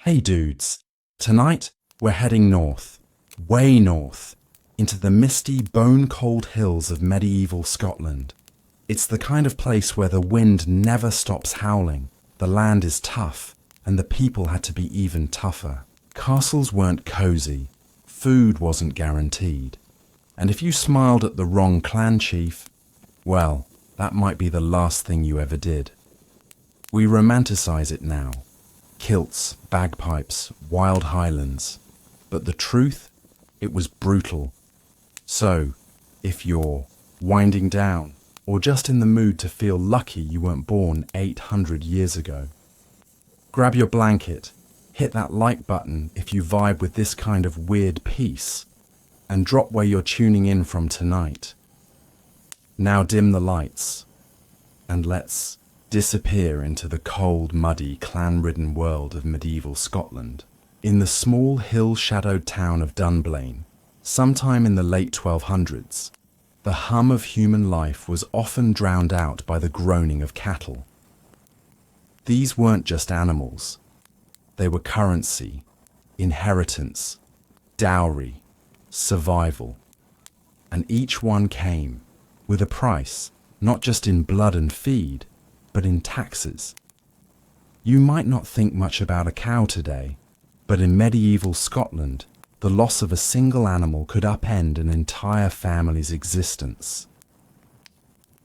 Hey dudes, tonight we're heading north, way north, into the misty, bone-cold hills of medieval Scotland. It's the kind of place where the wind never stops howling, the land is tough, and the people had to be even tougher. Castles weren't cozy, food wasn't guaranteed, and if you smiled at the wrong clan chief, well, that might be the last thing you ever did. We romanticize it now. Kilts, bagpipes, wild highlands. But the truth? It was brutal. So, if you're winding down, or just in the mood to feel lucky you weren't born 800 years ago, grab your blanket, hit that like button if you vibe with this kind of weird piece, and drop where you're tuning in from tonight. Now dim the lights, and let's disappear into the cold, muddy, clan-ridden world of medieval Scotland. In the small, hill-shadowed town of Dunblane, sometime in the late 1200s, the hum of human life was often drowned out by the groaning of cattle. These weren't just animals. They were currency, inheritance, dowry, survival. And each one came with a price, not just in blood and feed, but in taxes. You might not think much about a cow today, but in medieval Scotland, the loss of a single animal could upend an entire family's existence.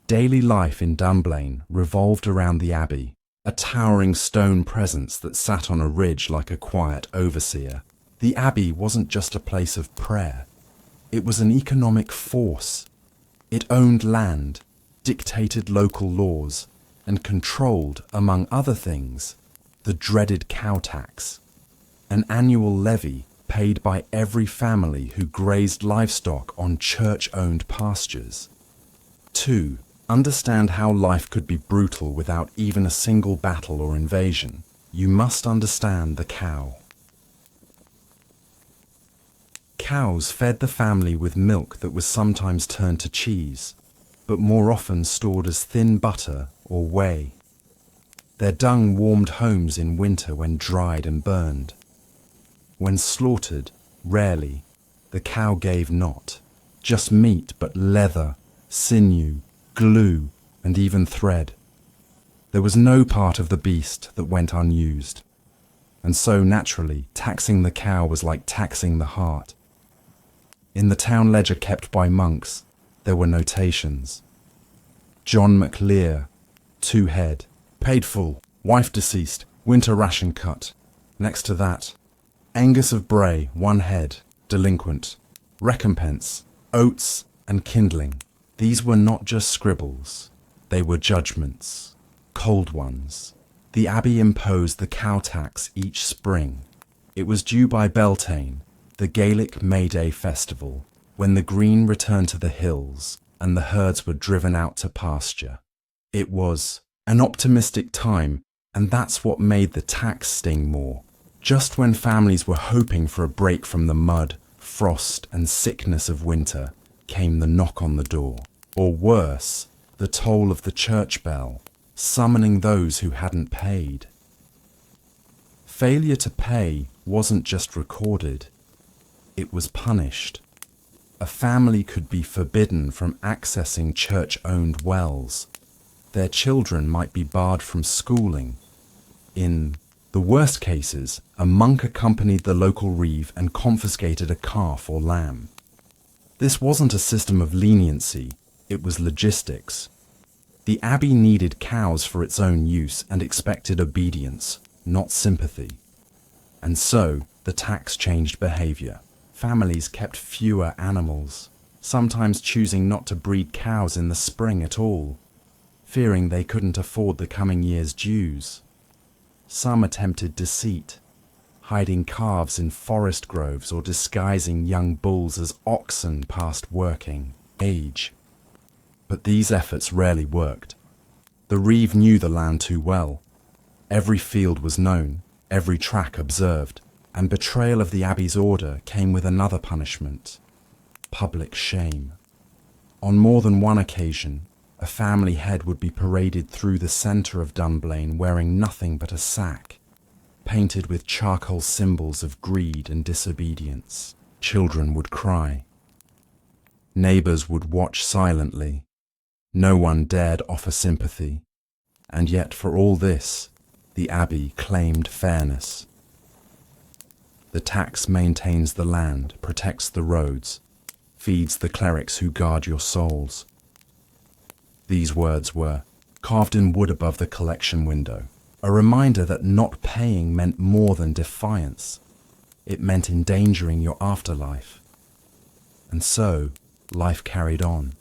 Daily life in Dunblane revolved around the abbey, a towering stone presence that sat on a ridge like a quiet overseer. The abbey wasn't just a place of prayer. It was an economic force. It owned land, dictated local laws, and controlled, among other things, the dreaded cow tax, an annual levy paid by every family who grazed livestock on church-owned pastures. 2. Understand how life could be brutal without even a single battle or invasion. You must understand the cow. Cows fed the family with milk that was sometimes turned to cheese, but more often stored as thin butter or whey. Their dung warmed homes in winter when dried and burned. When slaughtered, rarely, the cow gave not just meat but leather, sinew, glue, and even thread. There was no part of the beast that went unused. And so naturally, taxing the cow was like taxing the heart. In the town ledger kept by monks, there were notations. John MacLear, 2 head, paid full, wife deceased, winter ration cut. Next to that, Angus of Bray, 1 head, delinquent, recompense, oats and kindling. These were not just scribbles, they were judgments, cold ones. The abbey imposed the cow tax each spring. It was due by Beltane, the Gaelic May Day festival, when the green returned to the hills and the herds were driven out to pasture. It was an optimistic time, and that's what made the tax sting more. Just when families were hoping for a break from the mud, frost, and sickness of winter, came the knock on the door. Or worse, the toll of the church bell, summoning those who hadn't paid. Failure to pay wasn't just recorded, it was punished. A family could be forbidden from accessing church-owned wells. Their children might be barred from schooling. In the worst cases, a monk accompanied the local reeve and confiscated a calf or lamb. This wasn't a system of leniency, it was logistics. The abbey needed cows for its own use and expected obedience, not sympathy. And so, the tax changed behavior. Families kept fewer animals, sometimes choosing not to breed cows in the spring at all, fearing they couldn't afford the coming year's dues. Some attempted deceit, hiding calves in forest groves or disguising young bulls as oxen past working age. But these efforts rarely worked. The reeve knew the land too well. Every field was known, every track observed, and betrayal of the abbey's order came with another punishment: public shame. On more than one occasion, a family head would be paraded through the centre of Dunblane wearing nothing but a sack. painted with charcoal symbols of greed and disobedience. Children would cry. Neighbors would watch silently. No one dared offer sympathy. And yet for all this, the Abbey claimed fairness. The tax maintains the land, protects the roads, feeds the clerics who guard your souls. These words were carved in wood above the collection window, a reminder that not paying meant more than defiance. It meant endangering your afterlife. And so, life carried on.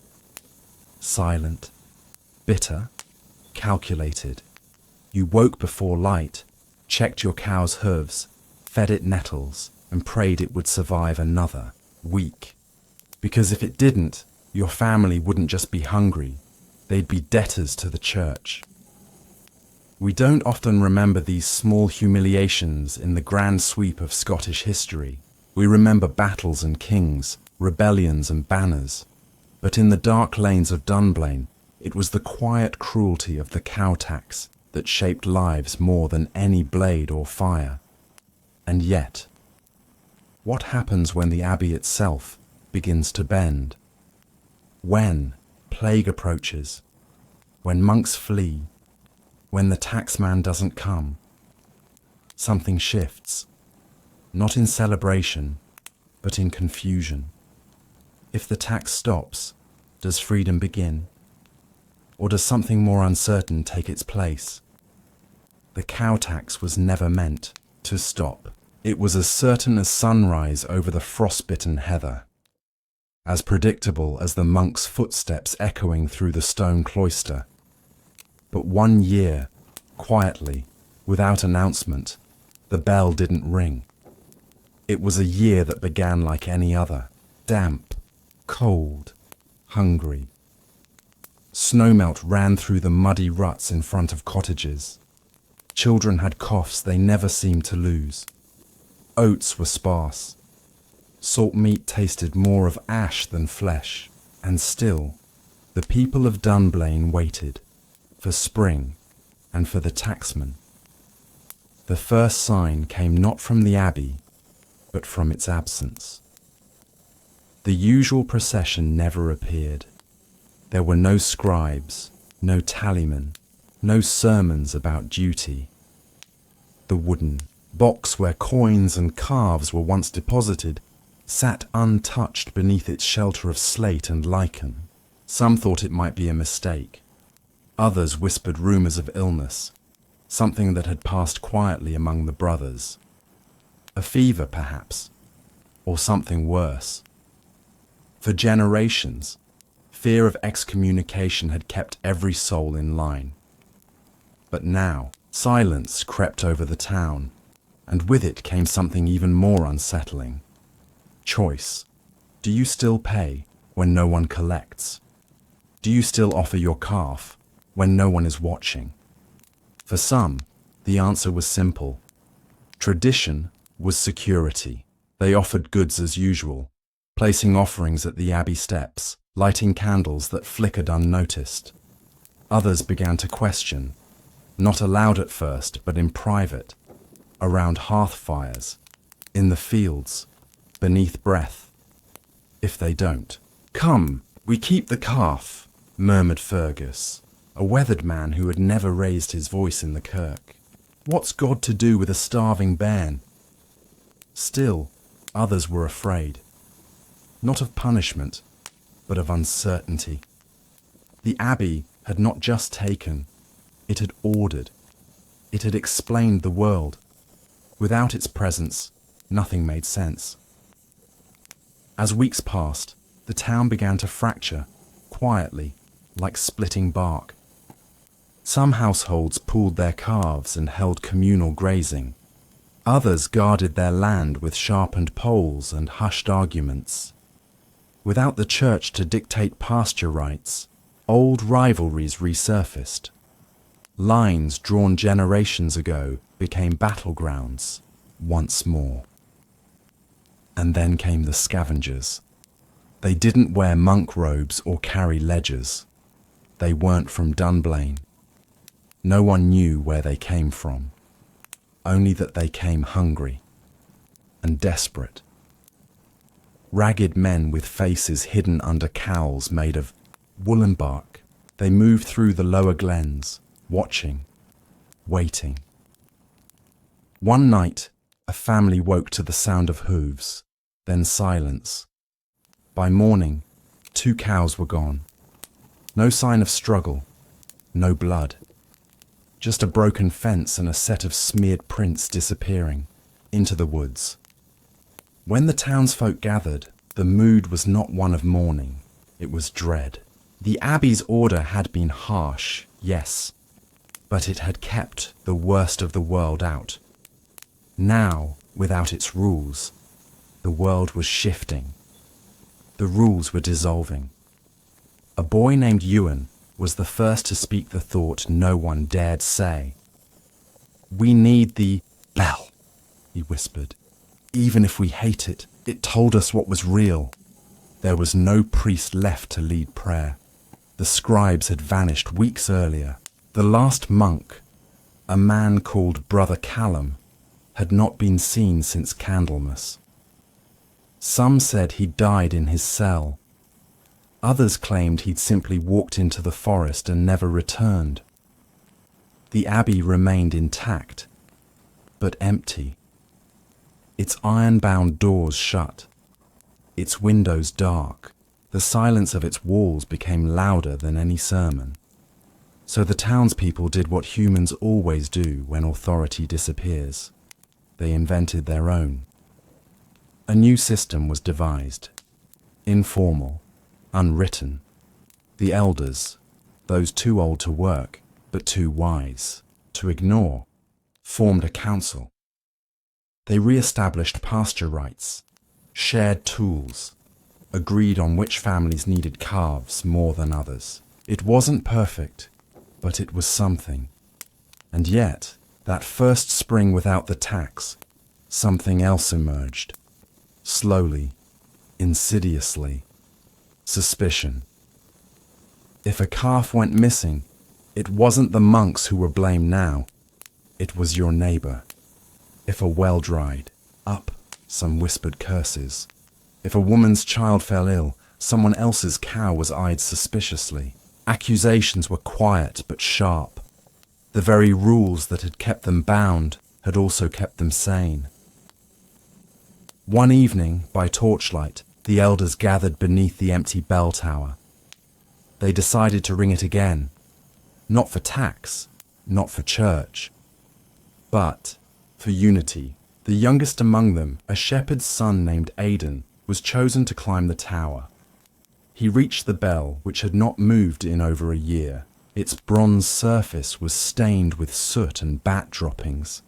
Silent, bitter, calculated. You woke before light, checked your cow's hooves, fed it nettles, and prayed it would survive another week. Because if it didn't, your family wouldn't just be hungry, they'd be debtors to the church. We don't often remember these small humiliations in the grand sweep of Scottish history. We remember battles and kings, rebellions and banners. But in the dark lanes of Dunblane, it was the quiet cruelty of the cow tax that shaped lives more than any blade or fire. And yet, what happens when the Abbey itself begins to bend? When plague approaches, when monks flee, when the taxman doesn't come, something shifts, not in celebration, but in confusion. If the tax stops, does freedom begin? Or does something more uncertain take its place? The cow tax was never meant to stop. It was as certain as sunrise over the frostbitten heather, as predictable as the monk's footsteps echoing through the stone cloister. But 1 year, quietly, without announcement, the bell didn't ring. It was a year that began like any other, damp, cold, hungry. Snowmelt ran through the muddy ruts in front of cottages. Children had coughs they never seemed to lose. Oats were sparse. Salt meat tasted more of ash than flesh. And still, the people of Dunblane waited for spring and for the taxman. The first sign came not from the Abbey, but from its absence. The usual procession never appeared. There were no scribes, no tallymen, no sermons about duty. The wooden box where coins and calves were once deposited sat untouched beneath its shelter of slate and lichen. Some thought it might be a mistake. Others whispered rumours of illness, something that had passed quietly among the brothers. A fever, perhaps, or something worse. For generations, fear of excommunication had kept every soul in line. But now, silence crept over the town, and with it came something even more unsettling. Choice. Do you still pay when no one collects? Do you still offer your calf when no one is watching? For some, the answer was simple. Tradition was security. They offered goods as usual, placing offerings at the Abbey steps, lighting candles that flickered unnoticed. Others began to question, not aloud at first, but in private, around hearth fires, in the fields, beneath breath. If they don't. "Come, we keep the calf," murmured Fergus, a weathered man who had never raised his voice in the kirk. "What's God to do with a starving bairn?" Still, others were afraid. Not of punishment, but of uncertainty. The Abbey had not just taken, it had ordered. It had explained the world. Without its presence, nothing made sense. As weeks passed, the town began to fracture, quietly, like splitting bark. Some households pooled their calves and held communal grazing. Others guarded their land with sharpened poles and hushed arguments. Without the church to dictate pasture rights, old rivalries resurfaced. Lines drawn generations ago became battlegrounds once more. And then came the scavengers. They didn't wear monk robes or carry ledgers. They weren't from Dunblane. No one knew where they came from. only that they came hungry and desperate. Ragged men with faces hidden under cowls made of woolen bark, they moved through the lower glens, watching, waiting. One night, a family woke to the sound of hooves, then silence. By morning, 2 cows were gone. No sign of struggle, no blood. Just a broken fence and a set of smeared prints disappearing into the woods. When the townsfolk gathered, the mood was not one of mourning, it was dread. The abbey's order had been harsh, yes, but it had kept the worst of the world out. Now, without its rules, the world was shifting. The rules were dissolving. A boy named Ewan was the first to speak the thought no one dared say. "We need the bell," he whispered. "Even if we hate it, it told us what was real." There was no priest left to lead prayer. The scribes had vanished weeks earlier. The last monk, a man called Brother Callum, had not been seen since Candlemas. Some said he'd died in his cell. Others claimed he'd simply walked into the forest and never returned. The abbey remained intact, but empty. Its iron-bound doors shut, its windows dark. The silence of its walls became louder than any sermon. So the townspeople did what humans always do when authority disappears. They invented their own. A new system was devised, informal, unwritten. The elders, those too old to work, but too wise to ignore, formed a council. They re-established pasture rights, shared tools, agreed on which families needed calves more than others. It wasn't perfect, but it was something. And yet, that first spring without the tax, something else emerged. Slowly, insidiously. Suspicion. If a calf went missing, it wasn't the monks who were blamed now. It was your neighbor. If a well dried up, some whispered curses. If a woman's child fell ill, someone else's cow was eyed suspiciously. Accusations were quiet but sharp. The very rules that had kept them bound had also kept them sane. One evening, by torchlight, the elders gathered beneath the empty bell tower. They decided to ring it again, not for tax, not for church, but for unity. The youngest among them, a shepherd's son named Aidan, was chosen to climb the tower. He reached the bell, which had not moved in over a year. Its bronze surface was stained with soot and bat droppings.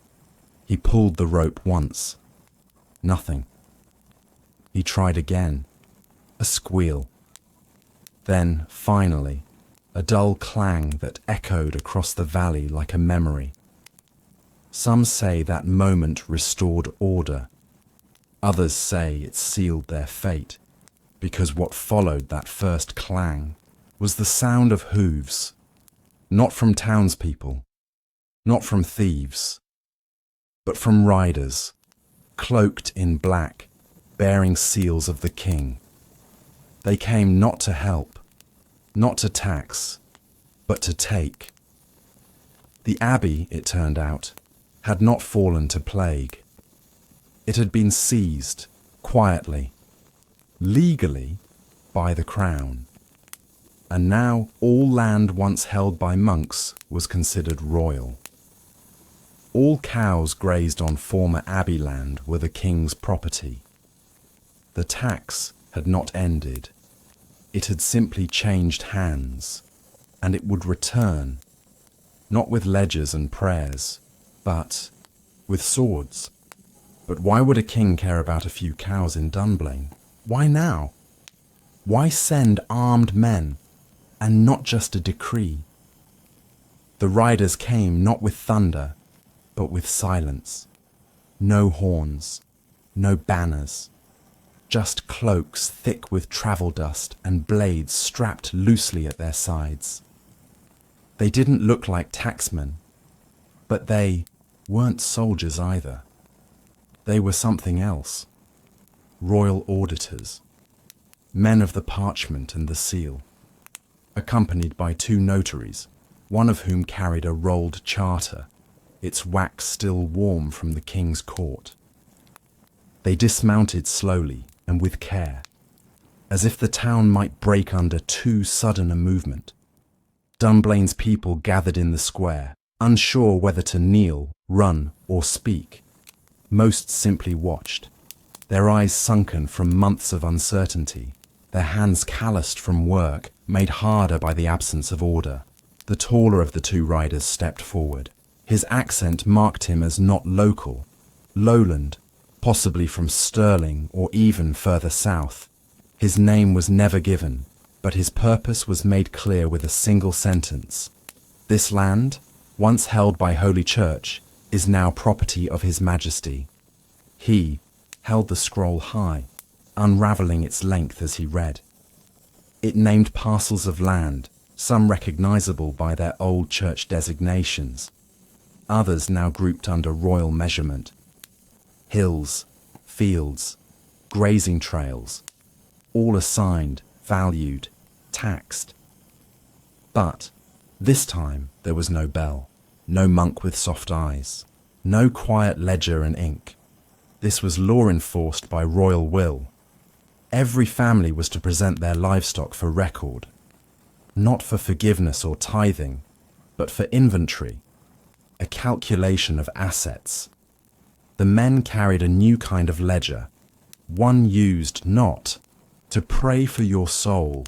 He pulled the rope once. Nothing. He tried again. A squeal. Then, finally, a dull clang that echoed across the valley like a memory. Some say that moment restored order. Others say it sealed their fate, because what followed that first clang was the sound of hooves, not from townspeople, not from thieves, but from riders, cloaked in black, bearing seals of the king. They came not to help, not to tax, but to take. The abbey, it turned out, had not fallen to plague. It had been seized, quietly, legally, by the crown. And now all land once held by monks was considered royal. All cows grazed on former abbey land were the king's property. The tax had not ended. It had simply changed hands, and it would return, not with ledgers and prayers, but with swords. But why would a king care about a few cows in Dunblane? Why now? Why send armed men, and not just a decree? The riders came not with thunder, but with silence. No horns, no banners, just cloaks thick with travel dust and blades strapped loosely at their sides. They didn't look like tacksmen, but they weren't soldiers either. They were something else. Royal auditors, men of the parchment and the seal, accompanied by 2 notaries, one of whom carried a rolled charter, its wax still warm from the king's court. They dismounted slowly and with care, as if the town might break under too sudden a movement. Dunblaine's people gathered in the square, unsure whether to kneel, run, or speak. Most simply watched, their eyes sunken from months of uncertainty, their hands calloused from work, made harder by the absence of order. The taller of the 2 riders stepped forward. His accent marked him as not local, lowland, possibly from Stirling or even further south. His name was never given, but his purpose was made clear with a single sentence. This land, once held by Holy Church, is now property of His Majesty. He held the scroll high, unravelling its length as he read. It named parcels of land, some recognisable by their old church designations, others now grouped under royal measurement. Hills, fields, grazing trails, all assigned, valued, taxed. But this time there was no bell, no monk with soft eyes, no quiet ledger and ink. This was law enforced by royal will. Every family was to present their livestock for record, not for forgiveness or tithing, but for inventory, a calculation of assets. The men carried a new kind of ledger, one used not to pray for your soul,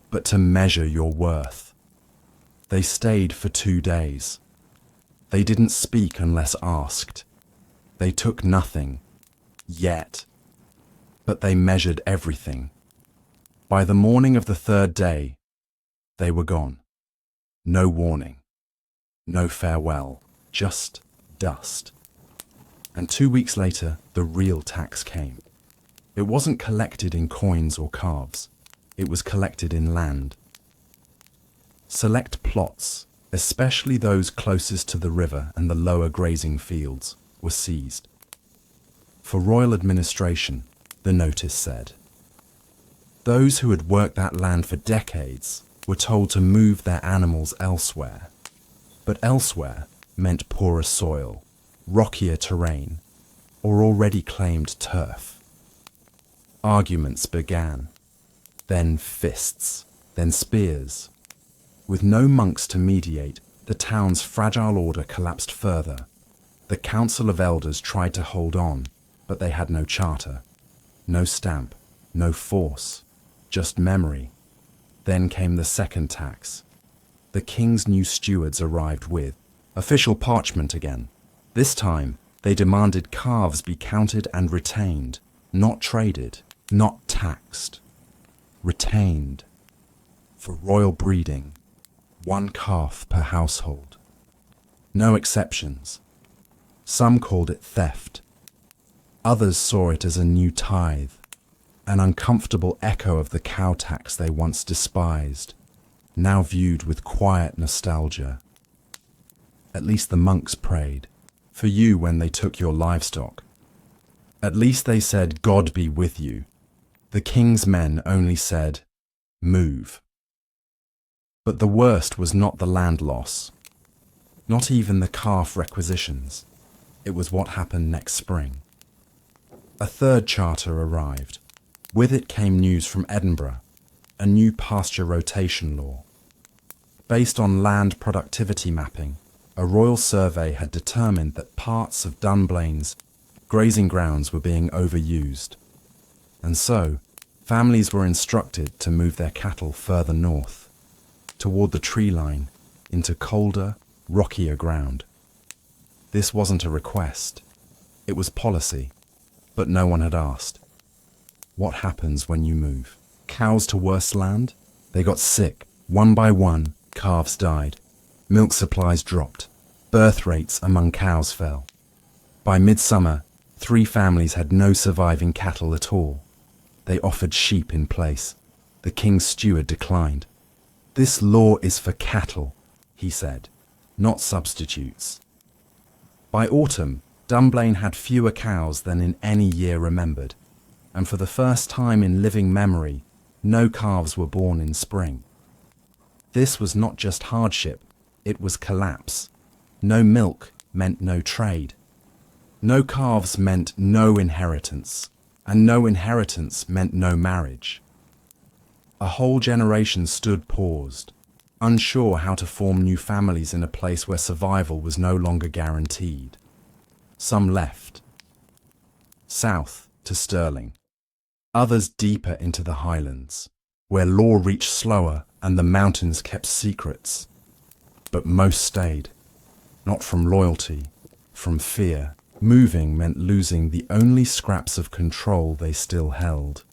but to measure your worth. They stayed for 2 days. They didn't speak unless asked. They took nothing, yet, but they measured everything. By the morning of the 3rd day, they were gone. No warning, no farewell, just dust. And 2 weeks later, the real tax came. It wasn't collected in coins or calves. It was collected in land. Select plots, especially those closest to the river and the lower grazing fields, were seized. For royal administration, the notice said. Those who had worked that land for decades were told to move their animals elsewhere. But elsewhere meant poorer soil, rockier terrain, or already claimed turf. Arguments began, then fists, then spears. With no monks to mediate, the town's fragile order collapsed further. The Council of Elders tried to hold on, but they had no charter, no stamp, no force, just memory. Then came the second tax. The king's new stewards arrived with official parchment again. This time, they demanded calves be counted and retained, not traded, not taxed. Retained. For royal breeding, 1 calf per household. No exceptions. Some called it theft. Others saw it as a new tithe, an uncomfortable echo of the cow tax they once despised, now viewed with quiet nostalgia. At least the monks prayed for you when they took your livestock. At least they said, God be with you. The king's men only said, move. But the worst was not the land loss, not even the calf requisitions. It was what happened next spring. A third charter arrived. With it came news from Edinburgh, a new pasture rotation law. Based on land productivity mapping, a royal survey had determined that parts of Dunblaine's grazing grounds were being overused. And so, families were instructed to move their cattle further north, toward the tree line, into colder, rockier ground. This wasn't a request. It was policy, but no one had asked. What happens when you move? Cows to worse land? They got sick. One by one, calves died. Milk supplies dropped. Birth rates among cows fell. By midsummer, 3 families had no surviving cattle at all. They offered sheep in place. The king's steward declined. This law is for cattle, he said, not substitutes. By autumn, Dunblane had fewer cows than in any year remembered, and for the first time in living memory, no calves were born in spring. This was not just hardship, it was collapse. No milk meant no trade. No calves meant no inheritance, and no inheritance meant no marriage. A whole generation stood paused, unsure how to form new families in a place where survival was no longer guaranteed. Some left, south to Stirling, others deeper into the Highlands, where law reached slower and the mountains kept secrets. But most stayed, not from loyalty, from fear. Moving meant losing the only scraps of control they still held.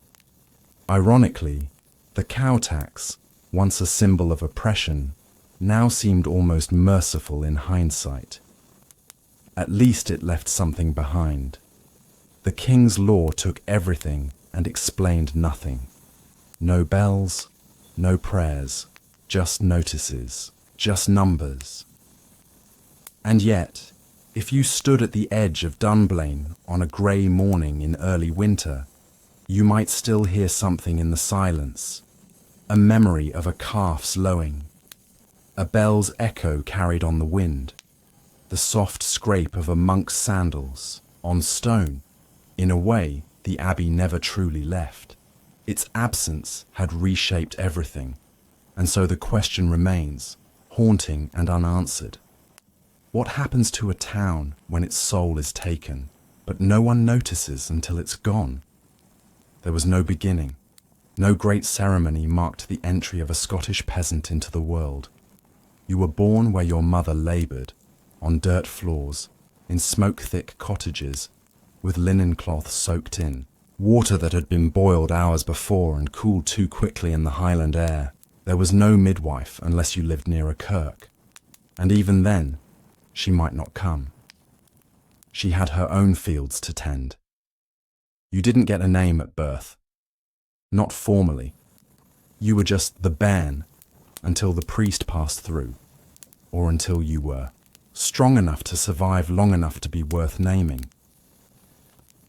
Ironically, the cow tax, once a symbol of oppression, now seemed almost merciful in hindsight. At least it left something behind. The king's law took everything and explained nothing. No bells, no prayers, just notices, just numbers. And yet, if you stood at the edge of Dunblane on a grey morning in early winter, you might still hear something in the silence, a memory of a calf's lowing, a bell's echo carried on the wind, the soft scrape of a monk's sandals on stone. In a way, the abbey never truly left. Its absence had reshaped everything, and so the question remains, haunting and unanswered. What happens to a town when its soul is taken, but no one notices until it's gone? There was no beginning. No great ceremony marked the entry of a Scottish peasant into the world. You were born where your mother laboured, on dirt floors, in smoke-thick cottages, with linen cloth soaked in, water that had been boiled hours before and cooled too quickly in the Highland air. There was no midwife unless you lived near a kirk, and even then, she might not come. She had her own fields to tend. You didn't get a name at birth. Not formally. You were just the bairn until the priest passed through, or until you were strong enough to survive long enough to be worth naming.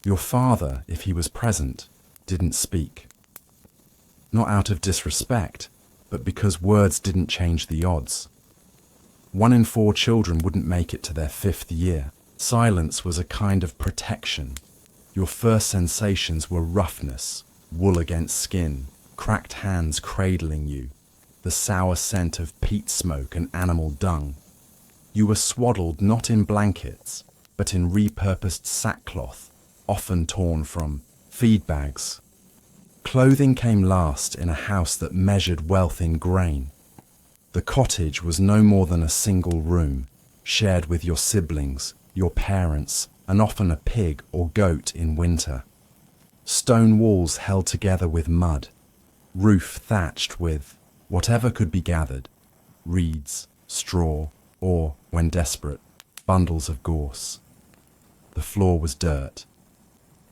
Your father, if he was present, didn't speak. Not out of disrespect, but because words didn't change the odds. 1 in 4 children wouldn't make it to their 5th year. Silence was a kind of protection. Your first sensations were roughness, wool against skin, cracked hands cradling you, the sour scent of peat smoke and animal dung. You were swaddled not in blankets, but in repurposed sackcloth, often torn from feed bags. Clothing came last in a house that measured wealth in grain. The cottage was no more than a single room, shared with your siblings, your parents, and often a pig or goat in winter. Stone walls held together with mud, roof thatched with whatever could be gathered, reeds, straw, or, when desperate, bundles of gorse. The floor was dirt.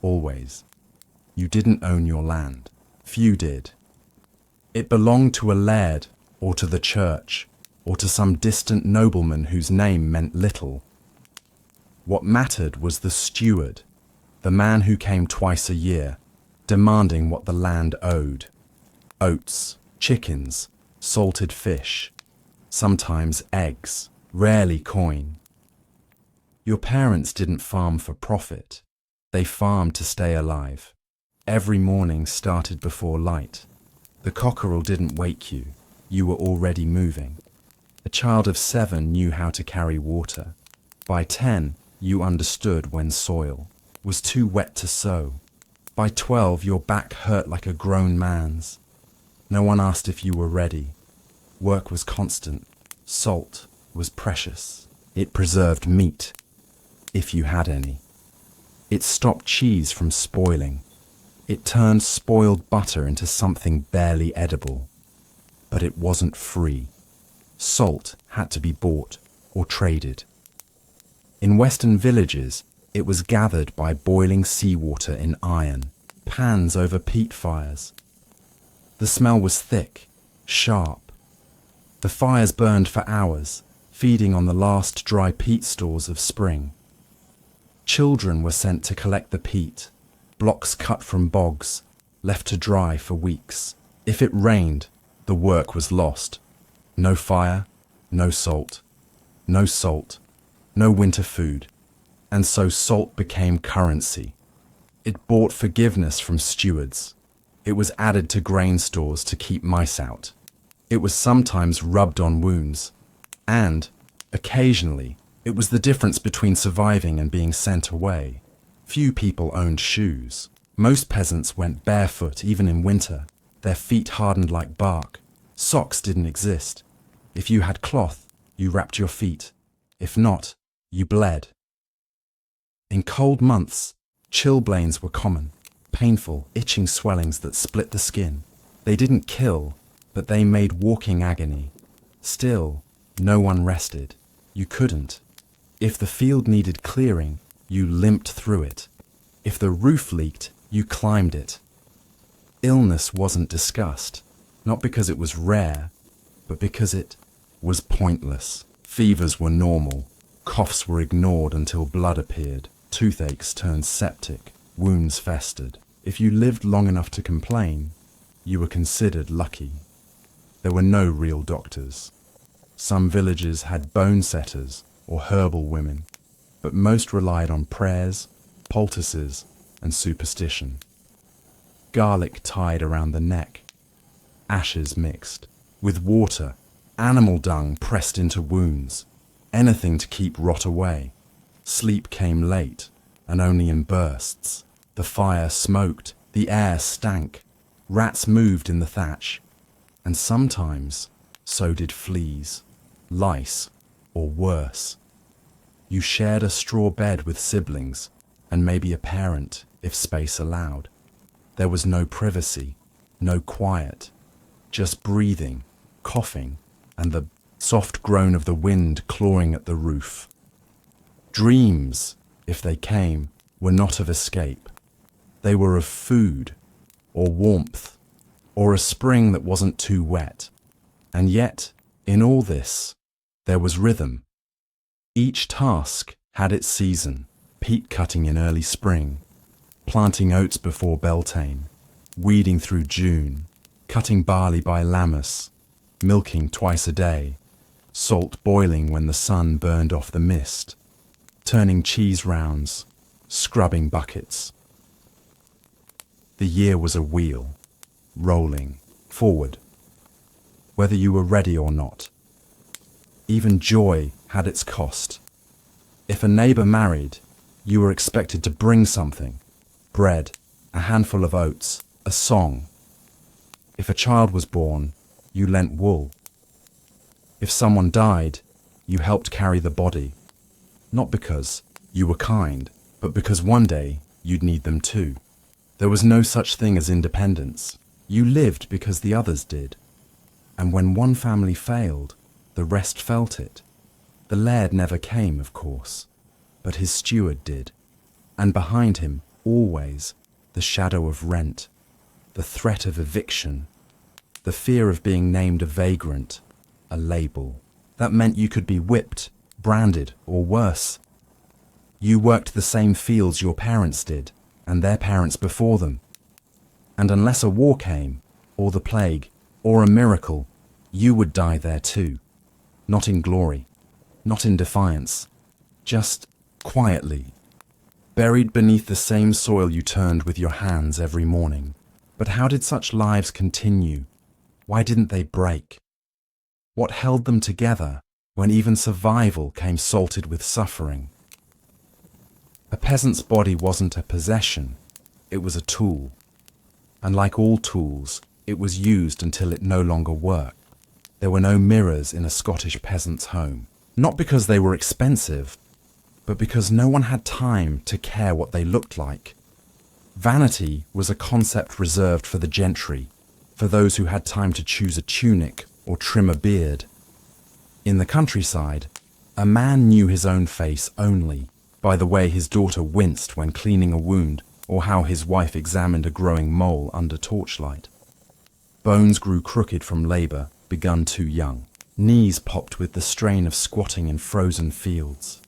Always. You didn't own your land. Few did. It belonged to a laird, or to the church, or to some distant nobleman whose name meant little. What mattered was the steward, the man who came twice a year, demanding what the land owed. Oats, chickens, salted fish, sometimes eggs, rarely coin. Your parents didn't farm for profit. They farmed to stay alive. Every morning started before light. The cockerel didn't wake you. You were already moving. A child of 7 knew how to carry water. By 10, you understood when soil was too wet to sow. By 12, your back hurt like a grown man's. No one asked if you were ready. Work was constant. Salt was precious. It preserved meat, if you had any. It stopped cheese from spoiling. It turned spoiled butter into something barely edible. But it wasn't free. Salt had to be bought or traded. In western villages, it was gathered by boiling seawater in iron, pans over peat fires. The smell was thick, sharp. The fires burned for hours, feeding on the last dry peat stores of spring. Children were sent to collect the peat, blocks cut from bogs, left to dry for weeks. If it rained, the work was lost. No fire, no salt. No salt, no winter food. And so salt became currency. It bought forgiveness from stewards. It was added to grain stores to keep mice out. It was sometimes rubbed on wounds. And, occasionally, it was the difference between surviving and being sent away. Few people owned shoes. Most peasants went barefoot even in winter, their feet hardened like bark. Socks didn't exist. If you had cloth, you wrapped your feet. If not, you bled. In cold months, chilblains were common, painful, itching swellings that split the skin. They didn't kill, but they made walking agony. Still, no one rested. You couldn't. If the field needed clearing, you limped through it. If the roof leaked, you climbed it. Illness wasn't discussed, not because it was rare, but because it was pointless. Fevers were normal. Coughs were ignored until blood appeared. Toothaches turned septic. Wounds festered. If you lived long enough to complain, you were considered lucky. There were no real doctors. Some villages had bone setters or herbal women, but most relied on prayers, poultices, and superstition. Garlic tied around the neck, ashes mixed, with water, animal dung pressed into wounds, anything to keep rot away. Sleep came late, and only in bursts. The fire smoked, the air stank, rats moved in the thatch, and sometimes so did fleas, lice, or worse. You shared a straw bed with siblings, and maybe a parent, if space allowed. There was no privacy, no quiet, just breathing, coughing, and the soft groan of the wind clawing at the roof. Dreams, if they came, were not of escape. They were of food, or warmth, or a spring that wasn't too wet. And yet, in all this, there was rhythm. Each task had its season: peat cutting in early spring, planting oats before Beltane, weeding through June, cutting barley by Lammas, milking twice a day, salt boiling when the sun burned off the mist, turning cheese rounds, scrubbing buckets. The year was a wheel, rolling forward, whether you were ready or not. Even joy had its cost. If a neighbour married, you were expected to bring something: bread, a handful of oats, a song. If a child was born, you lent wool. If someone died, you helped carry the body, not because you were kind, but because one day you'd need them too. There was no such thing as independence. You lived because the others did. And when one family failed, the rest felt it. The laird never came, of course, but his steward did. And behind him, always, the shadow of rent, the threat of eviction, the fear of being named a vagrant, a label. That meant you could be whipped, branded, or worse. You worked the same fields your parents did, and their parents before them. And unless a war came, or the plague, or a miracle, you would die there too. Not in glory, not in defiance, just quietly, buried beneath the same soil you turned with your hands every morning. But how did such lives continue? Why didn't they break? What held them together when even survival came salted with suffering? A peasant's body wasn't a possession, it was a tool. And like all tools, it was used until it no longer worked. There were no mirrors in a Scottish peasant's home, not because they were expensive, but because no one had time to care what they looked like. Vanity was a concept reserved for the gentry, for those who had time to choose a tunic or trim a beard. In the countryside, a man knew his own face only by the way his daughter winced when cleaning a wound, or how his wife examined a growing mole under torchlight. Bones grew crooked from labour, begun too young. Knees popped with the strain of squatting in frozen fields.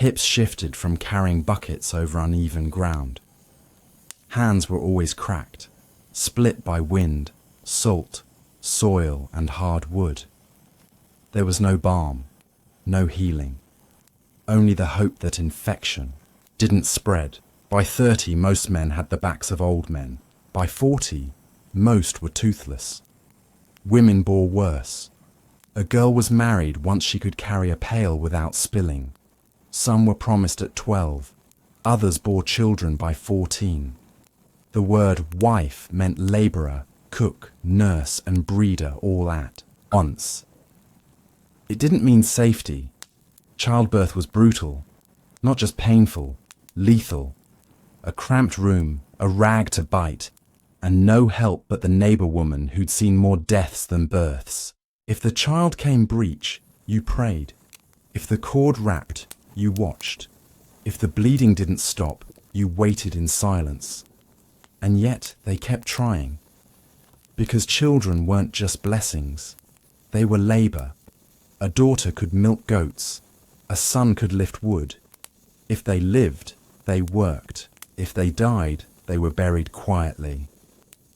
Hips shifted from carrying buckets over uneven ground. Hands were always cracked, split by wind, salt, soil, and hard wood. There was no balm, no healing, only the hope that infection didn't spread. By 30, most men had the backs of old men. By 40, most were toothless. Women bore worse. A girl was married once she could carry a pail without spilling. Some were promised at 12. Others bore children by 14. The word wife meant labourer, cook, nurse, and breeder all at once. It didn't mean safety. Childbirth was brutal, not just painful, lethal. A cramped room, a rag to bite, and no help but the neighbour woman who'd seen more deaths than births. If the child came breech, you prayed. If the cord wrapped, you watched. If the bleeding didn't stop, you waited in silence. And yet they kept trying. Because children weren't just blessings. They were labour. A daughter could milk goats. A son could lift wood. If they lived, they worked. If they died, they were buried quietly,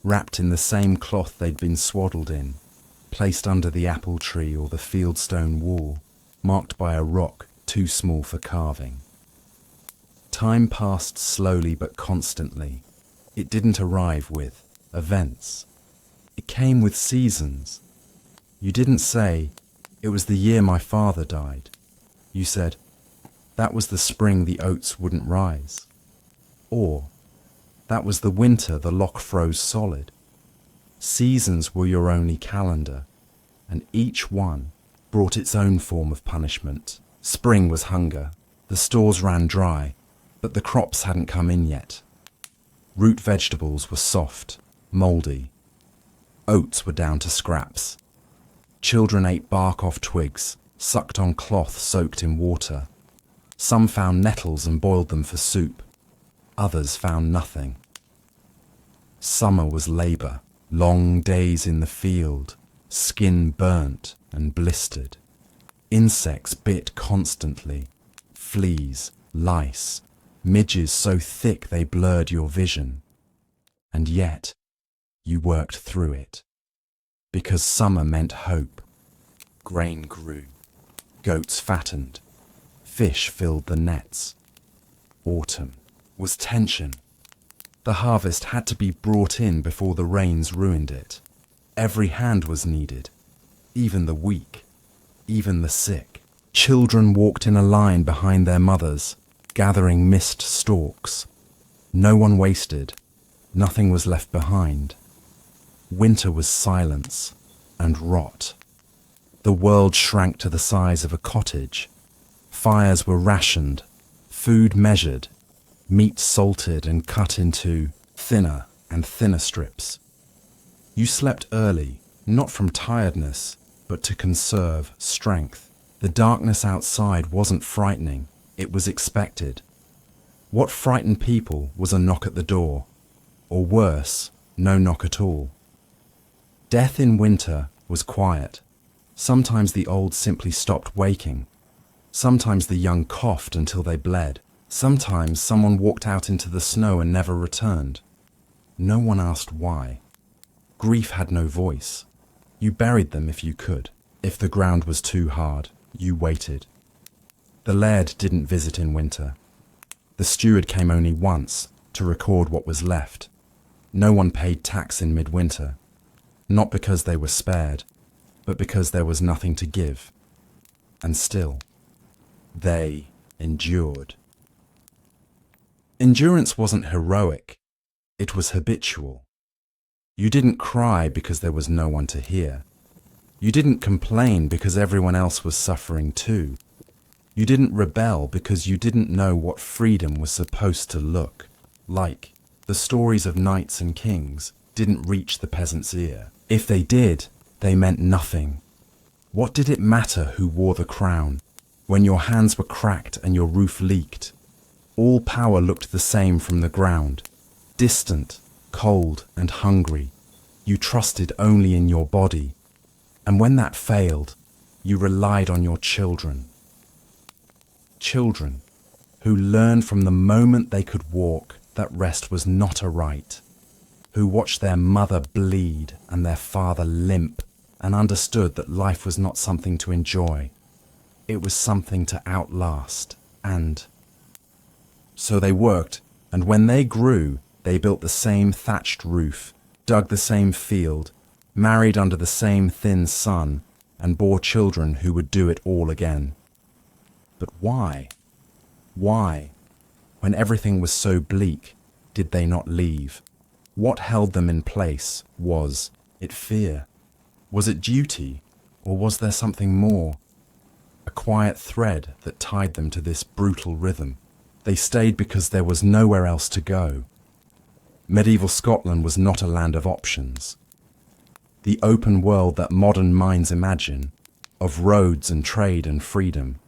wrapped in the same cloth they'd been swaddled in, placed under the apple tree or the fieldstone wall, marked by a rock too small for carving. Time passed slowly but constantly. It didn't arrive with events. It came with seasons. You didn't say, "It was the year my father died." You said, "That was the spring the oats wouldn't rise." Or, "That was the winter the loch froze solid." Seasons were your only calendar, and each one brought its own form of punishment. Spring was hunger. The stores ran dry, but the crops hadn't come in yet. Root vegetables were soft, mouldy. Oats were down to scraps. Children ate bark off twigs, sucked on cloth soaked in water. Some found nettles and boiled them for soup. Others found nothing. Summer was labour, long days in the field, skin burnt and blistered. Insects bit constantly, fleas, lice, midges so thick they blurred your vision. And yet, you worked through it. Because summer meant hope. Grain grew, goats fattened, fish filled the nets. Autumn was tension. The harvest had to be brought in before the rains ruined it. Every hand was needed, even the weak, even the sick. Children walked in a line behind their mothers, gathering mist stalks. No one wasted, nothing was left behind. Winter was silence and rot. The world shrank to the size of a cottage. Fires were rationed, food measured, meat salted and cut into thinner and thinner strips. You slept early, not from tiredness, but to conserve strength. The darkness outside wasn't frightening, it was expected. What frightened people was a knock at the door, or worse, no knock at all. Death in winter was quiet. Sometimes the old simply stopped waking. Sometimes the young coughed until they bled. Sometimes someone walked out into the snow and never returned. No one asked why. Grief had no voice. You buried them if you could. If the ground was too hard, you waited. The laird didn't visit in winter. The steward came only once to record what was left. No one paid tax in midwinter, not because they were spared, but because there was nothing to give. And still, they endured. Endurance wasn't heroic, it was habitual. You didn't cry because there was no one to hear. You didn't complain because everyone else was suffering too. You didn't rebel because you didn't know what freedom was supposed to look like. The stories of knights and kings didn't reach the peasant's ear. If they did, they meant nothing. What did it matter who wore the crown when your hands were cracked and your roof leaked? All power looked the same from the ground, distant, cold and hungry. You trusted only in your body, and when that failed, you relied on your children. Children who learned from the moment they could walk that rest was not a right, who watched their mother bleed and their father limp and understood that life was not something to enjoy. It was something to outlast. And so they worked, and when they grew, they built the same thatched roof, dug the same field, married under the same thin sun, and bore children who would do it all again. But why? Why, when everything was so bleak, did they not leave? What held them in place? Was it fear? Was it duty? Or was there something more? A quiet thread that tied them to this brutal rhythm. They stayed because there was nowhere else to go. Medieval Scotland was not a land of options. The open world that modern minds imagine, of roads and trade and freedom,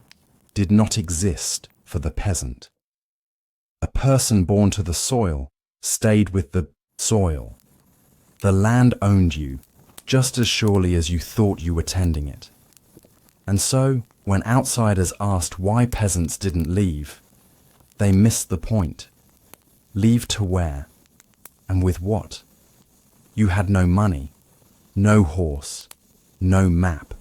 did not exist for the peasant. A person born to the soil stayed with the soil. The land owned you, just as surely as you thought you were tending it. And so, when outsiders asked why peasants didn't leave, they missed the point. Leave to where? And with what? You had no money, no horse, no map.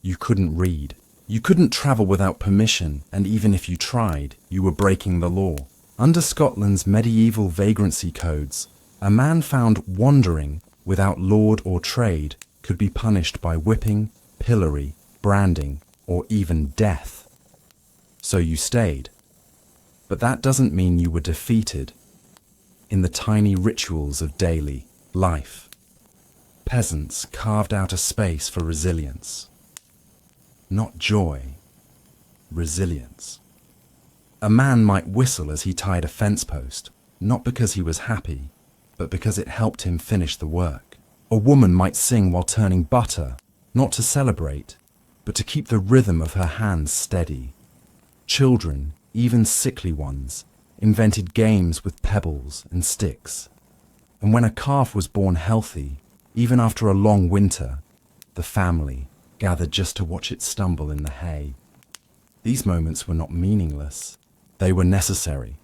You couldn't read. You couldn't travel without permission, and even if you tried, you were breaking the law. Under Scotland's medieval vagrancy codes, a man found wandering without lord or trade could be punished by whipping, pillory, branding, or even death. So you stayed. But that doesn't mean you were defeated. In the tiny rituals of daily life, peasants carved out a space for resilience. Not joy, resilience. A man might whistle as he tied a fence post, not because he was happy, but because it helped him finish the work. A woman might sing while turning butter, not to celebrate, but to keep the rhythm of her hands steady. Children, even sickly ones, invented games with pebbles and sticks. And when a calf was born healthy, even after a long winter, the family gathered just to watch it stumble in the hay. These moments were not meaningless. They were necessary.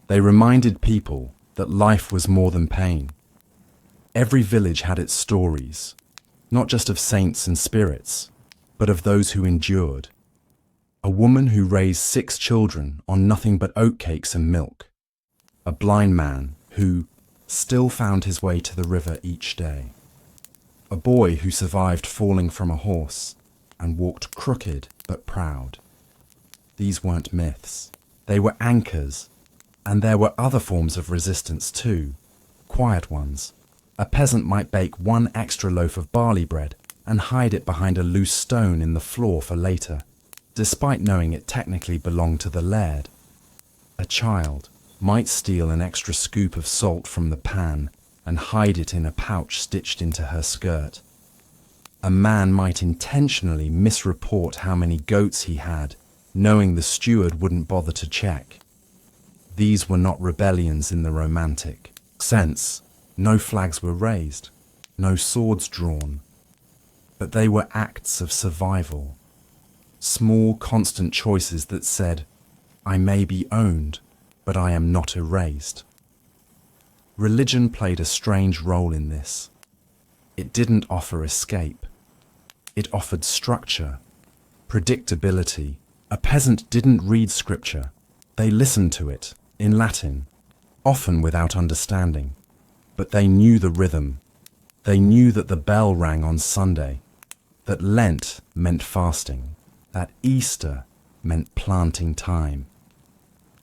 They reminded people that life was more than pain. Every village had its stories, not just of saints and spirits, but of those who endured. A woman who raised 6 children on nothing but oatcakes and milk. A blind man who still found his way to the river each day. A boy who survived falling from a horse and walked crooked but proud. These weren't myths. They were anchors. And there were other forms of resistance too, quiet ones. A peasant might bake 1 extra loaf of barley bread and hide it behind a loose stone in the floor for later, despite knowing it technically belonged to the laird. A child might steal an extra scoop of salt from the pan and hide it in a pouch stitched into her skirt. A man might intentionally misreport how many goats he had, knowing the steward wouldn't bother to check. These were not rebellions in the romantic sense. No flags were raised, no swords drawn. But they were acts of survival. Small, constant choices that said, I may be owned, but I am not erased. Religion played a strange role in this. It didn't offer escape. It offered structure, predictability. A peasant didn't read scripture. They listened to it, in Latin, often without understanding. But they knew the rhythm. They knew that the bell rang on Sunday, that Lent meant fasting, that Easter meant planting time.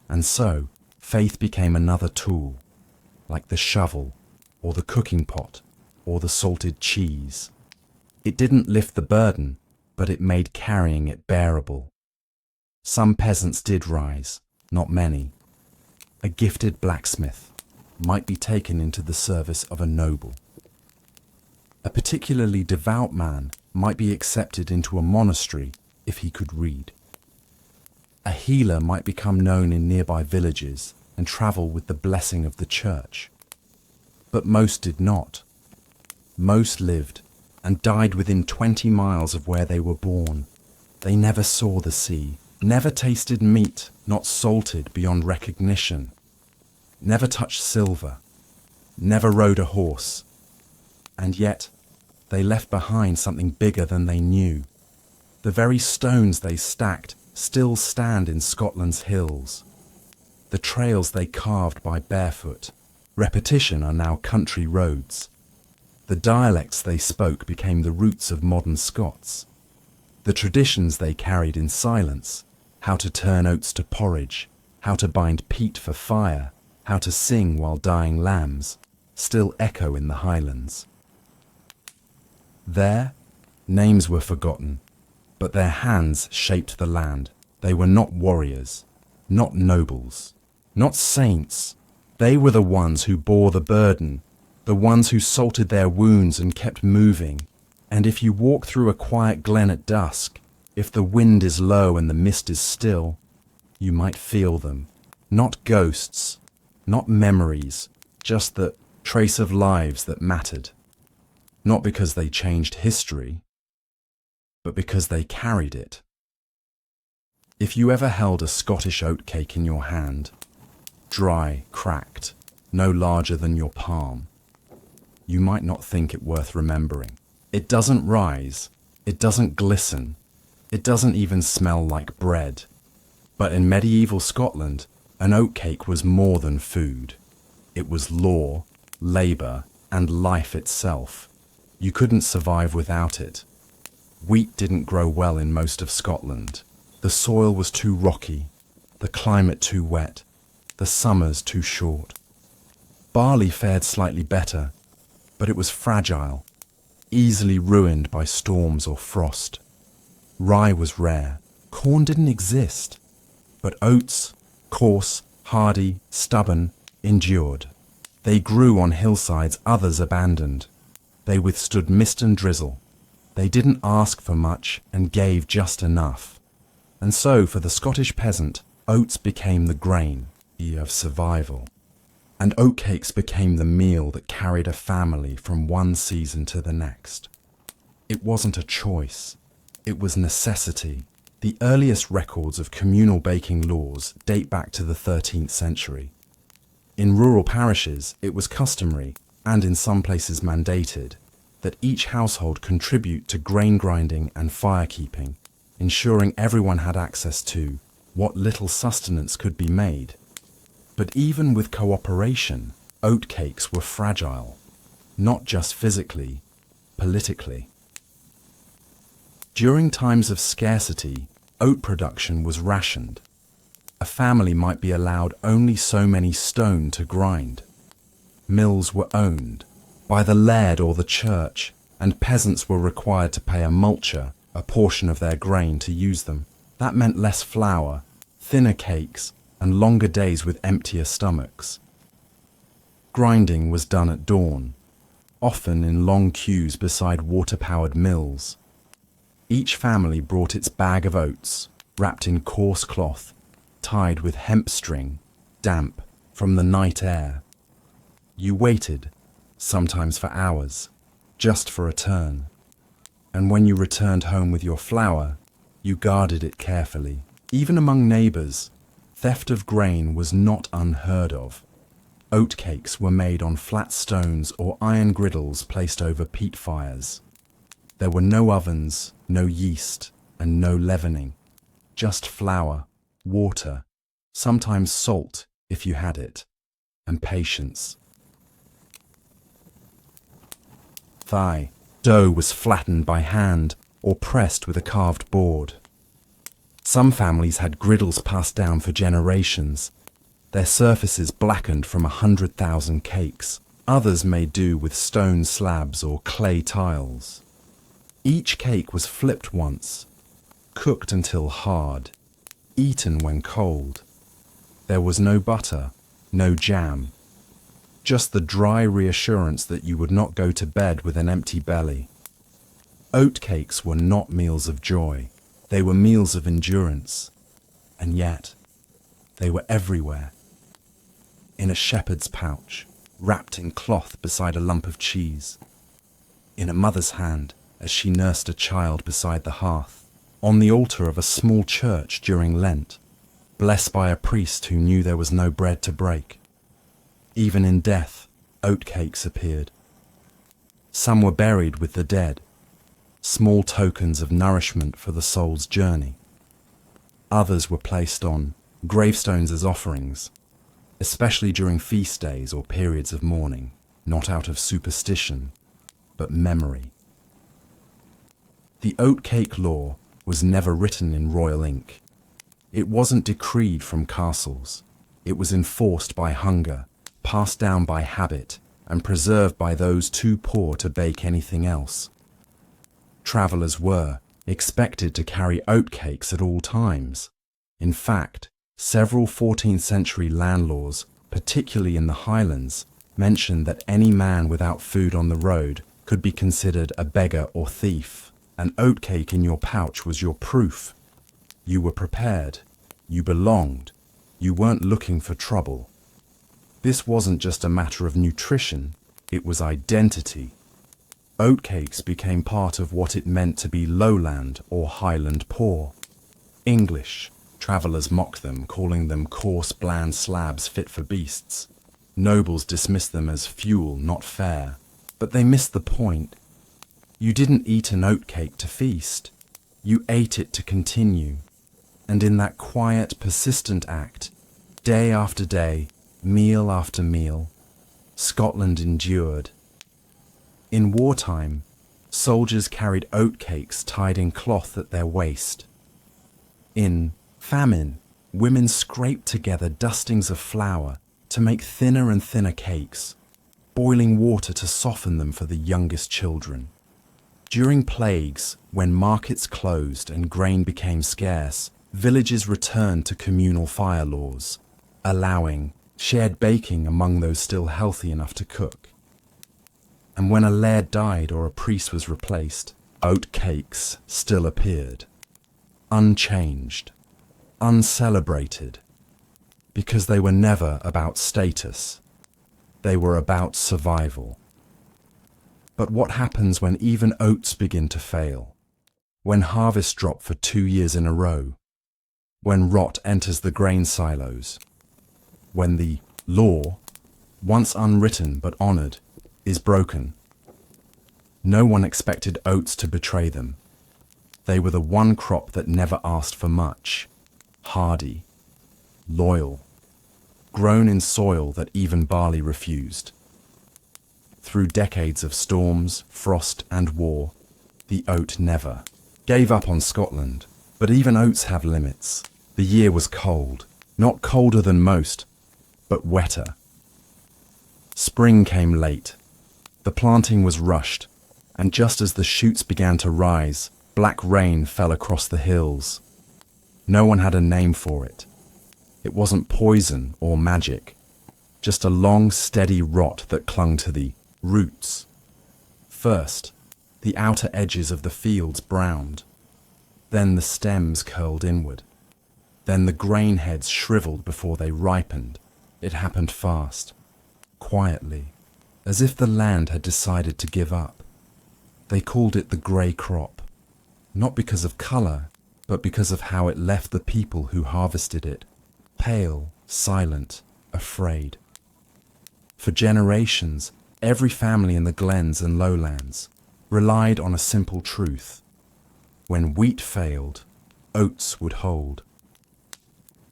And so, faith became another tool, like the shovel, or the cooking pot, or the salted cheese. It didn't lift the burden, but it made carrying it bearable. Some peasants did rise, not many. A gifted blacksmith might be taken into the service of a noble. A particularly devout man might be accepted into a monastery if he could read. A healer might become known in nearby villages and travel with the blessing of the church. But most did not. Most lived and died within 20 miles of where they were born. They never saw the sea. never tasted meat not salted beyond recognition, never touched silver, never rode a horse, and yet they left behind something bigger than they knew. The very stones they stacked still stand in Scotland's hills. The trails they carved by barefoot, repetition, are now country roads. The dialects they spoke became the roots of modern Scots. The traditions they carried in silence, how to turn oats to porridge, how to bind peat for fire, how to sing while dyeing lambs, still echo in the Highlands. There, names were forgotten, but their hands shaped the land. They were not warriors, not nobles, not saints. They were the ones who bore the burden, the ones who salted their wounds and kept moving. And if you walk through a quiet glen at dusk, if the wind is low and the mist is still, you might feel them. Not ghosts, not memories, just the trace of lives that mattered. Not because they changed history, but because they carried it. If you ever held a Scottish oatcake in your hand, dry, cracked, no larger than your palm, you might not think it worth remembering. It doesn't rise, it doesn't glisten, it doesn't even smell like bread. But in medieval Scotland, an oatcake was more than food. It was law, labour, and life itself. You couldn't survive without it. Wheat didn't grow well in most of Scotland. The soil was too rocky, the climate too wet, the summers too short. Barley fared slightly better, but it was fragile, easily ruined by storms or frost. Rye was rare. Corn didn't exist. But oats, coarse, hardy, stubborn, endured. They grew on hillsides others abandoned. They withstood mist and drizzle. They didn't ask for much and gave just enough. And so, for the Scottish peasant, oats became the grain of survival. And oatcakes became the meal that carried a family from one season to the next. It wasn't a choice. It was necessity. The earliest records of communal baking laws date back to the 13th century. In rural parishes, it was customary, and in some places mandated, that each household contribute to grain grinding and firekeeping, ensuring everyone had access to what little sustenance could be made. But even with cooperation, oatcakes were fragile, not just physically, politically. During times of scarcity, oat production was rationed. A family might be allowed only so many stone to grind. Mills were owned by the laird or the church, and peasants were required to pay a multure, a portion of their grain, to use them. That meant less flour, thinner cakes, and longer days with emptier stomachs. Grinding was done at dawn, often in long queues beside water-powered mills. Each family brought its bag of oats, wrapped in coarse cloth, tied with hemp string, damp from the night air. You waited, sometimes for hours, just for a turn. And when you returned home with your flour, you guarded it carefully. Even among neighbours, theft of grain was not unheard of. Oatcakes were made on flat stones or iron griddles placed over peat fires. There were no ovens, no yeast, and no leavening. Just flour, water, sometimes salt if you had it, and patience. Dough was flattened by hand or pressed with a carved board. Some families had griddles passed down for generations, their surfaces blackened from 100,000 cakes. Others made do with stone slabs or clay tiles. Each cake was flipped once, cooked until hard, eaten when cold. There was no butter, no jam, just the dry reassurance that you would not go to bed with an empty belly. Oatcakes were not meals of joy, they were meals of endurance, and yet they were everywhere. In a shepherd's pouch, wrapped in cloth beside a lump of cheese, in a mother's hand as she nursed a child beside the hearth, on the altar of a small church during Lent, blessed by a priest who knew there was no bread to break. Even in death, oatcakes appeared. Some were buried with the dead, small tokens of nourishment for the soul's journey. Others were placed on gravestones as offerings, especially during feast days or periods of mourning, not out of superstition, but memory. The oatcake law was never written in royal ink. It wasn't decreed from castles. It was enforced by hunger, passed down by habit, and preserved by those too poor to bake anything else. Travellers were expected to carry oatcakes at all times. In fact, several 14th century land laws, particularly in the Highlands, mentioned that any man without food on the road could be considered a beggar or thief. An oatcake in your pouch was your proof. You were prepared. You belonged. You weren't looking for trouble. This wasn't just a matter of nutrition, it was identity. Oatcakes became part of what it meant to be lowland or highland poor. English, travellers mocked them, calling them coarse, bland slabs fit for beasts. Nobles dismissed them as fuel, not fare. But they missed the point. You didn't eat an oatcake to feast. You ate it to continue. And in that quiet, persistent act, day after day, meal after meal, Scotland endured. In wartime, soldiers carried oatcakes tied in cloth at their waist. In famine, women scraped together dustings of flour to make thinner and thinner cakes, boiling water to soften them for the youngest children. During plagues, when markets closed and grain became scarce, villages returned to communal fire laws, allowing shared baking among those still healthy enough to cook. And when a laird died or a priest was replaced, oatcakes still appeared, unchanged, uncelebrated, because they were never about status. They were about survival. But what happens when even oats begin to fail? When harvests drop for 2 years in a row? When rot enters the grain silos? When the law, once unwritten but honoured, is broken? No one expected oats to betray them. They were the one crop that never asked for much, hardy, loyal, grown in soil that even barley refused. Through decades of storms, frost and war, the oat never gave up on Scotland. But even oats have limits. The year was cold, not colder than most, but wetter. Spring came late. The planting was rushed, and just as the shoots began to rise, black rain fell across the hills. No one had a name for it. It wasn't poison or magic, just a long, steady rot that clung to the roots. First, the outer edges of the fields browned. Then the stems curled inward. Then the grain heads shriveled before they ripened. It happened fast, quietly, as if the land had decided to give up. They called it the grey crop, not because of colour, but because of how it left the people who harvested it, pale, silent, afraid. For generations, every family in the glens and lowlands relied on a simple truth. When wheat failed, oats would hold.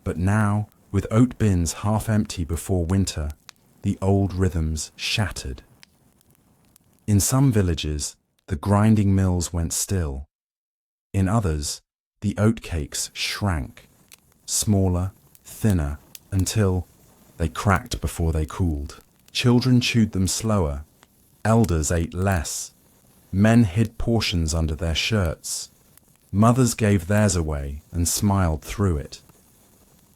But now, with oat bins half empty before winter, the old rhythms shattered. In some villages, the grinding mills went still. In others, the oatcakes shrank, smaller, thinner, until they cracked before they cooled. Children chewed them slower. Elders ate less. Men hid portions under their shirts. Mothers gave theirs away and smiled through it.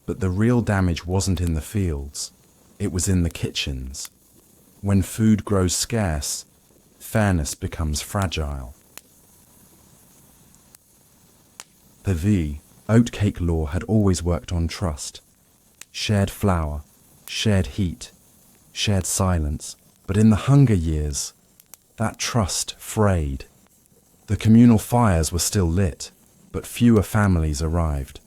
But the real damage wasn't in the fields, it was in the kitchens. When food grows scarce, fairness becomes fragile. The oatcake law had always worked on trust. Shared flour, shared heat, shared silence. But in the hunger years, that trust frayed. The communal fires were still lit, but fewer families arrived.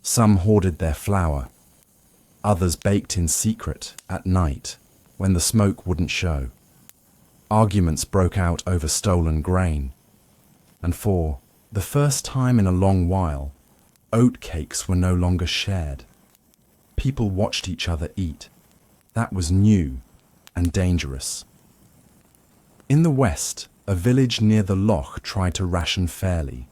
Some hoarded their flour. Others baked in secret at night when the smoke wouldn't show. Arguments broke out over stolen grain. And for the first time in a long while, oat cakes were no longer shared. People watched each other eat. That was new and dangerous. In the west, a village near the loch tried to ration fairly.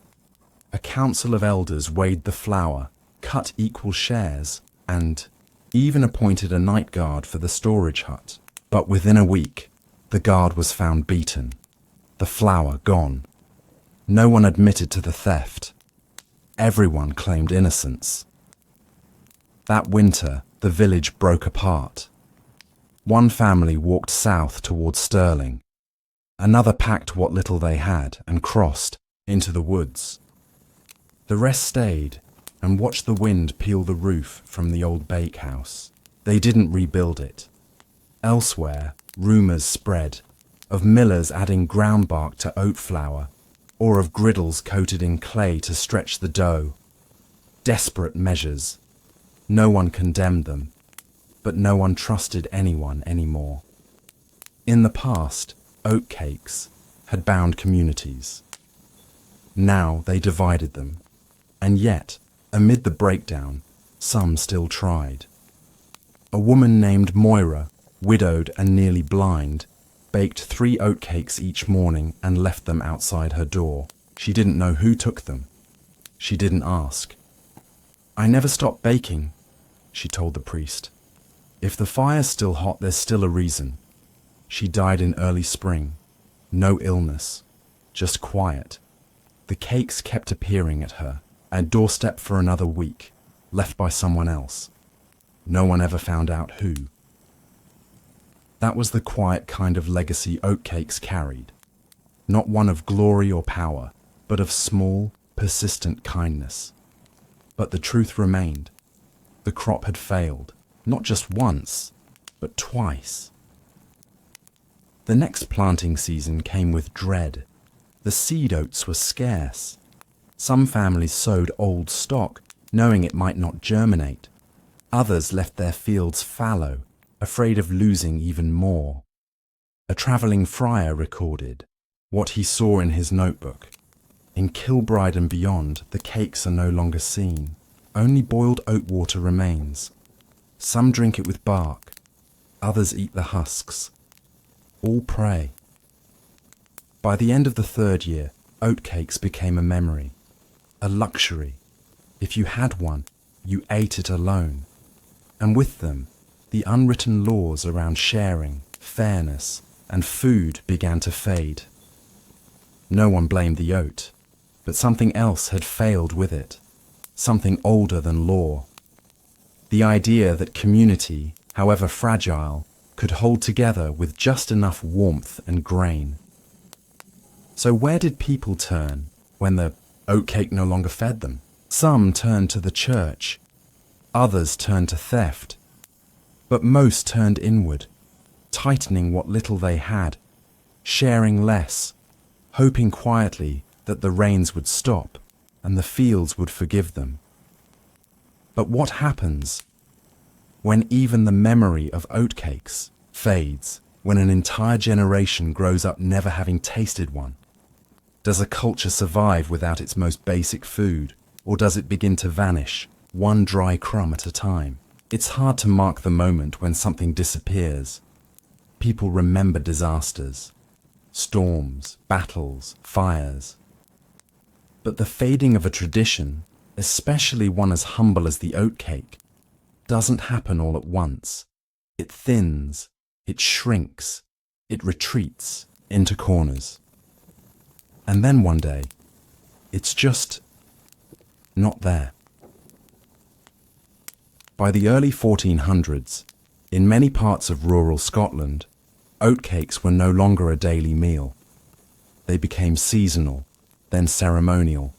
A council of elders weighed the flour, cut equal shares, and even appointed a night guard for the storage hut. But within a week, the guard was found beaten. The flour gone. No one admitted to the theft. Everyone claimed innocence. That winter, the village broke apart. One family walked south towards Stirling. Another packed what little they had and crossed into the woods. The rest stayed and watched the wind peel the roof from the old bakehouse. They didn't rebuild it. Elsewhere, rumours spread of millers adding ground bark to oat flour, or of griddles coated in clay to stretch the dough. Desperate measures. No one condemned them, but no one trusted anyone anymore. In the past, oat cakes had bound communities. Now they divided them, and yet, amid the breakdown, some still tried. A woman named Moira, widowed and nearly blind, baked 3 oatcakes each morning and left them outside her door. She didn't know who took them. She didn't ask. "I never stopped baking," she told the priest. "If the fire's still hot, there's still a reason." She died in early spring. No illness, just quiet. The cakes kept appearing at her, a doorstep for another week, left by someone else. No one ever found out who. That was the quiet kind of legacy oatcakes carried. Not one of glory or power, but of small, persistent kindness. But the truth remained. The crop had failed, not just once, but twice. The next planting season came with dread. The seed oats were scarce. Some families sowed old stock, knowing it might not germinate. Others left their fields fallow, afraid of losing even more. A travelling friar recorded what he saw in his notebook. In Kilbride and beyond, the cakes are no longer seen. Only boiled oat water remains. Some drink it with bark. Others eat the husks. All pray. By the end of the 3rd year, oatcakes became a memory, a luxury. If you had one, you ate it alone. And with them, the unwritten laws around sharing, fairness, and food began to fade. No one blamed the oat, but something else had failed with it, something older than law. The idea that community, however fragile, could hold together with just enough warmth and grain. So where did people turn when the oatcake no longer fed them? Some turned to the church, others turned to theft, but most turned inward, tightening what little they had, sharing less, hoping quietly that the rains would stop and the fields would forgive them. But what happens when even the memory of oatcakes fades, when an entire generation grows up never having tasted one? Does a culture survive without its most basic food, or does it begin to vanish, one dry crumb at a time? It's hard to mark the moment when something disappears. People remember disasters, storms, battles, fires. But the fading of a tradition, especially one as humble as the oatcake, doesn't happen all at once. It thins, it shrinks, it retreats into corners. And then one day, it's just not there. By the early 1400s, in many parts of rural Scotland, oatcakes were no longer a daily meal. They became seasonal, then ceremonial.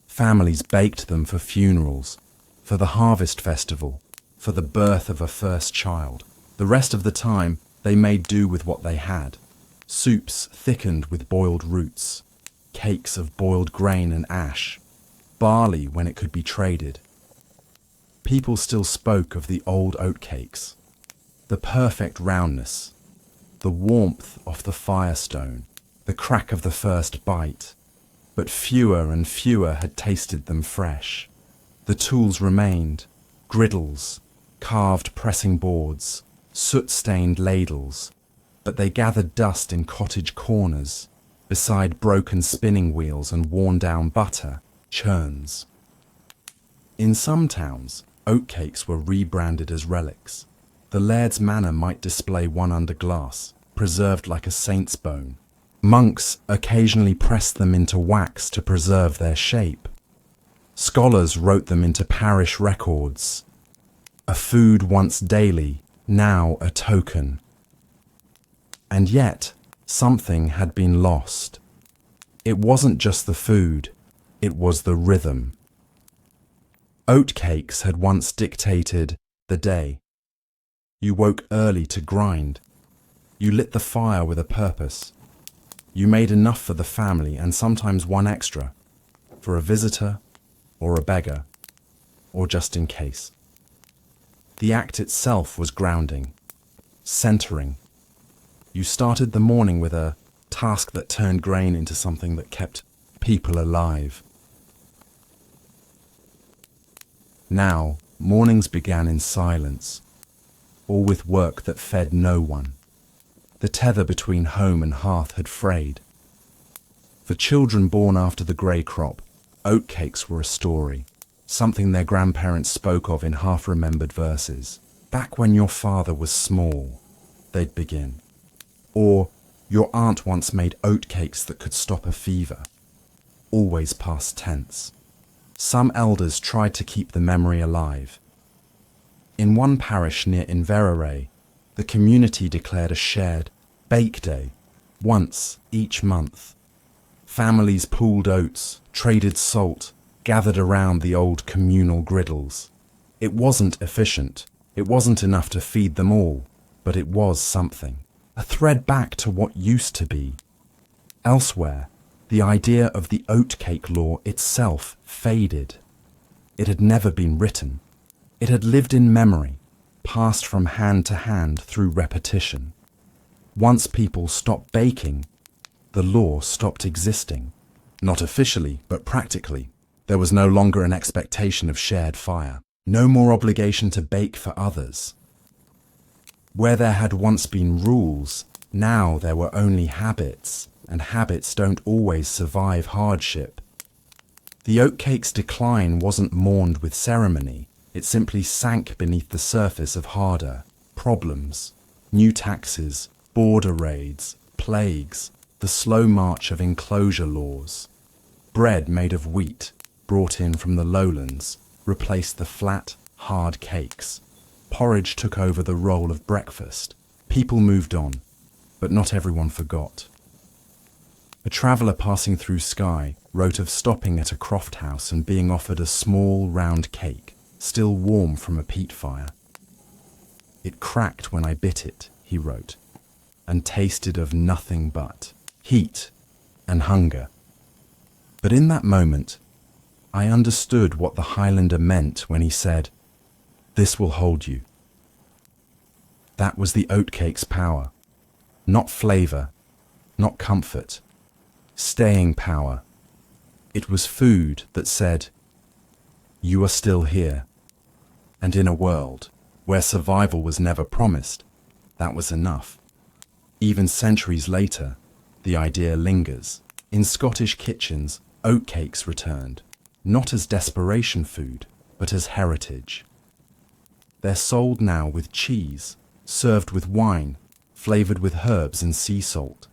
Families baked them for funerals, for the harvest festival, for the birth of a first child. The rest of the time, they made do with what they had. Soups thickened with boiled roots, cakes of boiled grain and ash, barley when it could be traded. People still spoke of the old oatcakes, the perfect roundness, the warmth of the firestone, the crack of the first bite, but fewer and fewer had tasted them fresh. The tools remained, griddles, carved pressing boards, soot-stained ladles, but they gathered dust in cottage corners, beside broken spinning wheels and worn-down butter churns. In some towns, oatcakes were rebranded as relics. The laird's manor might display one under glass, preserved like a saint's bone. Monks occasionally pressed them into wax to preserve their shape. Scholars wrote them into parish records. A food once daily, now a token. And yet, something had been lost. It wasn't just the food, it was the rhythm. Oatcakes had once dictated the day. You woke early to grind. You lit the fire with a purpose. You made enough for the family and sometimes one extra, for a visitor or a beggar, or just in case. The act itself was grounding, centering. You started the morning with a task that turned grain into something that kept people alive. Now, mornings began in silence, or with work that fed no one. The tether between home and hearth had frayed. For children born after the grey crop, oatcakes were a story, something their grandparents spoke of in half-remembered verses. Back when your father was small, they'd begin. Or, your aunt once made oatcakes that could stop a fever. Always past tense. Some elders tried to keep the memory alive. In one parish near Inverary, the community declared a shared bake day, once each month. Families pooled oats, traded salt, gathered around the old communal griddles. It wasn't efficient. It wasn't enough to feed them all, but it was something. A thread back to what used to be. Elsewhere, the idea of the oatcake law itself faded. It had never been written. It had lived in memory, passed from hand to hand through repetition. Once people stopped baking, the law stopped existing. Not officially, but practically. There was no longer an expectation of shared fire. No more obligation to bake for others. Where there had once been rules, now there were only habits, and habits don't always survive hardship. The oatcake's decline wasn't mourned with ceremony. It simply sank beneath the surface of harder problems, new taxes, border raids, plagues, the slow march of enclosure laws. Bread made of wheat, brought in from the lowlands, replaced the flat, hard cakes. Porridge took over the role of breakfast. People moved on, but not everyone forgot. A traveller passing through Skye wrote of stopping at a croft house and being offered a small, round cake, still warm from a peat fire. It cracked when I bit it, he wrote, and tasted of nothing but heat and hunger. But in that moment, I understood what the Highlander meant when he said, "This will hold you." That was the oatcake's power. Not flavour, not comfort, staying power. It was food that said, "You are still here." And in a world where survival was never promised, that was enough. Even centuries later, the idea lingers. In Scottish kitchens, oatcakes returned, not as desperation food, but as heritage. They're sold now with cheese, served with wine, flavoured with herbs and sea salt.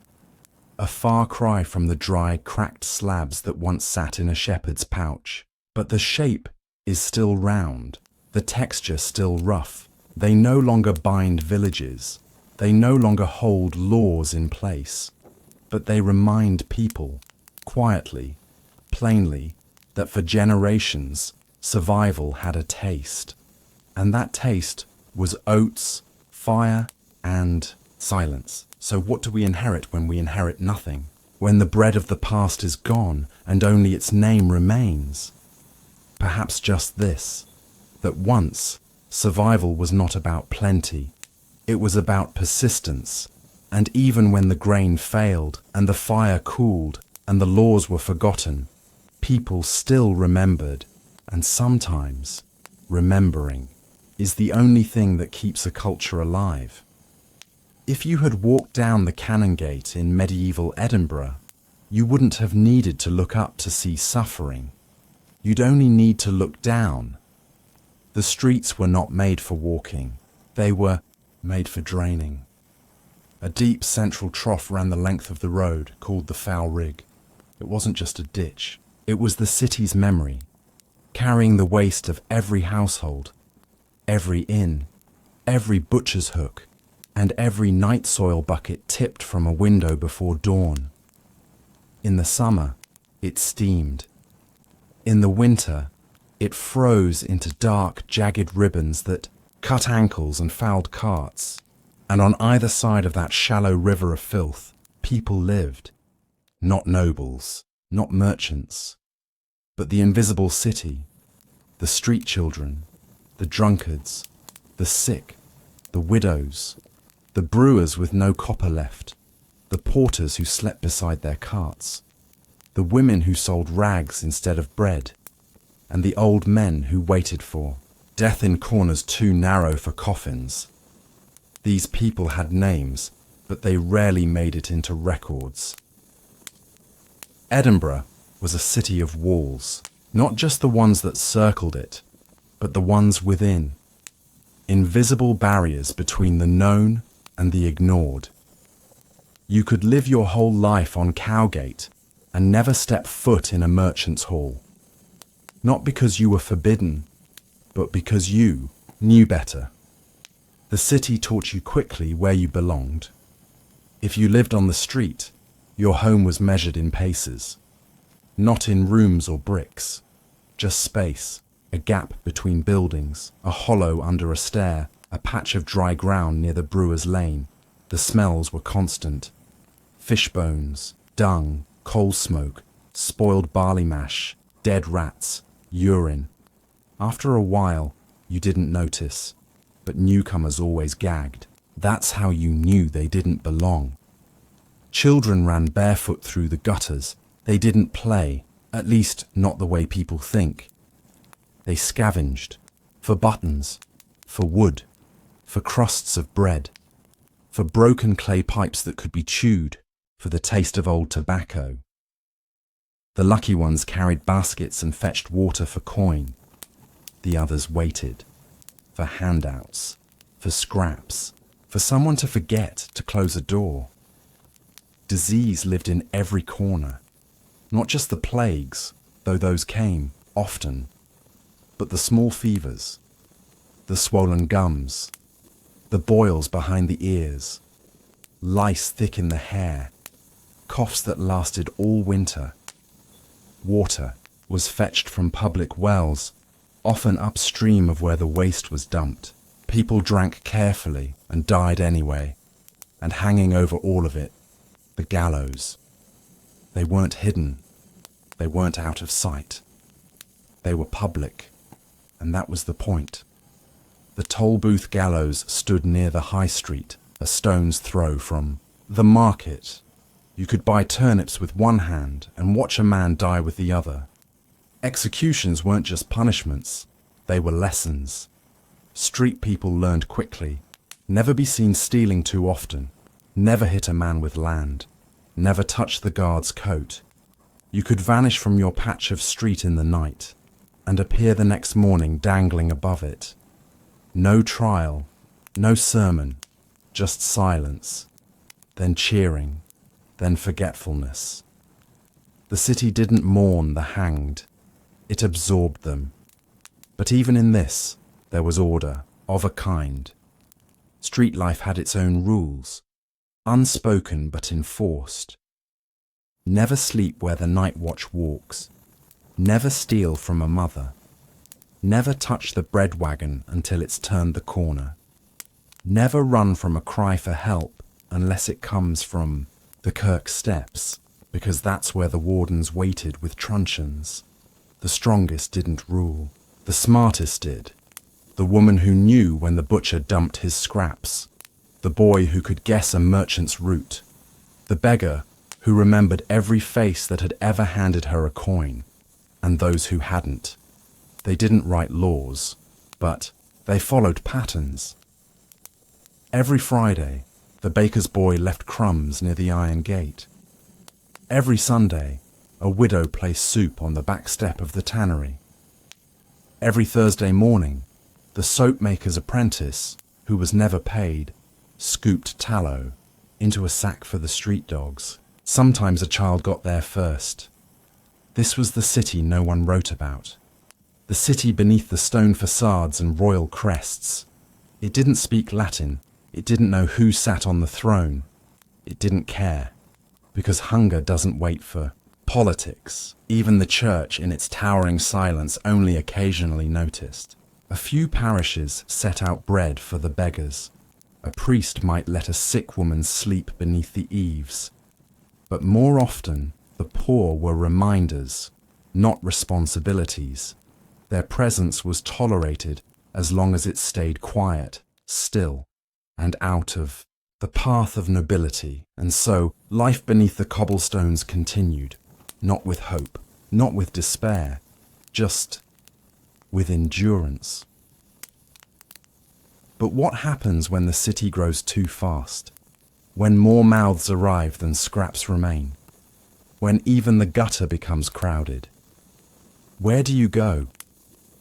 A far cry from the dry, cracked slabs that once sat in a shepherd's pouch. But the shape is still round, the texture still rough. They no longer bind villages. They no longer hold laws in place. But they remind people, quietly, plainly, that for generations, survival had a taste. And that taste was oats, fire, and silence. So what do we inherit when we inherit nothing? when the bread of the past is gone and only its name remains? Perhaps just this, that once survival was not about plenty, it was about persistence, and even when the grain failed and the fire cooled and the laws were forgotten, people still remembered, and sometimes remembering is the only thing that keeps a culture alive. If you had walked down the Canongate in medieval Edinburgh, you wouldn't have needed to look up to see suffering. You'd only need to look down. The streets were not made for walking. They were made for draining. A deep central trough ran the length of the road, called the Foul Rig. It wasn't just a ditch. It was the city's memory, carrying the waste of every household, every inn, every butcher's hook, and every night soil bucket tipped from a window before dawn. In the summer, it steamed. In the winter, it froze into dark, jagged ribbons that cut ankles and fouled carts. And on either side of that shallow river of filth, people lived. Not nobles, not merchants, but the invisible city, the street children, the drunkards, the sick, the widows, the brewers with no copper left, the porters who slept beside their carts, the women who sold rags instead of bread, and the old men who waited for death in corners too narrow for coffins. These people had names, but they rarely made it into records. Edinburgh was a city of walls, not just the ones that circled it, but the ones within. Invisible barriers between the known and the ignored. You could live your whole life on Cowgate and never step foot in a merchant's hall. Not because you were forbidden, but because you knew better. The city taught you quickly where you belonged. If you lived on the street, your home was measured in paces. Not in rooms or bricks, just space, a gap between buildings, a hollow under a stair, a patch of dry ground near the brewer's lane. The smells were constant. Fish bones, dung, coal smoke, spoiled barley mash, dead rats, urine. After a while, you didn't notice, but newcomers always gagged. That's how you knew they didn't belong. Children ran barefoot through the gutters. They didn't play, at least not the way people think. They scavenged for buttons, for wood, for crusts of bread, for broken clay pipes that could be chewed, for the taste of old tobacco. The lucky ones carried baskets and fetched water for coin. The others waited for handouts, for scraps, for someone to forget to close a door. Disease lived in every corner, not just the plagues, though those came often, but the small fevers, the swollen gums, the boils behind the ears, lice thick in the hair, coughs that lasted all winter. Water was fetched from public wells, often upstream of where the waste was dumped. People drank carefully and died anyway, and hanging over all of it, the gallows. They weren't hidden, they weren't out of sight. They were public, and that was the point. The Tolbooth gallows stood near the high street, a stone's throw from the market. You could buy turnips with one hand and watch a man die with the other. Executions weren't just punishments, they were lessons. Street people learned quickly. Never be seen stealing too often. Never hit a man with land. Never touch the guard's coat. You could vanish from your patch of street in the night and appear the next morning dangling above it. No trial, no sermon, just silence, then cheering, then forgetfulness. The city didn't mourn the hanged, it absorbed them. But even in this, there was order, of a kind. Street life had its own rules, unspoken but enforced. Never sleep where the night watch walks. Never steal from a mother. Never touch the bread wagon until it's turned the corner. Never run from a cry for help unless it comes from the Kirk steps, because that's where the wardens waited with truncheons. The strongest didn't rule. The smartest did. The woman who knew when the butcher dumped his scraps. The boy who could guess a merchant's route. The beggar who remembered every face that had ever handed her a coin, and those who hadn't. They didn't write laws, but they followed patterns. Every Friday, the baker's boy left crumbs near the iron gate. Every Sunday, a widow placed soup on the back step of the tannery. Every Thursday morning, the soap-maker's apprentice, who was never paid, scooped tallow into a sack for the street dogs. Sometimes a child got there first. This was the city no one wrote about. The city beneath the stone facades and royal crests. It didn't speak Latin. It didn't know who sat on the throne. It didn't care, because hunger doesn't wait for politics. Even the church, in its towering silence, only occasionally noticed. A few parishes set out bread for the beggars. A priest might let a sick woman sleep beneath the eaves. But more often, the poor were reminders, not responsibilities. Their presence was tolerated as long as it stayed quiet, still, and out of the path of nobility. And so, life beneath the cobblestones continued, not with hope, not with despair, just with endurance. But what happens when the city grows too fast? When more mouths arrive than scraps remain? When even the gutter becomes crowded? Where do you go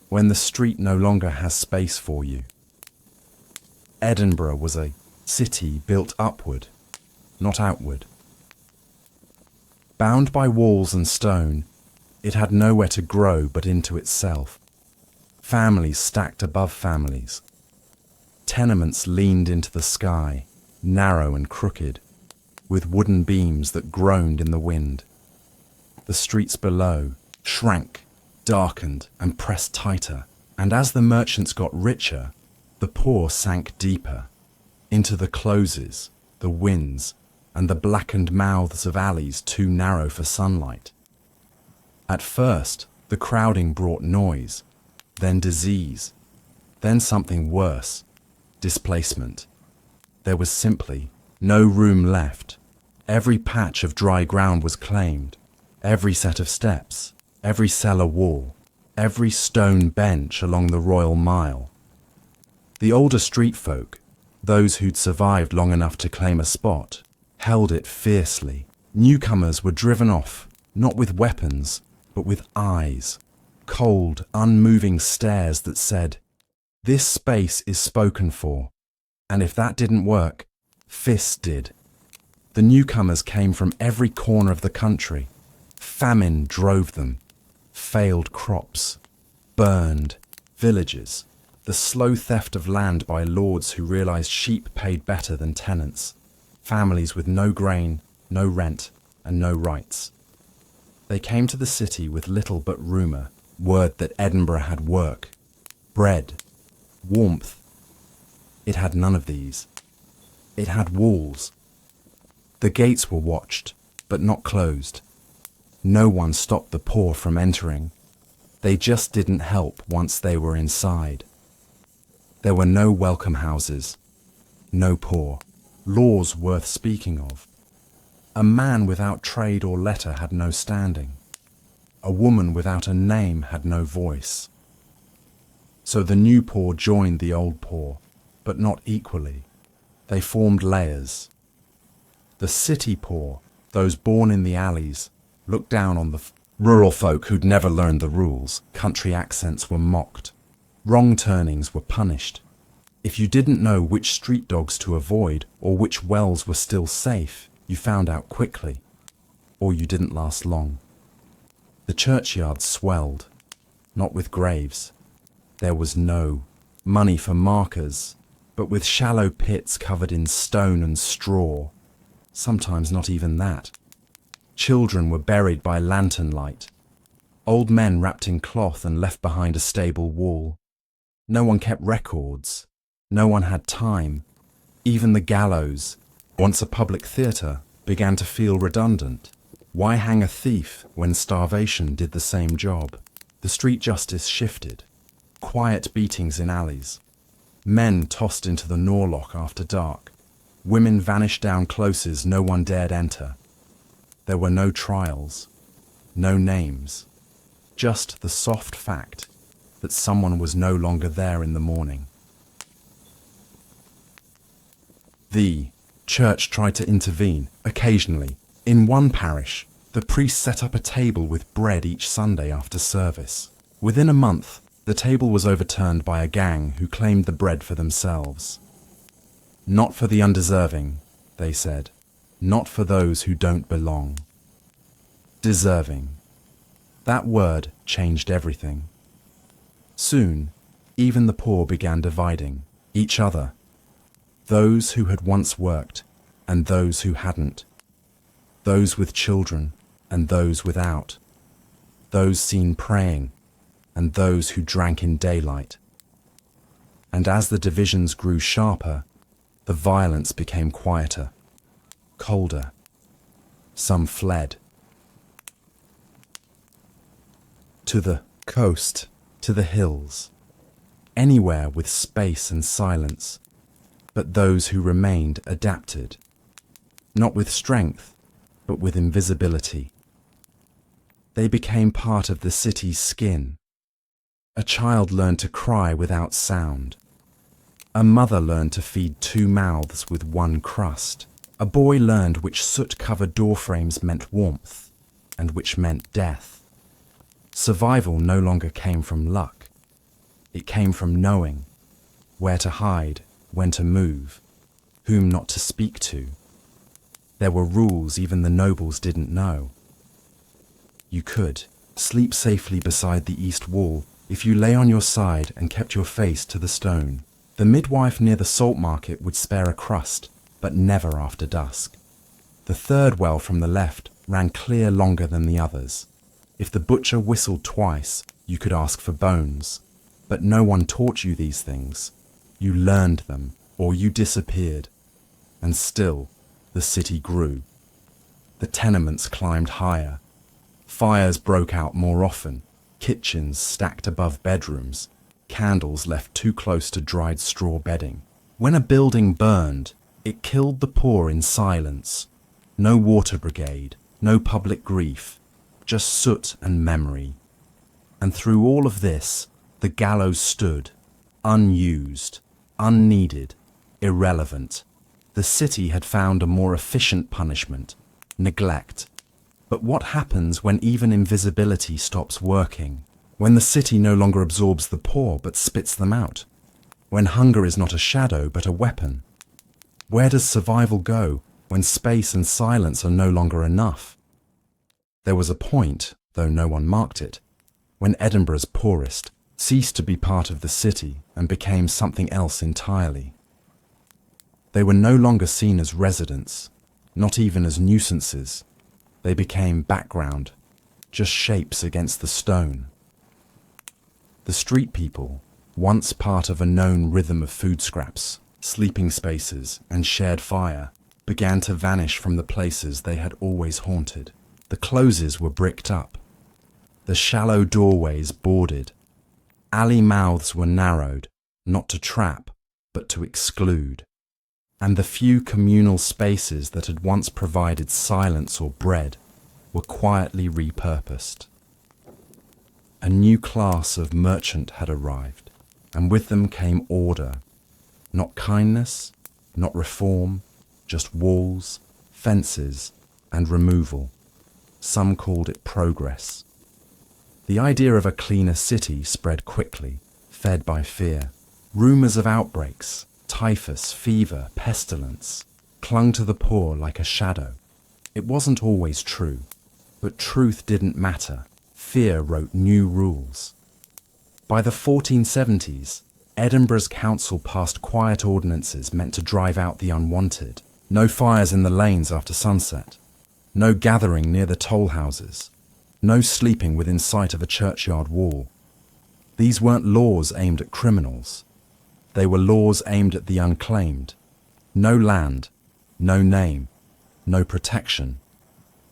when the street no longer has space for you? Edinburgh was a city built upward, not outward. Bound by walls and stone, it had nowhere to grow but into itself. Families stacked above families. Tenements leaned into the sky, narrow and crooked, with wooden beams that groaned in the wind. The streets below shrank, darkened, and pressed tighter, and as the merchants got richer, the poor sank deeper, into the closes, the winds, and the blackened mouths of alleys too narrow for sunlight. At first, the crowding brought noise, then disease, then something worse, displacement. There was simply no room left. Every patch of dry ground was claimed, every set of steps, every cellar wall, every stone bench along the Royal Mile. The older street folk, those who'd survived long enough to claim a spot, held it fiercely. Newcomers were driven off, not with weapons, but with eyes, cold, unmoving stares that said, "This space is spoken for." And if that didn't work, fists did. The newcomers came from every corner of the country. Famine drove them. Failed crops. Burned villages. The slow theft of land by lords who realized sheep paid better than tenants. Families with no grain, no rent, and no rights. They came to the city with little but rumour, word that Edinburgh had work, bread, warmth. It had none of these. It had walls. The gates were watched, but not closed. No one stopped the poor from entering. They just didn't help once they were inside. There were no welcome houses, no poor, laws worth speaking of. A man without trade or letter had no standing. A woman without a name had no voice. So the new poor joined the old poor, but not equally. They formed layers. The city poor, those born in the alleys, looked down on the rural folk who'd never learned the rules. Country accents were mocked. Wrong turnings were punished. If you didn't know which street dogs to avoid or which wells were still safe, you found out quickly, or you didn't last long. The churchyard swelled, not with graves. There was no money for markers, but with shallow pits covered in stone and straw, sometimes not even that. Children were buried by lantern light, old men wrapped in cloth and left behind a stable wall. No one kept records, no one had time. Even the gallows, once a public theatre, began to feel redundant. Why hang a thief when starvation did the same job? The street justice shifted. Quiet beatings in alleys. Men tossed into the Norloch after dark. Women vanished down closes no one dared enter. There were no trials, no names, just the soft fact that someone was no longer there in the morning. The church tried to intervene, occasionally. In one parish, the priest set up a table with bread each Sunday after service. Within a month, the table was overturned by a gang who claimed the bread for themselves. Not for the undeserving, they said. Not for those who don't belong. Deserving. That word changed everything. Soon, even the poor began dividing each other. Those who had once worked and those who hadn't. Those with children and those without. Those seen praying and those who drank in daylight. And as the divisions grew sharper, the violence became quieter, colder. Some fled. To the coast, to the hills, anywhere with space and silence. But those who remained adapted, not with strength, but with invisibility. They became part of the city's skin. A child learned to cry without sound. A mother learned to feed two mouths with one crust. A boy learned which soot-covered doorframes meant warmth, and which meant death. Survival no longer came from luck. It came from knowing where to hide, when to move, whom not to speak to. There were rules even the nobles didn't know. You could sleep safely beside the east wall if you lay on your side and kept your face to the stone. The midwife near the salt market would spare a crust, but never after dusk. The third well from the left ran clear longer than the others. If the butcher whistled twice, you could ask for bones. But no one taught you these things. You learned them, or you disappeared. And still, the city grew. The tenements climbed higher. Fires broke out more often. Kitchens stacked above bedrooms. Candles left too close to dried straw bedding. When a building burned, it killed the poor in silence. No water brigade, no public grief, just soot and memory. And through all of this, the gallows stood, unused, unneeded, irrelevant. The city had found a more efficient punishment, neglect. But what happens when even invisibility stops working? When the city no longer absorbs the poor but spits them out? When hunger is not a shadow but a weapon? Where does survival go when space and silence are no longer enough? There was a point, though no one marked it, when Edinburgh's poorest ceased to be part of the city and became something else entirely. They were no longer seen as residents, not even as nuisances. They became background, just shapes against the stone. The street people, once part of a known rhythm of food scraps, sleeping spaces, and shared fire, began to vanish from the places they had always haunted. The closes were bricked up. The shallow doorways boarded. Alley mouths were narrowed, not to trap, but to exclude. And the few communal spaces that had once provided silence or bread were quietly repurposed. A new class of merchant had arrived, and with them came order. Not kindness, not reform, just walls, fences, and removal. Some called it progress. The idea of a cleaner city spread quickly, fed by fear. Rumours of outbreaks, typhus, fever, pestilence, clung to the poor like a shadow. It wasn't always true, but truth didn't matter. Fear wrote new rules. By the 1470s, Edinburgh's council passed quiet ordinances meant to drive out the unwanted. No fires in the lanes after sunset. No gathering near the toll houses. No sleeping within sight of a churchyard wall. These weren't laws aimed at criminals. They were laws aimed at the unclaimed. No land, no name, no protection.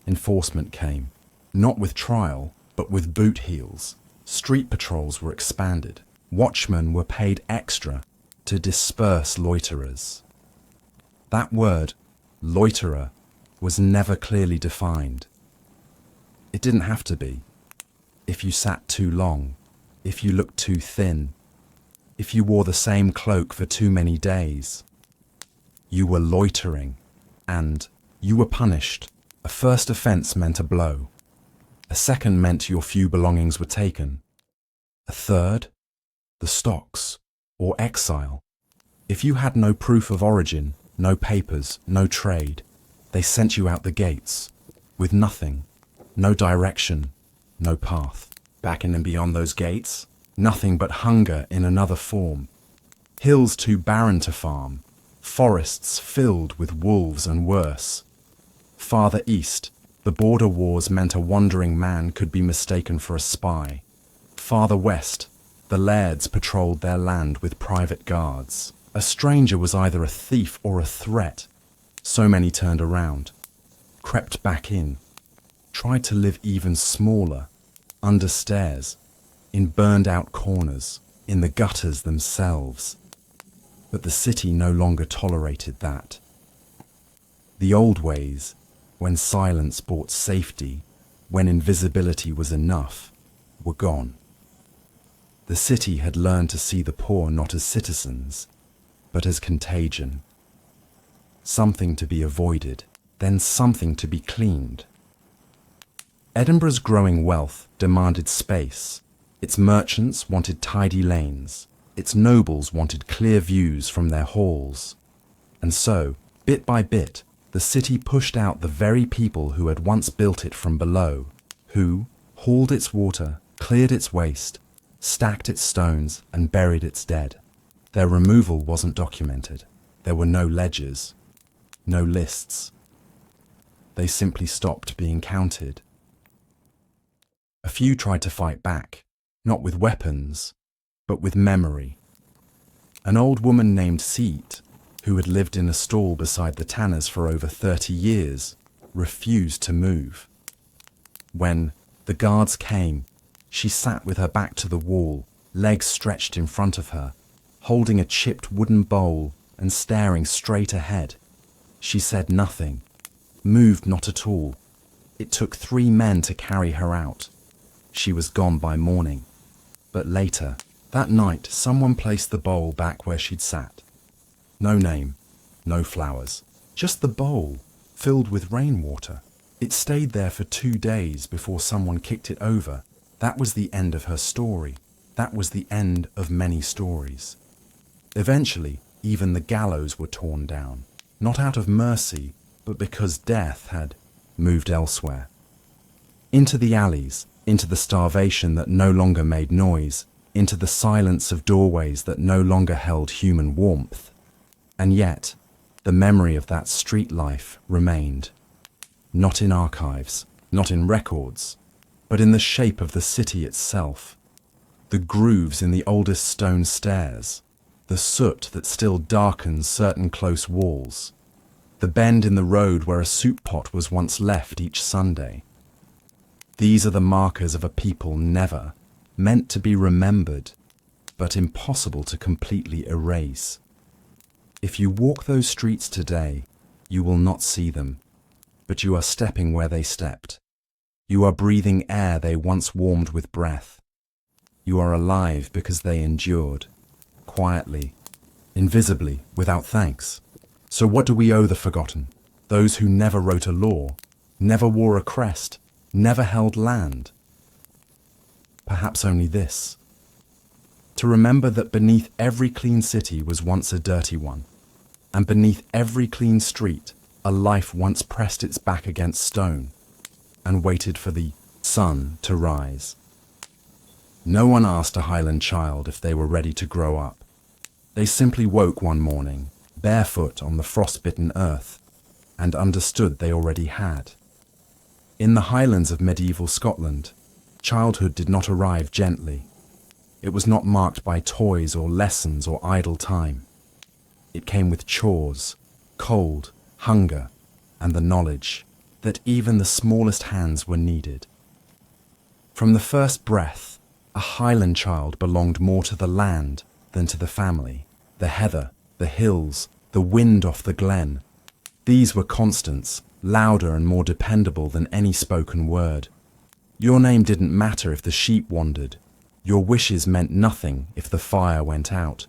Enforcement came, not with trial, but with boot heels. Street patrols were expanded. Watchmen were paid extra to disperse loiterers. That word, loiterer, was never clearly defined. It didn't have to be. If you sat too long, if you looked too thin, if you wore the same cloak for too many days, you were loitering, and you were punished. A first offence meant a blow. A second meant your few belongings were taken. A third, the stocks, or exile. If you had no proof of origin, no papers, no trade, they sent you out the gates, with nothing, no direction, no path. Back in and beyond those gates, nothing but hunger in another form. Hills too barren to farm, forests filled with wolves and worse. Farther east, the border wars meant a wandering man could be mistaken for a spy. Farther west, the lairds patrolled their land with private guards. A stranger was either a thief or a threat. So many turned around, crept back in, tried to live even smaller, under stairs, in burned-out corners, in the gutters themselves. But the city no longer tolerated that. The old ways, when silence brought safety, when invisibility was enough, were gone. The city had learned to see the poor not as citizens, but as contagion. Something to be avoided, then something to be cleaned. Edinburgh's growing wealth demanded space. Its merchants wanted tidy lanes. Its nobles wanted clear views from their halls. And so, bit by bit, the city pushed out the very people who had once built it from below, who hauled its water, cleared its waste, stacked its stones, and buried its dead. Their removal wasn't documented. There were no ledgers, no lists. They simply stopped being counted. A few tried to fight back, not with weapons, but with memory. An old woman named Seat, who had lived in a stall beside the tanners for over 30 years, refused to move. When the guards came, she sat with her back to the wall, legs stretched in front of her, holding a chipped wooden bowl and staring straight ahead. She said nothing, moved not at all. It took 3 men to carry her out. She was gone by morning. But later, that night, someone placed the bowl back where she'd sat. No name, no flowers, just the bowl, filled with rainwater. It stayed there for 2 days before someone kicked it over. That was the end of her story. That was the end of many stories. Eventually, even the gallows were torn down, not out of mercy, but because death had moved elsewhere. Into the alleys, into the starvation that no longer made noise, into the silence of doorways that no longer held human warmth. And yet, the memory of that street life remained. Not in archives, not in records, but in the shape of the city itself. The grooves in the oldest stone stairs, the soot that still darkens certain close walls, the bend in the road where a soup pot was once left each Sunday. These are the markers of a people never, meant to be remembered, but impossible to completely erase. If you walk those streets today, you will not see them, but you are stepping where they stepped. You are breathing air they once warmed with breath. You are alive because they endured, quietly, invisibly, without thanks. So what do we owe the forgotten? Those who never wrote a law, never wore a crest, never held land? Perhaps only this: to remember that beneath every clean city was once a dirty one, and beneath every clean street a life once pressed its back against stone and waited for the sun to rise. No one asked a Highland child if they were ready to grow up. They simply woke one morning, barefoot on the frost-bitten earth, and understood they already had. In the Highlands of medieval Scotland, childhood did not arrive gently. It was not marked by toys or lessons or idle time. It came with chores, cold, hunger, and the knowledge that even the smallest hands were needed. From the first breath, a Highland child belonged more to the land than to the family. The heather, the hills, the wind off the glen. These were constants, louder and more dependable than any spoken word. Your name didn't matter if the sheep wandered. Your wishes meant nothing if the fire went out.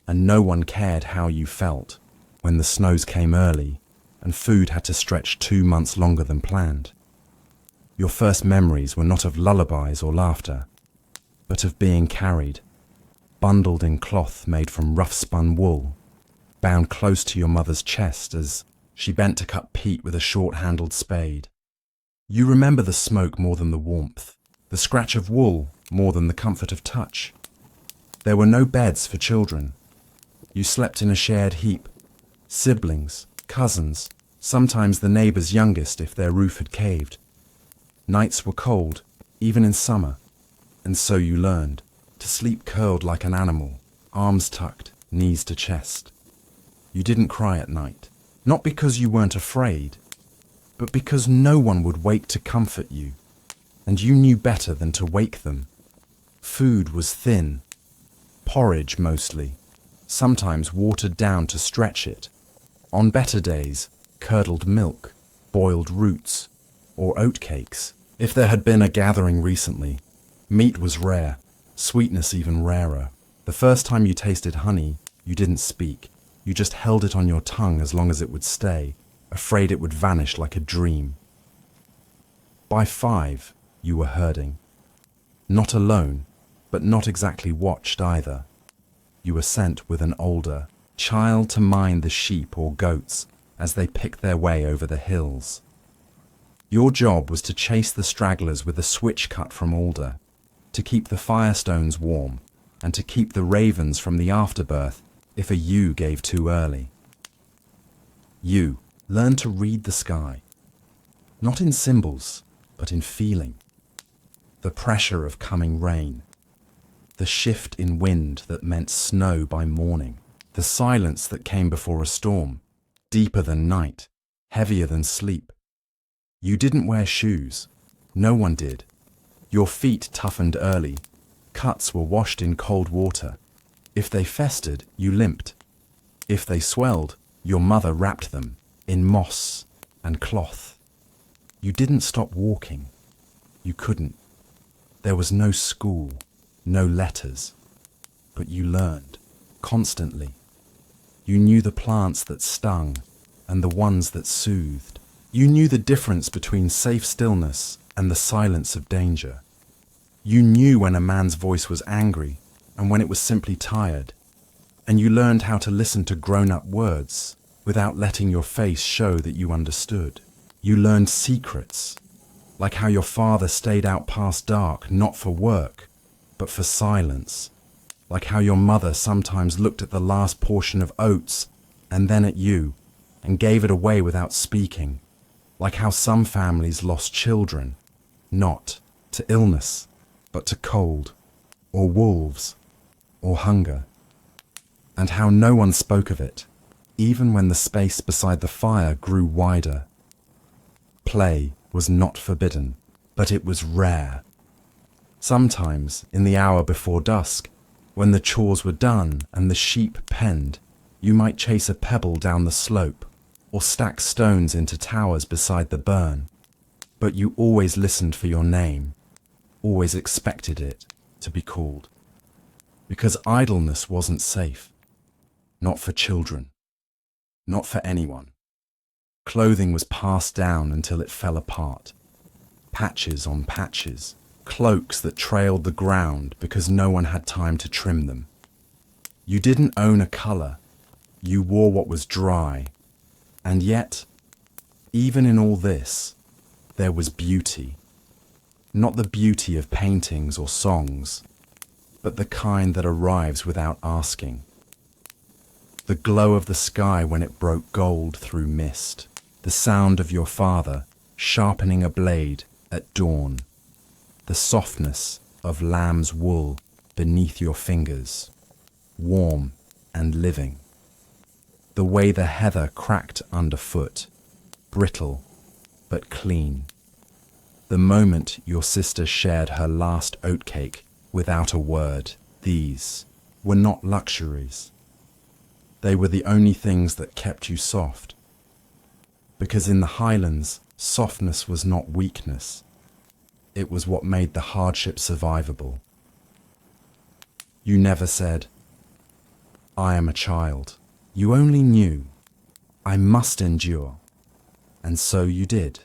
And no one cared how you felt when the snows came early and food had to stretch 2 months longer than planned. Your first memories were not of lullabies or laughter, but of being carried, bundled in cloth made from rough-spun wool, bound close to your mother's chest as she bent to cut peat with a short-handled spade. You remember the smoke more than the warmth, the scratch of wool more than the comfort of touch. There were no beds for children. You slept in a shared heap, siblings, cousins, sometimes the neighbour's youngest if their roof had caved. Nights were cold, even in summer, and so you learned to sleep curled like an animal, arms tucked, knees to chest. You didn't cry at night, not because you weren't afraid, but because no one would wake to comfort you, and you knew better than to wake them. Food was thin, porridge mostly, sometimes watered down to stretch it. On better days, curdled milk, boiled roots, or oatcakes. If there had been a gathering recently, meat was rare, sweetness even rarer. The first time you tasted honey, you didn't speak. You just held it on your tongue as long as it would stay, afraid it would vanish like a dream. By 5, you were herding. Not alone, but not exactly watched either. You were sent with an older child to mind the sheep or goats as they picked their way over the hills. Your job was to chase the stragglers with a switch cut from alder, to keep the firestones warm, and to keep the ravens from the afterbirth if a ewe gave too early. You learned to read the sky, not in symbols, but in feeling. The pressure of coming rain, the shift in wind that meant snow by morning, the silence that came before a storm, deeper than night, heavier than sleep. You didn't wear shoes. No one did. Your feet toughened early. Cuts were washed in cold water. If they festered, you limped. If they swelled, your mother wrapped them in moss and cloth. You didn't stop walking. You couldn't. There was no school, no letters. But you learned, constantly. You knew the plants that stung and the ones that soothed. You knew the difference between safe stillness and the silence of danger. You knew when a man's voice was angry and when it was simply tired. And you learned how to listen to grown-up words without letting your face show that you understood. You learned secrets, like how your father stayed out past dark not for work, but for silence. Like how your mother sometimes looked at the last portion of oats and then at you and gave it away without speaking. Like how some families lost children, not to illness, but to cold, or wolves, or hunger. And how no one spoke of it, even when the space beside the fire grew wider. Play was not forbidden, but it was rare. Sometimes, in the hour before dusk, when the chores were done and the sheep penned, you might chase a pebble down the slope or stack stones into towers beside the burn. But you always listened for your name, always expected it to be called. Because idleness wasn't safe. Not for children. Not for anyone. Clothing was passed down until it fell apart. Patches on patches. Cloaks that trailed the ground because no one had time to trim them. You didn't own a colour. You wore what was dry. And yet, even in all this, there was beauty. Not the beauty of paintings or songs, but the kind that arrives without asking. The glow of the sky when it broke gold through mist. The sound of your father sharpening a blade at dawn. The softness of lamb's wool beneath your fingers, warm and living. The way the heather cracked underfoot, brittle, but clean. The moment your sister shared her last oatcake without a word, these were not luxuries. They were the only things that kept you soft. Because in the Highlands, softness was not weakness. It was what made the hardship survivable. You never said, "I am a child." You only knew, "I must endure." And so you did.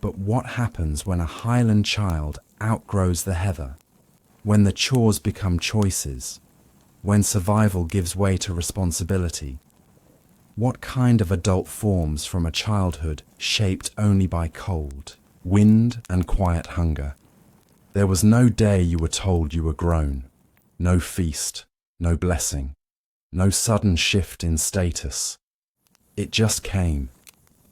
But what happens when a Highland child outgrows the heather? When the chores become choices? When survival gives way to responsibility? What kind of adult forms from a childhood shaped only by cold, wind, and quiet hunger? There was no day you were told you were grown. No feast, no blessing, no sudden shift in status. It just came.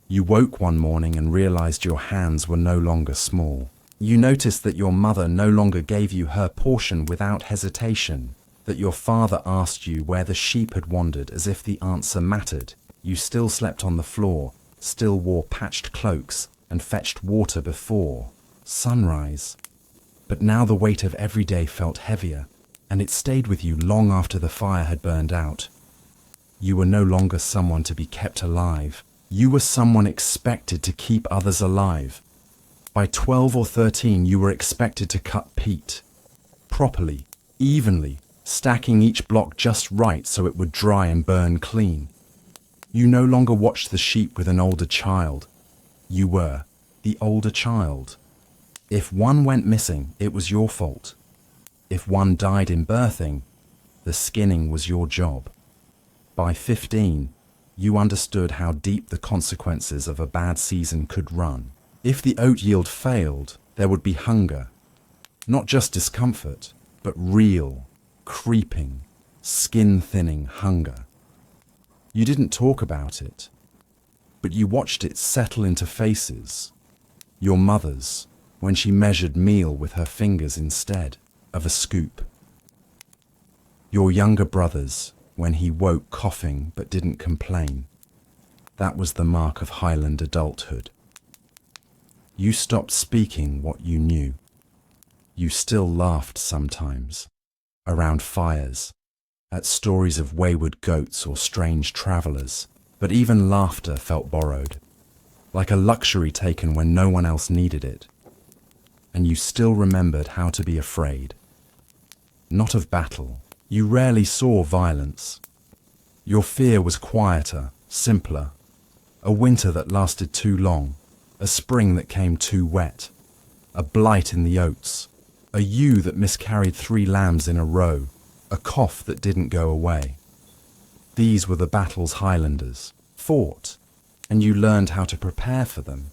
You woke one morning and realized your hands were no longer small. You noticed that your mother no longer gave you her portion without hesitation, that your father asked you where the sheep had wandered as if the answer mattered. You still slept on the floor, still wore patched cloaks, and fetched water before sunrise. But now the weight of every day felt heavier, and it stayed with you long after the fire had burned out. You were no longer someone to be kept alive. You were someone expected to keep others alive. By 12 or 13, you were expected to cut peat. Properly, evenly, stacking each block just right so it would dry and burn clean. You no longer watched the sheep with an older child. You were the older child. If one went missing, it was your fault. If one died in birthing, the skinning was your job. By 15, you understood how deep the consequences of a bad season could run. If the oat yield failed, there would be hunger. Not just discomfort, but real, creeping, skin-thinning hunger. You didn't talk about it, but you watched it settle into faces. Your mother's, when she measured meal with her fingers instead of a scoop. Your younger brother's, when he woke coughing but didn't complain. That was the mark of Highland adulthood. You stopped speaking what you knew. You still laughed sometimes, around fires, at stories of wayward goats or strange travellers, but even laughter felt borrowed, like a luxury taken when no one else needed it. And you still remembered how to be afraid. Not of battle. You rarely saw violence. Your fear was quieter, simpler. A winter that lasted too long, a spring that came too wet, a blight in the oats, a ewe that miscarried 3 lambs in a row, a cough that didn't go away. These were the battles Highlanders fought, and you learned how to prepare for them.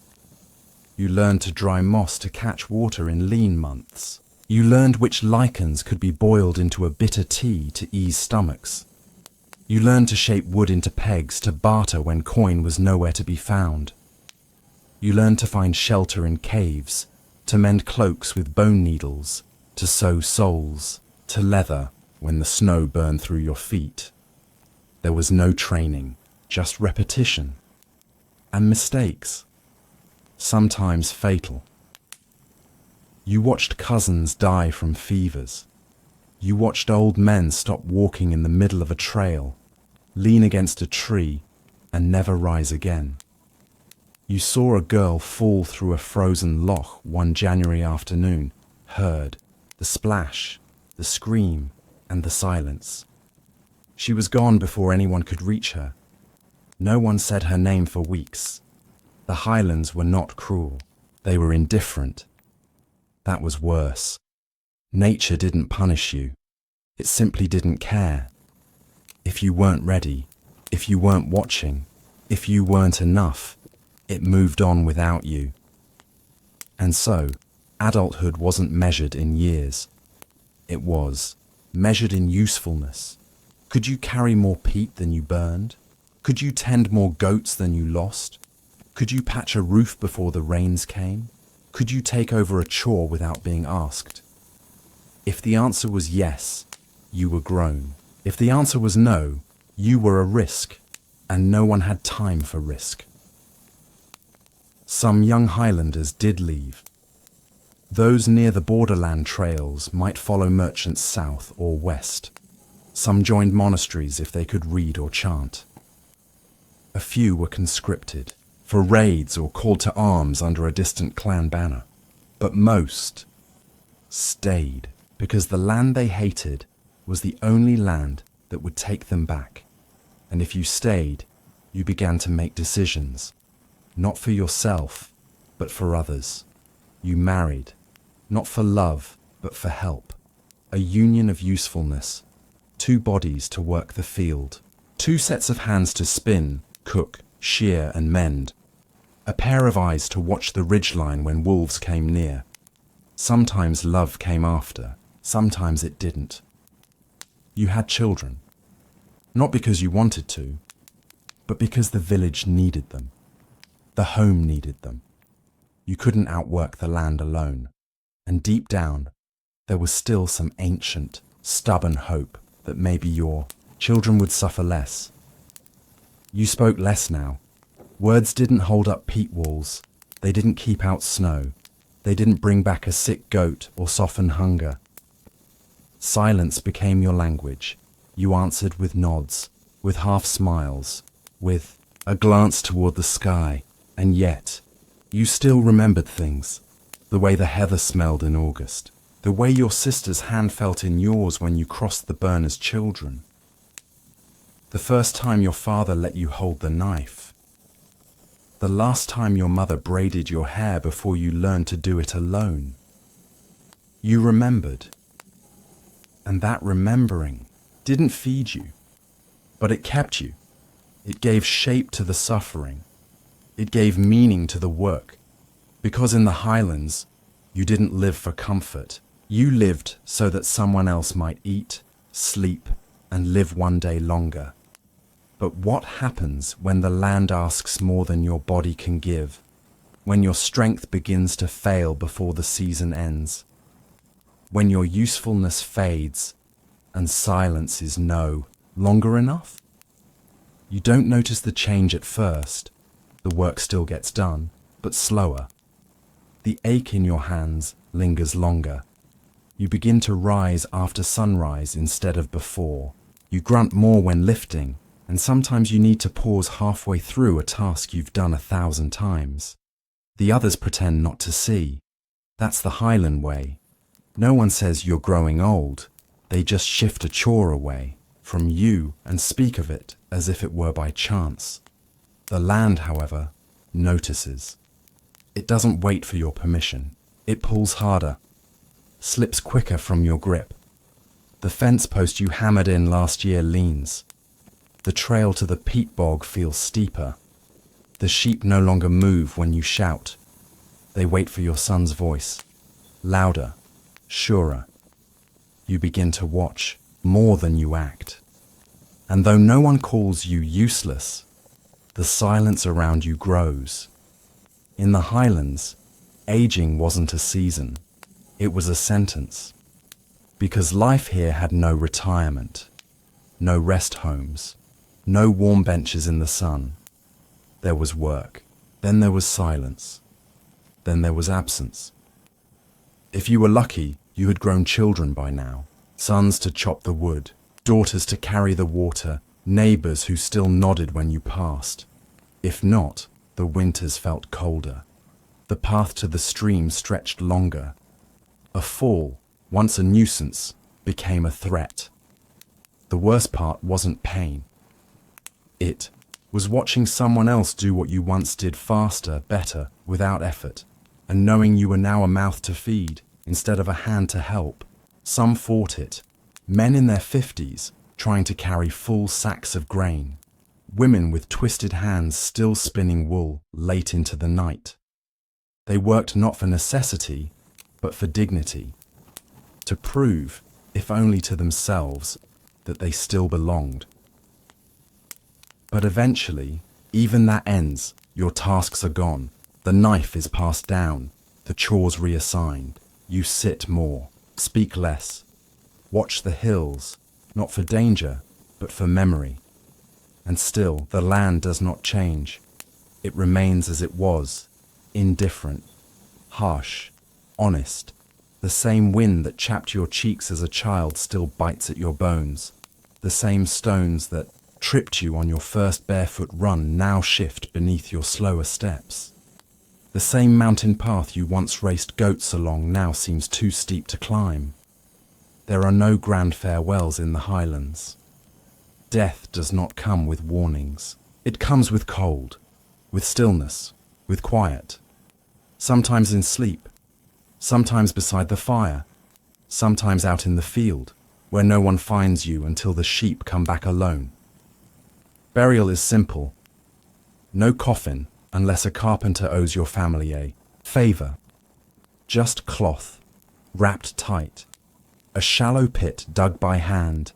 You learned to dry moss to catch water in lean months. You learned which lichens could be boiled into a bitter tea to ease stomachs. You learned to shape wood into pegs to barter when coin was nowhere to be found. You learned to find shelter in caves, to mend cloaks with bone needles, to sew soles, to leather when the snow burned through your feet. There was no training, just repetition. And mistakes, sometimes fatal. You watched cousins die from fevers. You watched old men stop walking in the middle of a trail, lean against a tree, and never rise again. You saw a girl fall through a frozen loch one January afternoon, heard the splash, the scream, and the silence. She was gone before anyone could reach her. No one said her name for weeks. The Highlands were not cruel. They were indifferent. That was worse. Nature didn't punish you. It simply didn't care. If you weren't ready, if you weren't watching, if you weren't enough, it moved on without you. And so, adulthood wasn't measured in years. It was measured in usefulness. Could you carry more peat than you burned? Could you tend more goats than you lost? Could you patch a roof before the rains came? Could you take over a chore without being asked? If the answer was yes, you were grown. If the answer was no, you were a risk, and no one had time for risk. Some young Highlanders did leave. Those near the borderland trails might follow merchants south or west. Some joined monasteries if they could read or chant. A few were conscripted for raids or called to arms under a distant clan banner. But most stayed because the land they hated was the only land that would take them back. And if you stayed, you began to make decisions, not for yourself, but for others. You married, not for love, but for help. A union of usefulness, 2 bodies to work the field, 2 sets of hands to spin, cook, shear and mend, a pair of eyes to watch the ridgeline when wolves came near. Sometimes love came after, sometimes it didn't. You had children, not because you wanted to, but because the village needed them. The home needed them. You couldn't outwork the land alone. And deep down, there was still some ancient, stubborn hope that maybe your children would suffer less. You spoke less now. Words didn't hold up peat walls. They didn't keep out snow. They didn't bring back a sick goat or soften hunger. Silence became your language. You answered with nods, with half smiles, with a glance toward the sky, and yet you still remembered things. The way the heather smelled in August, the way your sister's hand felt in yours when you crossed the burn as children, the first time your father let you hold the knife, the last time your mother braided your hair before you learned to do it alone. You remembered, and that remembering didn't feed you, but it kept you. It gave shape to the suffering. It gave meaning to the work. Because in the Highlands, you didn't live for comfort. You lived so that someone else might eat, sleep, and live one day longer. But what happens when the land asks more than your body can give? When your strength begins to fail before the season ends? When your usefulness fades and silence is no longer enough? You don't notice the change at first. The work still gets done, but slower. The ache in your hands lingers longer. You begin to rise after sunrise instead of before. You grunt more when lifting, and sometimes you need to pause halfway through a task you've done 1,000 times. The others pretend not to see. That's the Highland way. No one says you're growing old. They just shift a chore away from you and speak of it as if it were by chance. The land, however, notices. It doesn't wait for your permission. It pulls harder, slips quicker from your grip. The fence post you hammered in last year leans. The trail to the peat bog feels steeper. The sheep no longer move when you shout. They wait for your son's voice, louder, surer. You begin to watch more than you act. And though no one calls you useless, the silence around you grows. In the Highlands, aging wasn't a season, it was a sentence. Because life here had no retirement, no rest homes, no warm benches in the sun. There was work, then there was silence, then there was absence. If you were lucky, you had grown children by now, sons to chop the wood, daughters to carry the water, neighbours who still nodded when you passed. If not, the winters felt colder. The path to the stream stretched longer. A fall, once a nuisance, became a threat. The worst part wasn't pain. It was watching someone else do what you once did faster, better, without effort, and knowing you were now a mouth to feed instead of a hand to help. Some fought it, men in their 50s trying to carry full sacks of grain, women with twisted hands still spinning wool late into the night. They worked not for necessity, but for dignity, to prove, if only to themselves, that they still belonged. But eventually, even that ends. Your tasks are gone. The knife is passed down. The chores reassigned. You sit more, speak less. Watch the hills, not for danger, but for memory. And still, the land does not change. It remains as it was, indifferent, harsh, honest. The same wind that chapped your cheeks as a child still bites at your bones. The same stones that tripped you on your first barefoot run now shift beneath your slower steps. The same mountain path you once raced goats along now seems too steep to climb. There are no grand farewells in the highlands. Death does not come with warnings. It comes with cold, with stillness, with quiet. Sometimes in sleep, sometimes beside the fire, sometimes out in the field, where no one finds you until the sheep come back alone. Burial is simple. No coffin, unless a carpenter owes your family a favor. Just cloth, wrapped tight. A shallow pit dug by hand,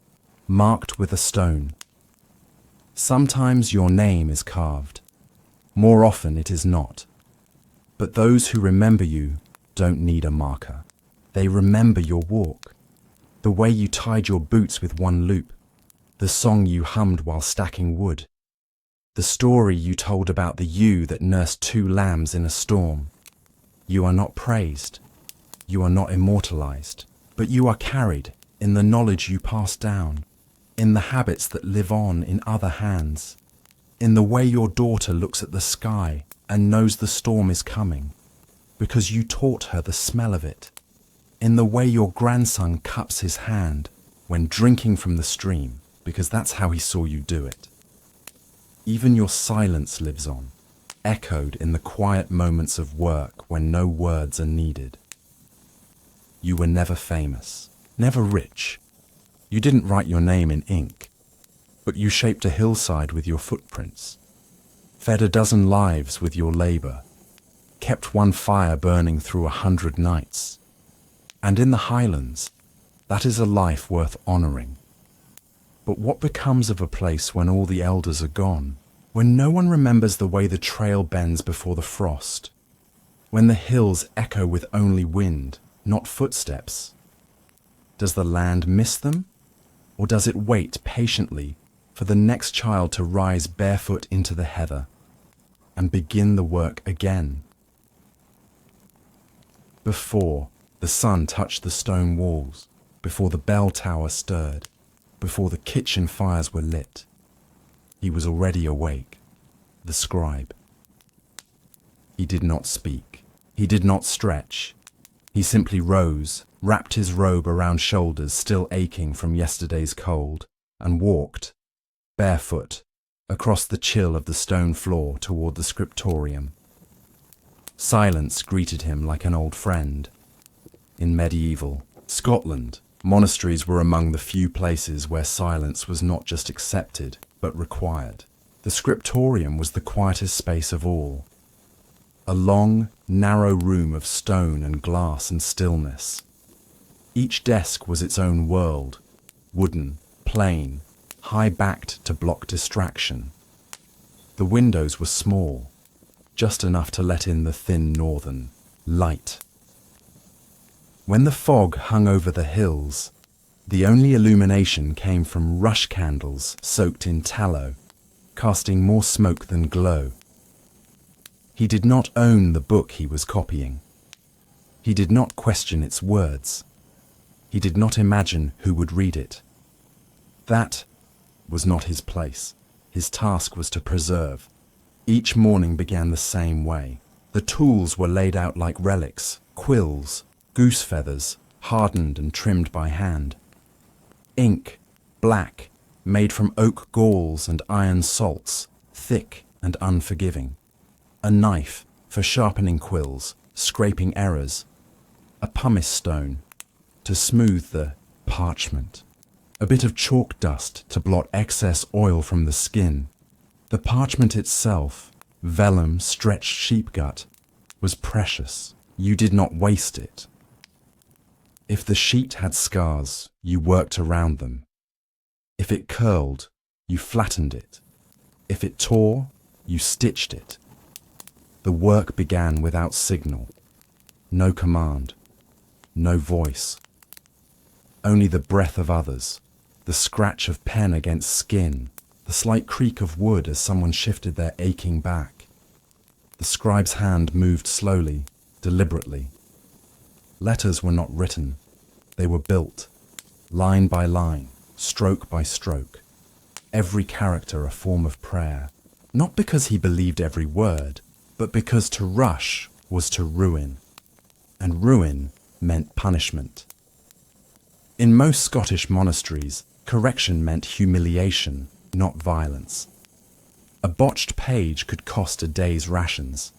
marked with a stone. Sometimes your name is carved. More often it is not. But those who remember you don't need a marker. They remember your walk, the way you tied your boots with one loop, the song you hummed while stacking wood, the story you told about the ewe that nursed 2 lambs in a storm. You are not praised. You are not immortalized. But you are carried in the knowledge you passed down, in the habits that live on in other hands, in the way your daughter looks at the sky and knows the storm is coming, because you taught her the smell of it, in the way your grandson cups his hand when drinking from the stream, because that's how he saw you do it. Even your silence lives on, echoed in the quiet moments of work when no words are needed. You were never famous, never rich. You didn't write your name in ink, but you shaped a hillside with your footprints, fed a dozen lives with your labor, kept one fire burning through 100 nights. And in the highlands, that is a life worth honoring. But what becomes of a place when all the elders are gone, when no one remembers the way the trail bends before the frost, when the hills echo with only wind, not footsteps? Does the land miss them, or does it wait patiently for the next child to rise barefoot into the heather and begin the work again? Before the sun touched the stone walls, before the bell tower stirred, before the kitchen fires were lit, he was already awake, the scribe. He did not speak. He did not stretch. He simply rose, wrapped his robe around shoulders still aching from yesterday's cold, and walked, barefoot, across the chill of the stone floor toward the scriptorium. Silence greeted him like an old friend. In medieval Scotland, monasteries were among the few places where silence was not just accepted, but required. The scriptorium was the quietest space of all. A long, narrow room of stone and glass and stillness. Each desk was its own world, wooden, plain, high-backed to block distraction. The windows were small, just enough to let in the thin northern light. When the fog hung over the hills, the only illumination came from rush candles soaked in tallow, casting more smoke than glow. He did not own the book he was copying. He did not question its words. He did not imagine who would read it. That was not his place. His task was to preserve. Each morning began the same way. The tools were laid out like relics, quills, goose feathers, hardened and trimmed by hand. Ink, black, made from oak galls and iron salts, thick and unforgiving. A knife for sharpening quills, scraping errors. A pumice stone to smooth the parchment. A bit of chalk dust to blot excess oil from the skin. The parchment itself, vellum stretched sheep gut, was precious. You did not waste it. If the sheet had scars, you worked around them. If it curled, you flattened it. If it tore, you stitched it. The work began without signal. No command. No voice. Only the breath of others, the scratch of pen against skin, the slight creak of wood as someone shifted their aching back. The scribe's hand moved slowly, deliberately. Letters were not written. They were built, line by line, stroke by stroke. Every character a form of prayer, not because he believed every word, but because to rush was to ruin, and ruin meant punishment. In most Scottish monasteries, correction meant humiliation, not violence. A botched page could cost a day's rations.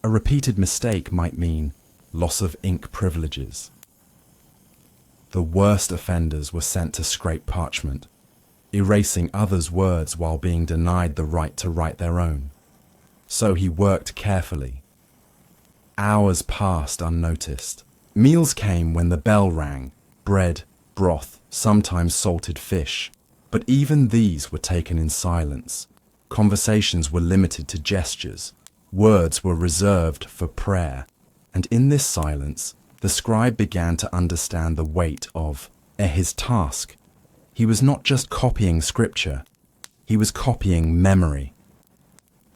A repeated mistake might mean loss of ink privileges. The worst offenders were sent to scrape parchment, erasing others' words while being denied the right to write their own. So he worked carefully. Hours passed unnoticed. Meals came when the bell rang, bread, broth, sometimes salted fish. But even these were taken in silence. Conversations were limited to gestures. Words were reserved for prayer. And in this silence, the scribe began to understand the weight of his task. He was not just copying scripture, he was copying memory.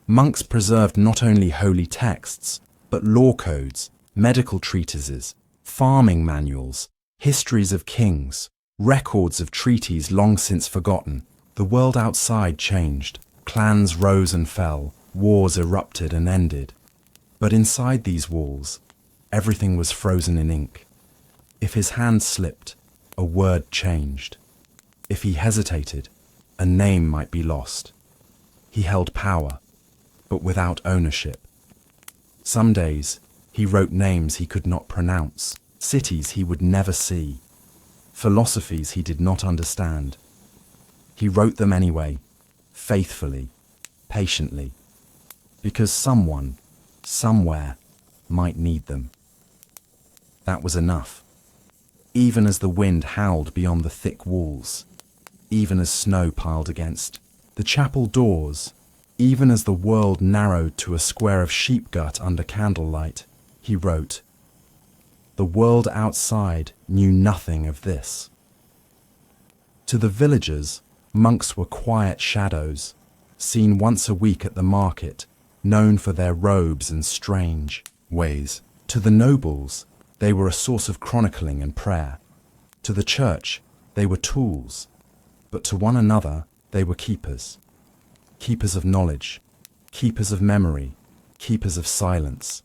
Monks preserved not only holy texts, but law codes, medical treatises, farming manuals, histories of kings, records of treaties long since forgotten. The world outside changed. Clans rose and fell, wars erupted and ended. But inside these walls, everything was frozen in ink. If his hand slipped, a word changed. If he hesitated, a name might be lost. He held power, but without ownership. Some days, he wrote names he could not pronounce, cities he would never see, philosophies he did not understand. He wrote them anyway, faithfully, patiently, because someone, somewhere, might need them. That was enough. Even as the wind howled beyond the thick walls, even as snow piled against the chapel doors, even as the world narrowed to a square of sheep gut under candlelight, he wrote, "The world outside knew nothing of this." To the villagers, monks were quiet shadows, seen once a week at the market, known for their robes and strange ways. To the nobles, they were a source of chronicling and prayer. To the church, they were tools, but to one another, they were keepers. Keepers of knowledge, keepers of memory, keepers of silence.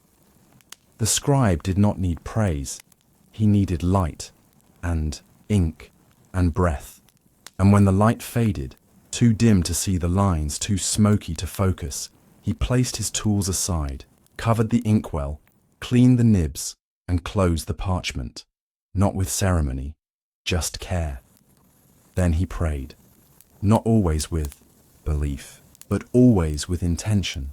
The scribe did not need praise. He needed light and ink and breath. And when the light faded, too dim to see the lines, too smoky to focus, he placed his tools aside, covered the inkwell, cleaned the nibs, and closed the parchment, not with ceremony, just care. Then he prayed, not always with belief, but always with intention.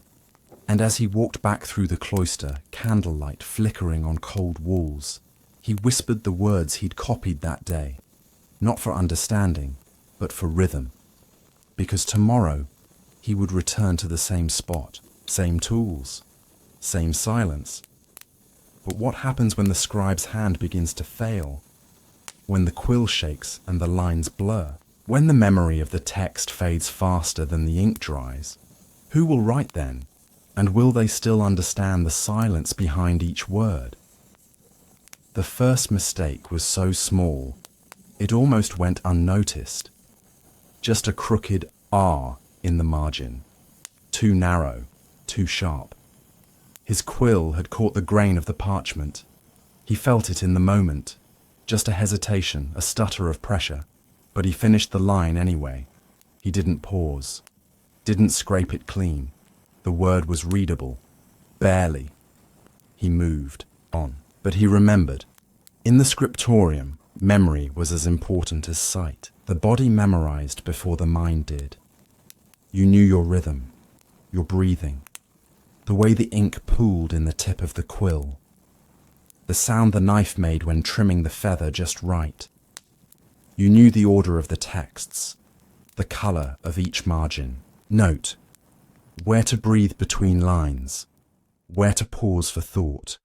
And as he walked back through the cloister, candlelight flickering on cold walls, he whispered the words he'd copied that day, not for understanding, but for rhythm. Because tomorrow he would return to the same spot, same tools, same silence. But what happens when the scribe's hand begins to fail? When the quill shakes and the lines blur? When the memory of the text fades faster than the ink dries? Who will write then? And will they still understand the silence behind each word? The first mistake was so small, it almost went unnoticed. Just a crooked R in the margin. Too narrow, too sharp. His quill had caught the grain of the parchment. He felt it in the moment. Just a hesitation, a stutter of pressure. But he finished the line anyway. He didn't pause. Didn't scrape it clean. The word was readable. Barely. He moved on. But he remembered. In the scriptorium, memory was as important as sight. The body memorized before the mind did. You knew your rhythm, your breathing, the way the ink pooled in the tip of the quill, the sound the knife made when trimming the feather just right. You knew the order of the texts, the color of each margin. Note, where to breathe between lines, where to pause for thought.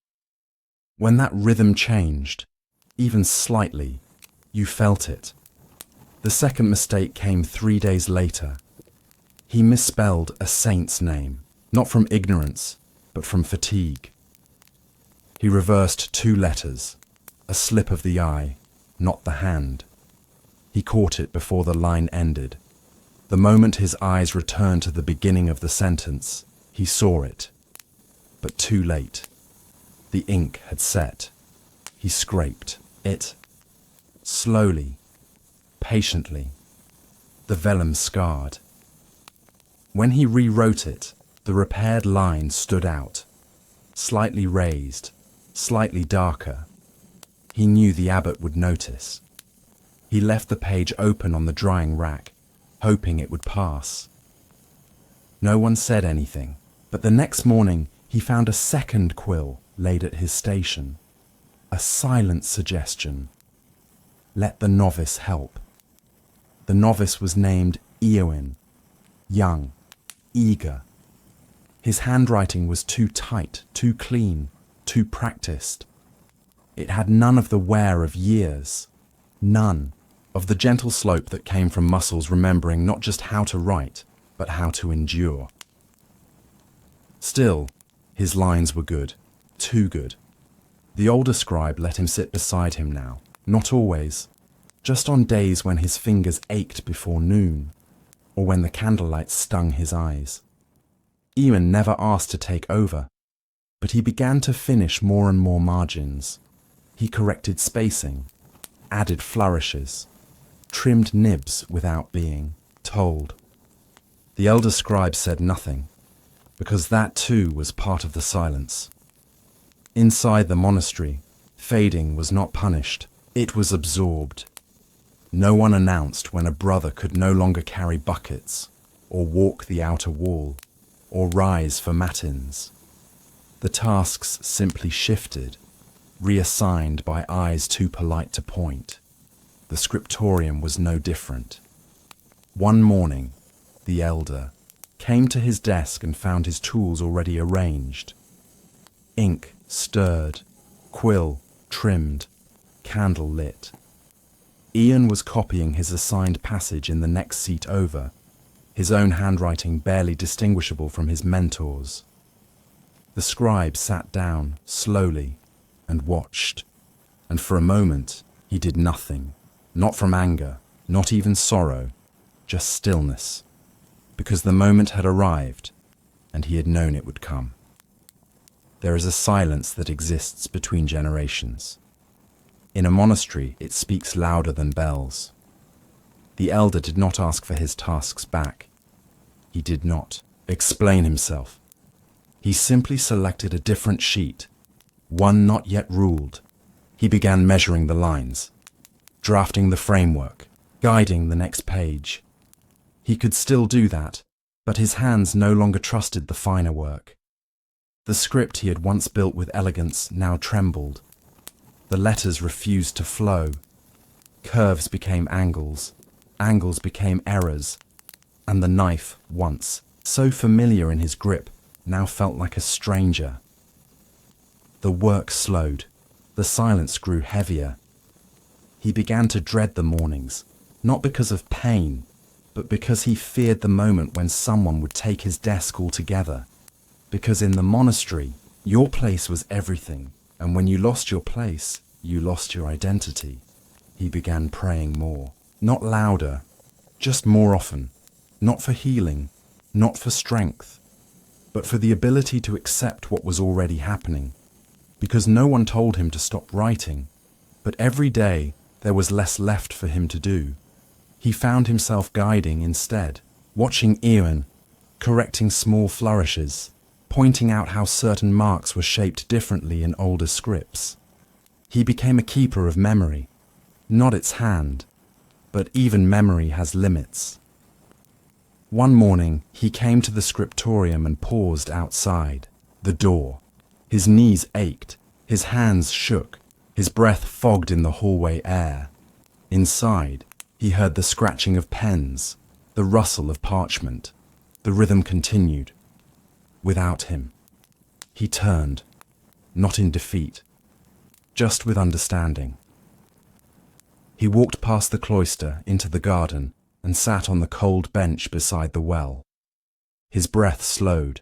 When that rhythm changed, even slightly, you felt it. The second mistake came 3 days later. He misspelled a saint's name, not from ignorance, but from fatigue. He reversed 2 letters, a slip of the eye, not the hand. He caught it before the line ended. The moment his eyes returned to the beginning of the sentence, he saw it. But too late. The ink had set. He scraped it. Slowly, patiently. The vellum scarred. When he rewrote it, the repaired line stood out, slightly raised, slightly darker. He knew the abbot would notice. He left the page open on the drying rack, hoping it would pass. No one said anything, but the next morning he found a second quill laid at his station. A silent suggestion. Let the novice help. The novice was named Eowyn, young, eager. His handwriting was too tight, too clean, too practiced. It had none of the wear of years, none of the gentle slope that came from muscles remembering not just how to write, but how to endure. Still, his lines were good, too good. The older scribe let him sit beside him now, not always, just on days when his fingers ached before noon, or when the candlelight stung his eyes. Ewan never asked to take over, but he began to finish more and more margins. He corrected spacing, added flourishes, trimmed nibs without being told. The elder scribe said nothing, because that too was part of the silence. Inside the monastery, fading was not punished, it was absorbed. No one announced when a brother could no longer carry buckets, or walk the outer wall, or rise for matins. The tasks simply shifted, reassigned by eyes too polite to point. The scriptorium was no different. One morning, the elder came to his desk and found his tools already arranged. Ink stirred, quill trimmed, candle lit. Ian was copying his assigned passage in the next seat over, his own handwriting barely distinguishable from his mentor's. The scribe sat down, slowly, and watched, and for a moment he did nothing, not from anger, not even sorrow, just stillness, because the moment had arrived, and he had known it would come. There is a silence that exists between generations. In a monastery, it speaks louder than bells. The elder did not ask for his tasks back. He did not explain himself. He simply selected a different sheet, one not yet ruled. He began measuring the lines, drafting the framework, guiding the next page. He could still do that, but his hands no longer trusted the finer work. The script he had once built with elegance now trembled. The letters refused to flow. Curves became angles, angles became errors, and the knife, once so familiar in his grip, now felt like a stranger. The work slowed. The silence grew heavier. He began to dread the mornings, not because of pain, but because he feared the moment when someone would take his desk altogether. Because in the monastery, your place was everything, and when you lost your place, you lost your identity. He began praying more, not louder, just more often, not for healing, not for strength, but for the ability to accept what was already happening. Because no one told him to stop writing, but every day there was less left for him to do. He found himself guiding instead, watching Ewan, correcting small flourishes, pointing out how certain marks were shaped differently in older scripts. He became a keeper of memory, not its hand, but even memory has limits. One morning he came to the scriptorium and paused outside the door. His knees ached, his hands shook, his breath fogged in the hallway air. Inside, he heard the scratching of pens, the rustle of parchment. The rhythm continued. Without him. He turned, not in defeat, just with understanding. He walked past the cloister into the garden and sat on the cold bench beside the well. His breath slowed,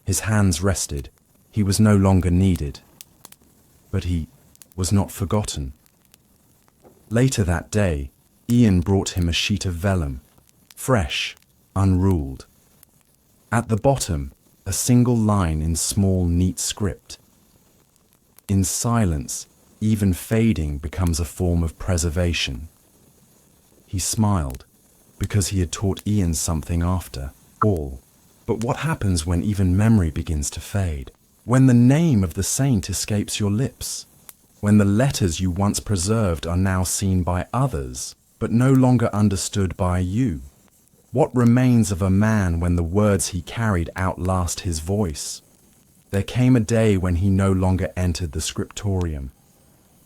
his hands rested, He was no longer needed. But he was not forgotten. Later that day, Ian brought him a sheet of vellum, fresh, unruled. At the bottom, a single line in small, neat script. In silence, even fading becomes a form of preservation. He smiled, because he had taught Ian something after all. But what happens when even memory begins to fade? When the name of the saint escapes your lips? When the letters you once preserved are now seen by others, but no longer understood by you? What remains of a man when the words he carried outlast his voice? There came a day when he no longer entered the scriptorium.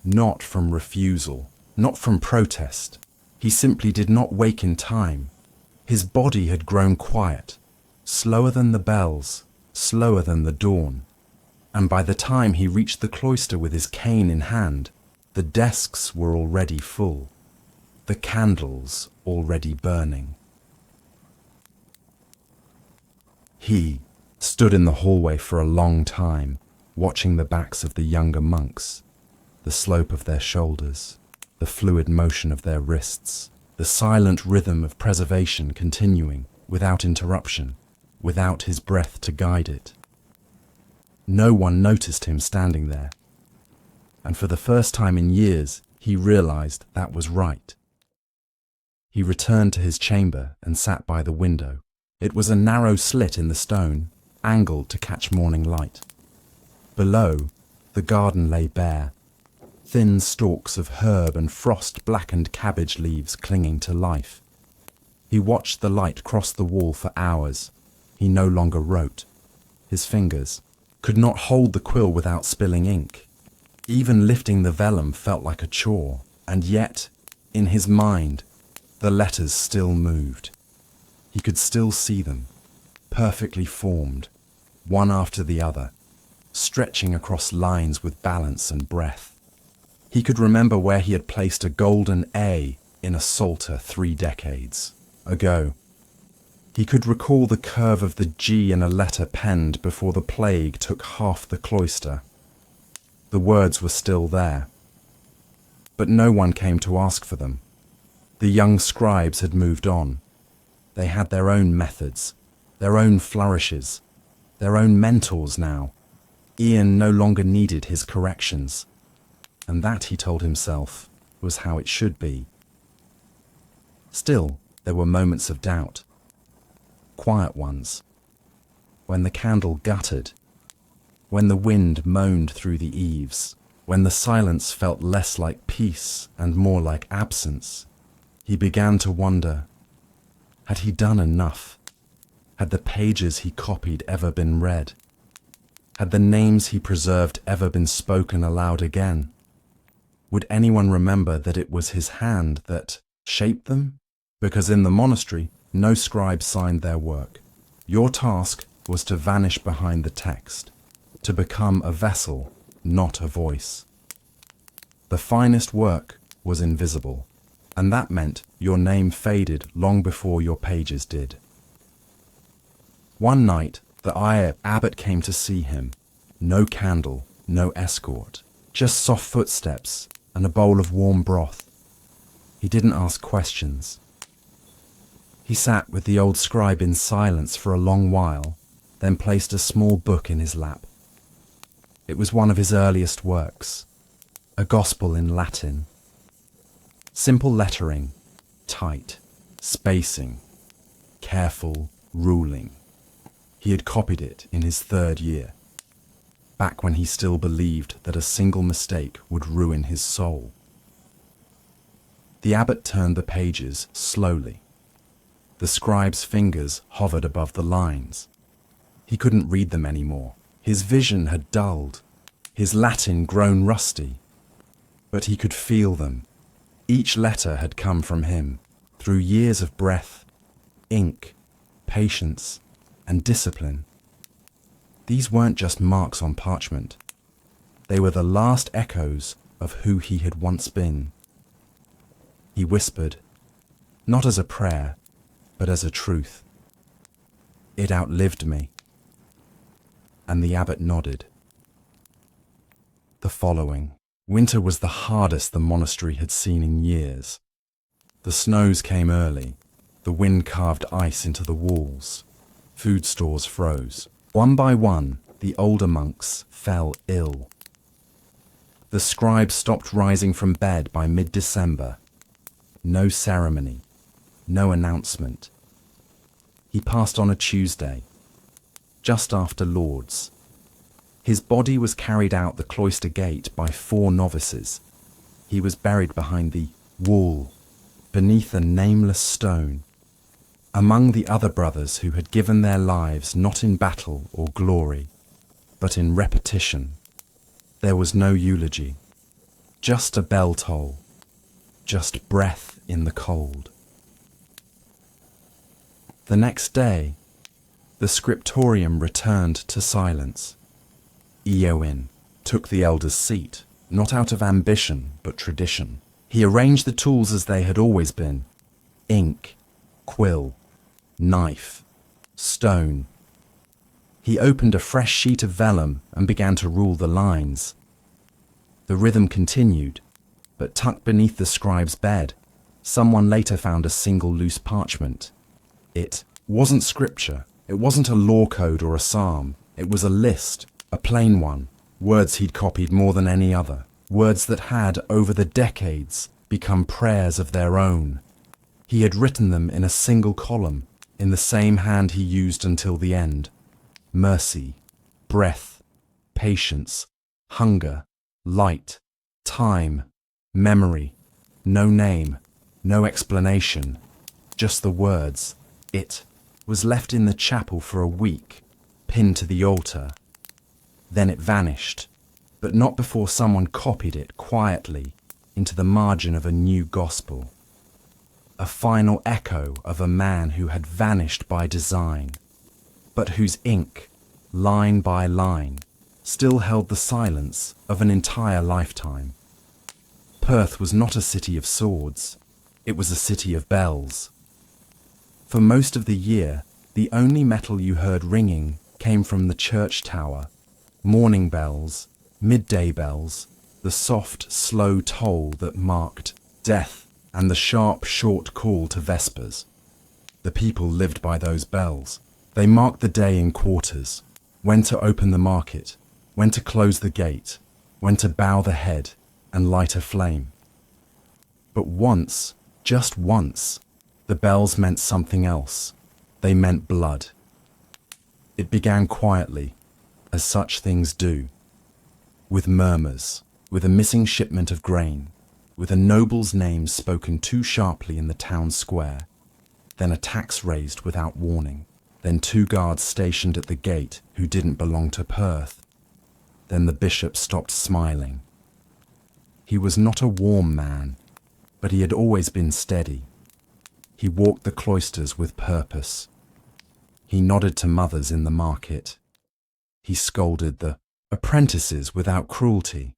Not from refusal, not from protest. He simply did not wake in time. His body had grown quiet, slower than the bells, slower than the dawn. And by the time he reached the cloister with his cane in hand, the desks were already full, the candles already burning. He stood in the hallway for a long time, watching the backs of the younger monks, the slope of their shoulders, the fluid motion of their wrists, the silent rhythm of preservation continuing without interruption, without his breath to guide it. No one noticed him standing there, and for the first time in years, he realized that was right. He returned to his chamber and sat by the window. It was a narrow slit in the stone, angled to catch morning light. Below, the garden lay bare, thin stalks of herb and frost-blackened cabbage leaves clinging to life. He watched the light cross the wall for hours. He no longer wrote. His fingers could not hold the quill without spilling ink. Even lifting the vellum felt like a chore, and yet, in his mind, the letters still moved. He could still see them, perfectly formed, one after the other, stretching across lines with balance and breath. He could remember where he had placed a golden A in a psalter 3 decades ago. He could recall the curve of the G in a letter penned before the plague took half the cloister. The words were still there, but no one came to ask for them. The young scribes had moved on. They had their own methods, their own flourishes, their own mentors now. Ian no longer needed his corrections, and that, he told himself, was how it should be. Still, there were moments of doubt. Quiet ones, when the candle guttered, when the wind moaned through the eaves, when the silence felt less like peace and more like absence. He began to wonder, had he done enough? Had the pages he copied ever been read? Had the names he preserved ever been spoken aloud again? Would anyone remember that it was his hand that shaped them? Because in the monastery, no scribe signed their work. Your task was to vanish behind the text, to become a vessel, not a voice. The finest work was invisible, and that meant your name faded long before your pages did. One night, the abbot came to see him. No candle, no escort, just soft footsteps and a bowl of warm broth. He didn't ask questions. He sat with the old scribe in silence for a long while, then placed a small book in his lap. It was one of his earliest works, a gospel in Latin. Simple lettering, tight, spacing, careful ruling. He had copied it in his 3rd year, back when he still believed that a single mistake would ruin his soul. The abbot turned the pages slowly. The scribe's fingers hovered above the lines. He couldn't read them anymore. His vision had dulled, his Latin grown rusty. But he could feel them. Each letter had come from him, through years of breath, ink, patience, and discipline. These weren't just marks on parchment. They were the last echoes of who he had once been. He whispered, not as a prayer, but as a truth. It outlived me. And the abbot nodded. the following. Winter was the hardest the monastery had seen in years. The snows came early. The wind carved ice into the walls. Food stores froze. One by one, the older monks fell ill. The scribe stopped rising from bed by mid-December. No ceremony, no announcement. He passed on a Tuesday, just after Lord's. His body was carried out the cloister gate by 4 novices. He was buried behind the wall, beneath a nameless stone, among the other brothers who had given their lives not in battle or glory, but in repetition. There was no eulogy, just a bell toll, just breath in the cold. The next day, the scriptorium returned to silence. Eowyn took the elder's seat, not out of ambition, but tradition. He arranged the tools as they had always been: ink, quill, knife, stone. He opened a fresh sheet of vellum and began to rule the lines. The rhythm continued, but tucked beneath the scribe's bed, someone later found a single loose parchment. It wasn't scripture. It wasn't a law code or a psalm. It was a list, a plain one, words he'd copied more than any other, words that had, over the decades, become prayers of their own. He had written them in a single column, in the same hand he used until the end. Mercy, breath, patience, hunger, light, time, memory, no name, no explanation, just the words. It was left in the chapel for a week, pinned to the altar. Then it vanished, but not before someone copied it quietly into the margin of a new gospel. A final echo of a man who had vanished by design, but whose ink, line by line, still held the silence of an entire lifetime. Perth was not a city of swords, it was a city of bells. For most of the year, the only metal you heard ringing came from the church tower. Morning bells, midday bells, the soft, slow toll that marked death, and the sharp, short call to vespers. The people lived by those bells. They marked the day in quarters, when to open the market, when to close the gate, when to bow the head and light a flame. But once, just once, the bells meant something else. They meant blood. It began quietly, as such things do, with murmurs, with a missing shipment of grain, with a noble's name spoken too sharply in the town square, then a tax raised without warning, then 2 guards stationed at the gate who didn't belong to Perth. Then the bishop stopped smiling. He was not a warm man, but he had always been steady. He walked the cloisters with purpose. He nodded to mothers in the market. He scolded the apprentices without cruelty.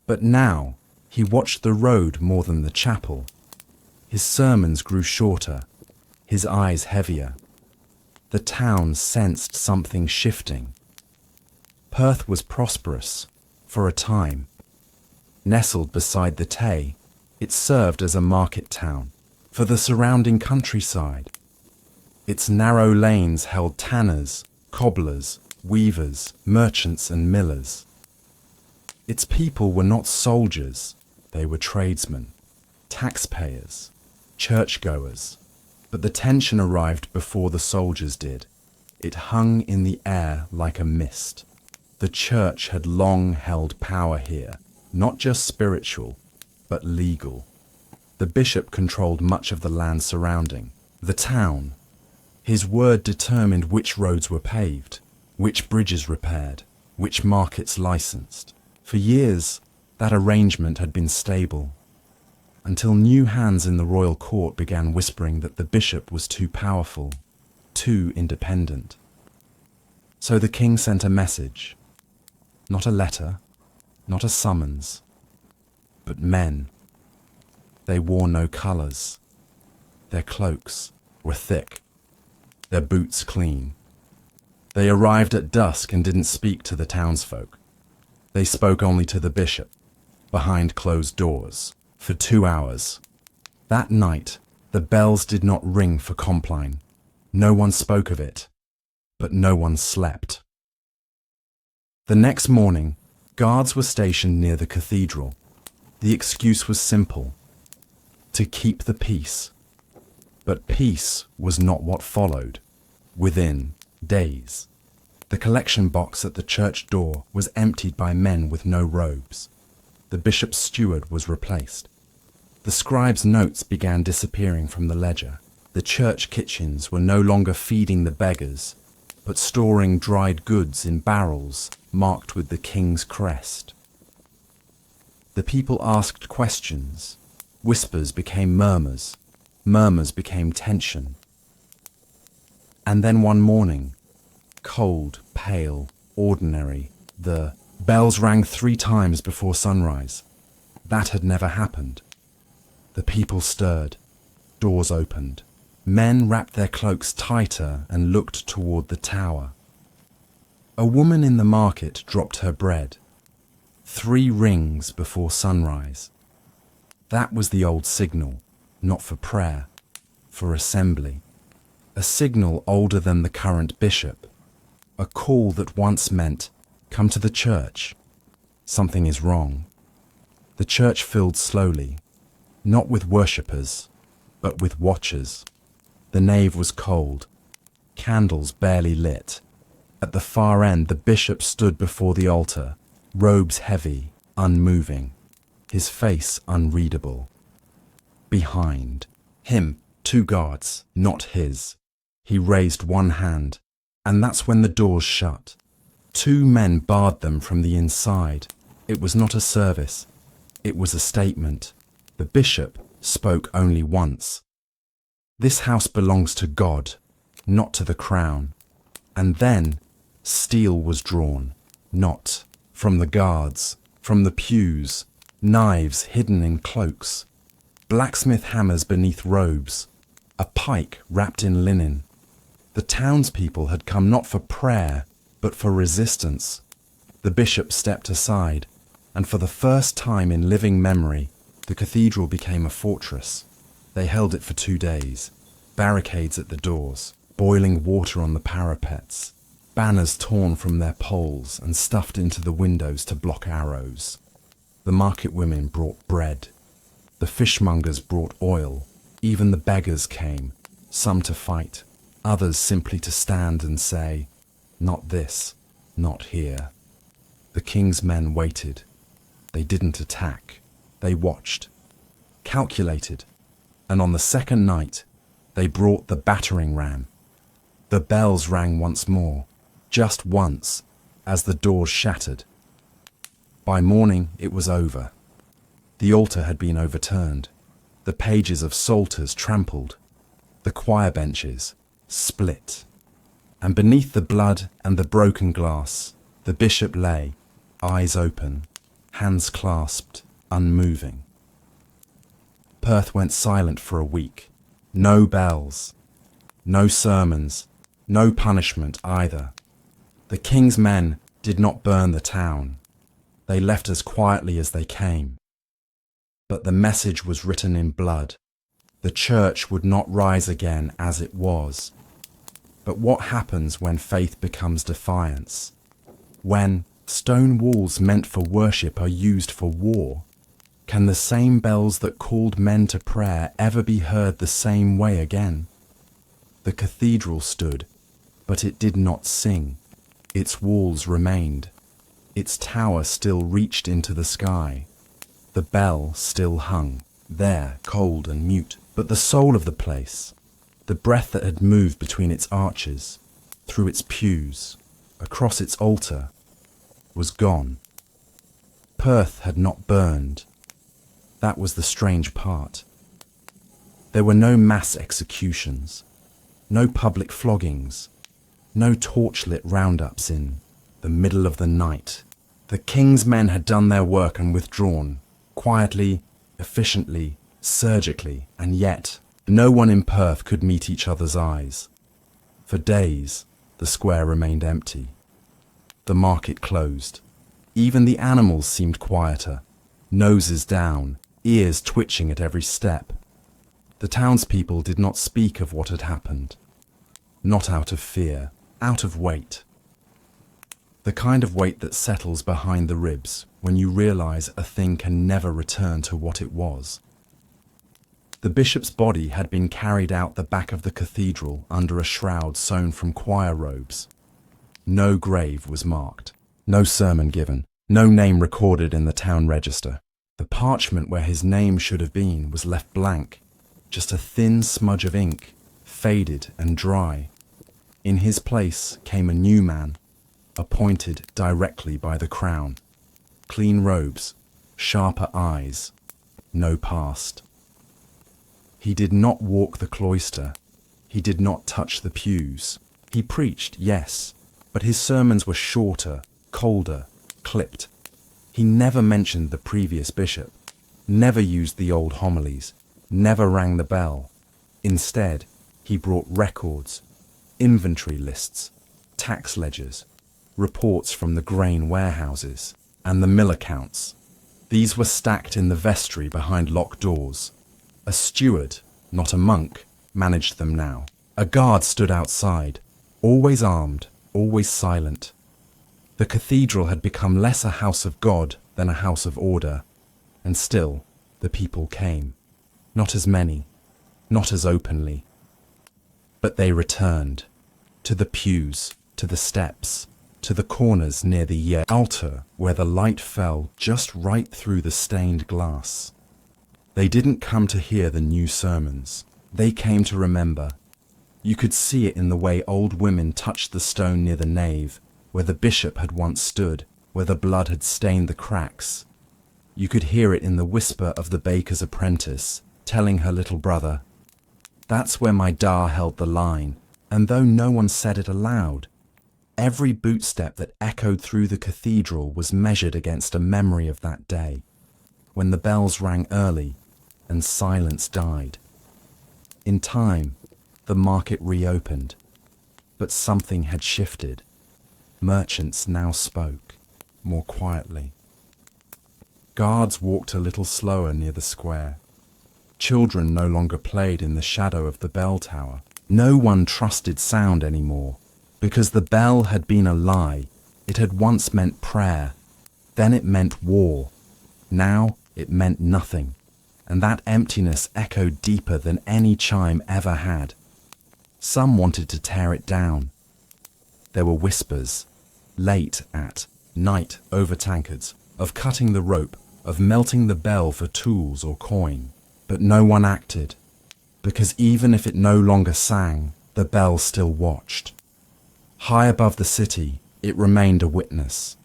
But now he watched the road more than the chapel. His sermons grew shorter, his eyes heavier. The town sensed something shifting. Perth was prosperous, for a time. Nestled beside the Tay, it served as a market town for the surrounding countryside. Its narrow lanes held tanners, cobblers, weavers, merchants and millers. Its people were not soldiers, they were tradesmen, taxpayers, churchgoers. But the tension arrived before the soldiers did. It hung in the air like a mist. The church had long held power here, not just spiritual, but legal. The bishop controlled much of the land surrounding. The town. His word determined which roads were paved, which bridges repaired, which markets licensed. For years, that arrangement had been stable, until new hands in the royal court began whispering that the bishop was too powerful, too independent. So the king sent a message, not a letter, not a summons, but men. They wore no colours. Their cloaks were thick, their boots clean. They arrived at dusk and didn't speak to the townsfolk. They spoke only to the bishop, behind closed doors, for 2 hours. That night, the bells did not ring for Compline. No one spoke of it, but no one slept. The next morning, guards were stationed near the cathedral. The excuse was simple: to keep the peace. But peace was not what followed. Within days, the collection box at the church door was emptied by men with no robes. The bishop's steward was replaced. The scribe's notes began disappearing from the ledger. The church kitchens were no longer feeding the beggars, but storing dried goods in barrels marked with the king's crest. The people asked questions. Whispers became murmurs. Murmurs became tension. And then one morning, cold, pale, ordinary, the bells rang 3 times before sunrise. That had never happened. The people stirred. Doors opened. Men wrapped their cloaks tighter and looked toward the tower. A woman in the market dropped her bread. 3 rings before sunrise. That was the old signal, not for prayer, for assembly. A signal older than the current bishop. A call that once meant, come to the church. Something is wrong. The church filled slowly, not with worshippers, but with watchers. The nave was cold, candles barely lit. At the far end, the bishop stood before the altar, robes heavy, unmoving, his face unreadable. Behind him, 2 guards, not his. He raised one hand, and that's when the doors shut. 2 men barred them from the inside. It was not a service. It was a statement. The bishop spoke only once. This house belongs to God, not to the crown. And then steel was drawn, not from the guards, from the pews, knives hidden in cloaks, blacksmith hammers beneath robes, a pike wrapped in linen. The townspeople had come not for prayer, but for resistance. The bishop stepped aside, and for the first time in living memory, the cathedral became a fortress. They held it for 2 days. Barricades at the doors, boiling water on the parapets, banners torn from their poles and stuffed into the windows to block arrows. The market women brought bread. The fishmongers brought oil. Even the beggars came, some to fight, others simply to stand and say, not this, not here. The king's men waited. They didn't attack. They watched, calculated, and on the second night, they brought the battering ram. The bells rang once more, just once, as the doors shattered. By morning, it was over. The altar had been overturned, the pages of psalters trampled, the choir benches split, and beneath the blood and the broken glass, the bishop lay, eyes open, hands clasped, unmoving. Perth went silent for a week. No bells, no sermons, no punishment either. The king's men did not burn the town. They left as quietly as they came. But the message was written in blood. The church would not rise again as it was. But what happens when faith becomes defiance? When stone walls meant for worship are used for war? Can the same bells that called men to prayer ever be heard the same way again? The cathedral stood, but it did not sing. Its walls remained. Its tower still reached into the sky. The bell still hung, there, cold and mute. But the soul of the place, the breath that had moved between its arches, through its pews, across its altar, was gone. Perth had not burned. That was the strange part. There were no mass executions, no public floggings, no torchlit roundups in the middle of the night. The king's men had done their work and withdrawn, quietly, efficiently, surgically, and yet no one in Perth could meet each other's eyes. For days, the square remained empty. The market closed. Even the animals seemed quieter, noses down, ears twitching at every step. The townspeople did not speak of what had happened. Not out of fear, out of weight. The kind of weight that settles behind the ribs when you realize a thing can never return to what it was. The bishop's body had been carried out the back of the cathedral under a shroud sewn from choir robes. No grave was marked, no sermon given, no name recorded in the town register. The parchment where his name should have been was left blank, just a thin smudge of ink, faded and dry. In his place came a new man, appointed directly by the crown. Clean robes, sharper eyes, no past. He did not walk the cloister. He did not touch the pews. He preached, yes, but his sermons were shorter, colder, clipped. He never mentioned the previous bishop, never used the old homilies, never rang the bell. Instead, he brought records, inventory lists, tax ledgers, reports from the grain warehouses, and the mill accounts. These were stacked in the vestry behind locked doors. A steward, not a monk, managed them now. A guard stood outside, always armed, always silent. The cathedral had become less a house of God than a house of order, and still the people came. Not as many, not as openly. But they returned, to the pews, to the steps, to the corners near the altar where the light fell just right through the stained glass. They didn't come to hear the new sermons. They came to remember. You could see it in the way old women touched the stone near the nave, where the bishop had once stood, where the blood had stained the cracks. You could hear it in the whisper of the baker's apprentice, telling her little brother, "That's where my da held the line," and though no one said it aloud, every bootstep that echoed through the cathedral was measured against a memory of that day, when the bells rang early and silence died. In time, the market reopened, but something had shifted. Merchants now spoke, more quietly. Guards walked a little slower near the square. Children no longer played in the shadow of the bell tower. No one trusted sound anymore, because the bell had been a lie. It had once meant prayer, then it meant war. Now it meant nothing, and that emptiness echoed deeper than any chime ever had. Some wanted to tear it down. There were whispers, late at night over tankards, of cutting the rope, of melting the bell for tools or coin. But no one acted, because even if it no longer sang, the bell still watched. High above the city, it remained a witness.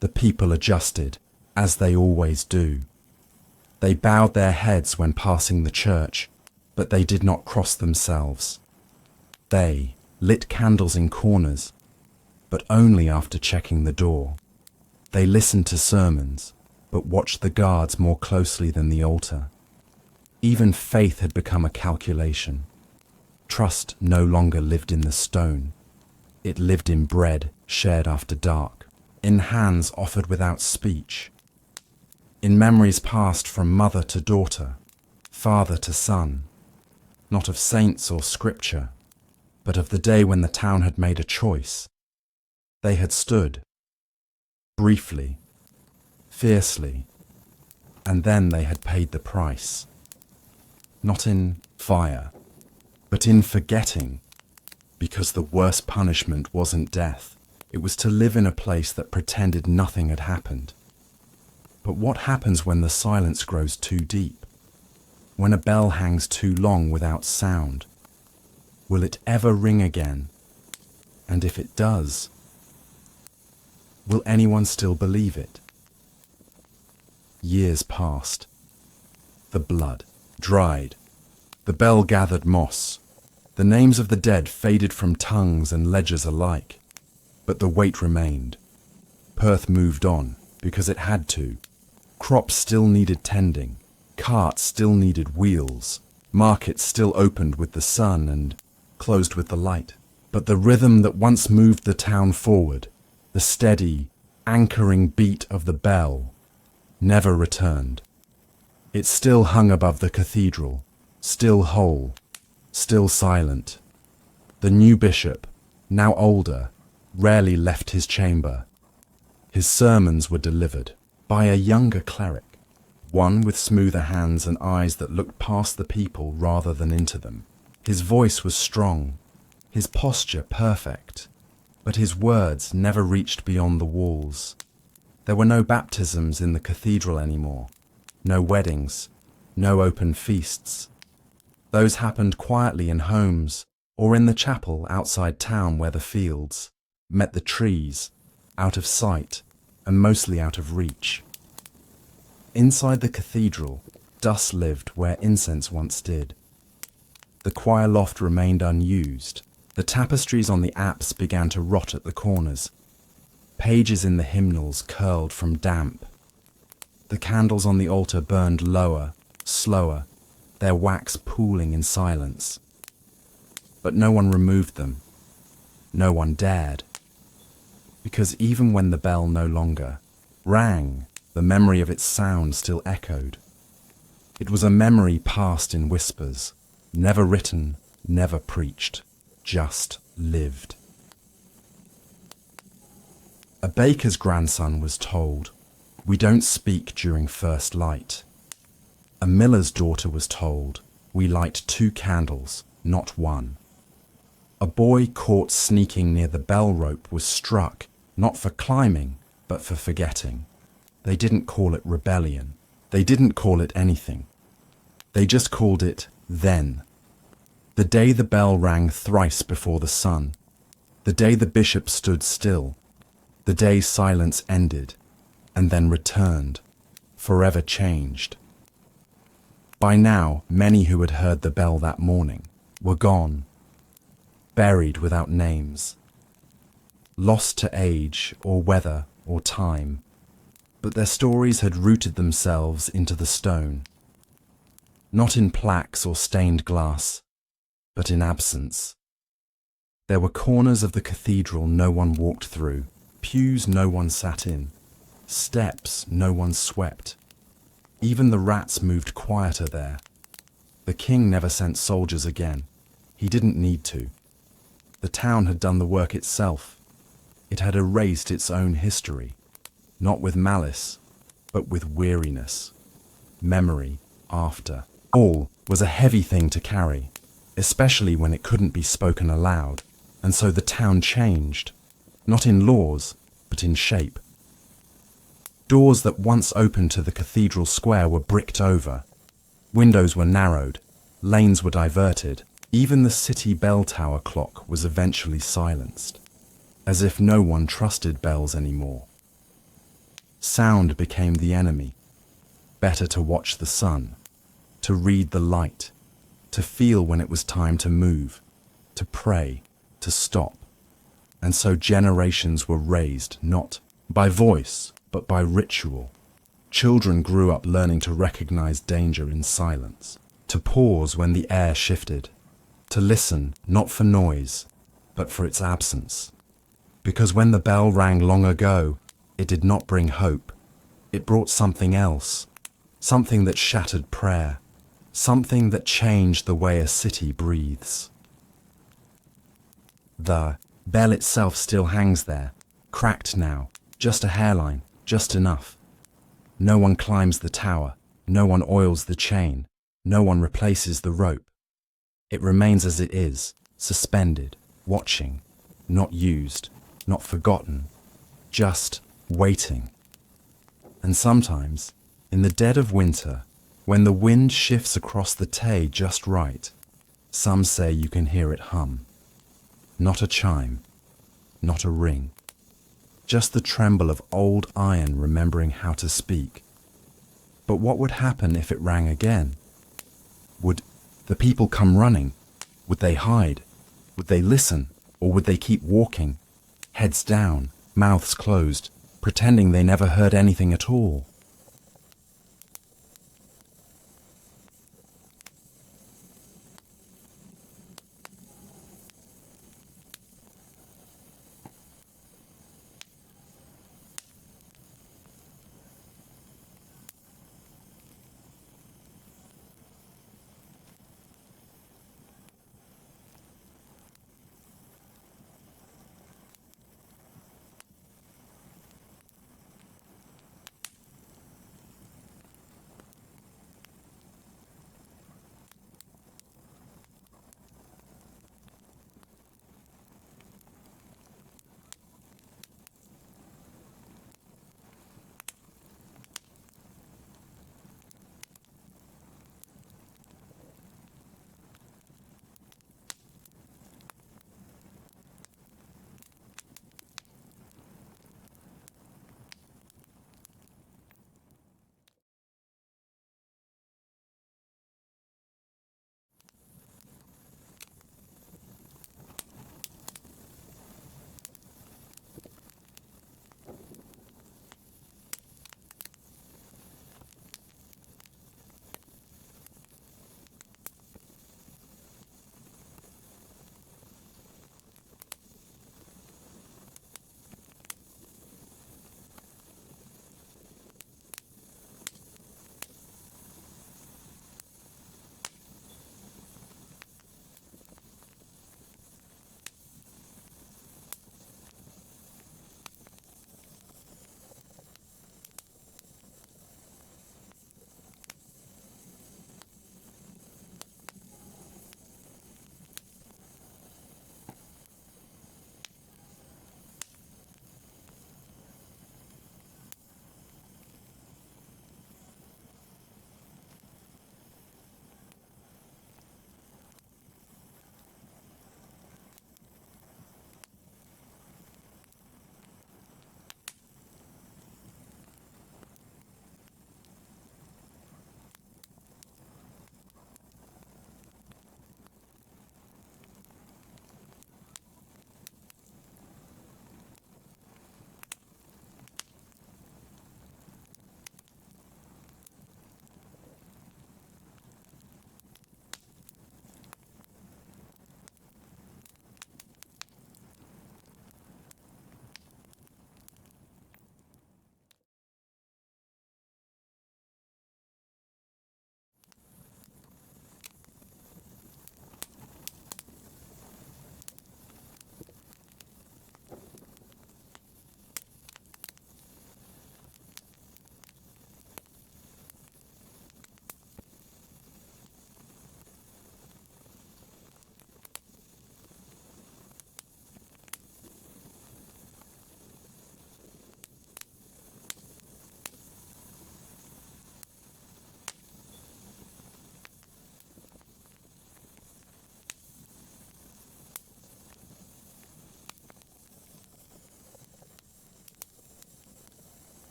The people adjusted, as they always do. They bowed their heads when passing the church, but they did not cross themselves. They lit candles in corners, but only after checking the door. They listened to sermons, but watched the guards more closely than the altar. Even faith had become a calculation. Trust no longer lived in the stone. It lived in bread shared after dark, in hands offered without speech, in memories passed from mother to daughter, father to son, not of saints or scripture, but of the day when the town had made a choice. They had stood, briefly, fiercely, and then they had paid the price. Not in fire, but in forgetting, because the worst punishment wasn't death. It was to live in a place that pretended nothing had happened. But what happens when the silence grows too deep? When a bell hangs too long without sound? Will it ever ring again? And if it does, will anyone still believe it? Years passed. The blood dried. The bell gathered moss. The names of the dead faded from tongues and ledgers alike. But the weight remained. Perth moved on, because it had to. Crops still needed tending. Carts still needed wheels. Markets still opened with the sun and closed with the light. But the rhythm that once moved the town forward, the steady, anchoring beat of the bell never returned. It still hung above the cathedral, still whole, still silent. The new bishop, now older, rarely left his chamber. His sermons were delivered by a younger cleric, one with smoother hands and eyes that looked past the people rather than into them. His voice was strong, his posture perfect, but his words never reached beyond the walls. There were no baptisms in the cathedral anymore, no weddings, no open feasts. Those happened quietly in homes or in the chapel outside town where the fields met the trees, out of sight and mostly out of reach. Inside the cathedral, dust lived where incense once did. The choir loft remained unused. The tapestries on the apse began to rot at the corners. Pages in the hymnals curled from damp. The candles on the altar burned lower, slower, their wax pooling in silence. But no one removed them. No one dared. Because even when the bell no longer rang, the memory of its sound still echoed. It was a memory passed in whispers, never written, never preached, just lived. A baker's grandson was told, "We don't speak during first light." A miller's daughter was told, "We light 2 candles, not 1." A boy caught sneaking near the bell rope was struck, not for climbing, but for forgetting. They didn't call it rebellion. They didn't call it anything. They just called it then. The day the bell rang thrice before the sun. The day the bishop stood still. The day silence ended, and then returned, forever changed. By now, many who had heard the bell that morning were gone, buried without names, lost to age or weather or time, but their stories had rooted themselves into the stone, not in plaques or stained glass, but in absence. There were corners of the cathedral no one walked through, pews no one sat in, steps no one swept. Even the rats moved quieter there. The king never sent soldiers again. He didn't need to. The town had done the work itself. It had erased its own history, not with malice, but with weariness, memory after. All was a heavy thing to carry, especially when it couldn't be spoken aloud, and so the town changed, not in laws, but in shape. Doors that once opened to the cathedral square were bricked over. Windows were narrowed, lanes were diverted. Even the city bell tower clock was eventually silenced, as if no one trusted bells anymore. Sound became the enemy. Better to watch the sun, to read the light, to feel when it was time to move, to pray, to stop. And so generations were raised not by voice, but by ritual. Children grew up learning to recognize danger in silence, to pause when the air shifted, to listen not for noise, but for its absence. Because when the bell rang long ago, it did not bring hope. It brought something else, something that shattered prayer, something that changed the way a city breathes. The bell itself still hangs there, cracked now, just a hairline, just enough. No one climbs the tower, no one oils the chain, no one replaces the rope. It remains as it is, suspended, watching, not used, not forgotten, just waiting. And sometimes, in the dead of winter, when the wind shifts across the Tay just right, some say you can hear it hum. Not a chime, not a ring. Just the tremble of old iron remembering how to speak. But what would happen if it rang again? Would the people come running? Would they hide? Would they listen? Or would they keep walking, heads down, mouths closed, pretending they never heard anything at all?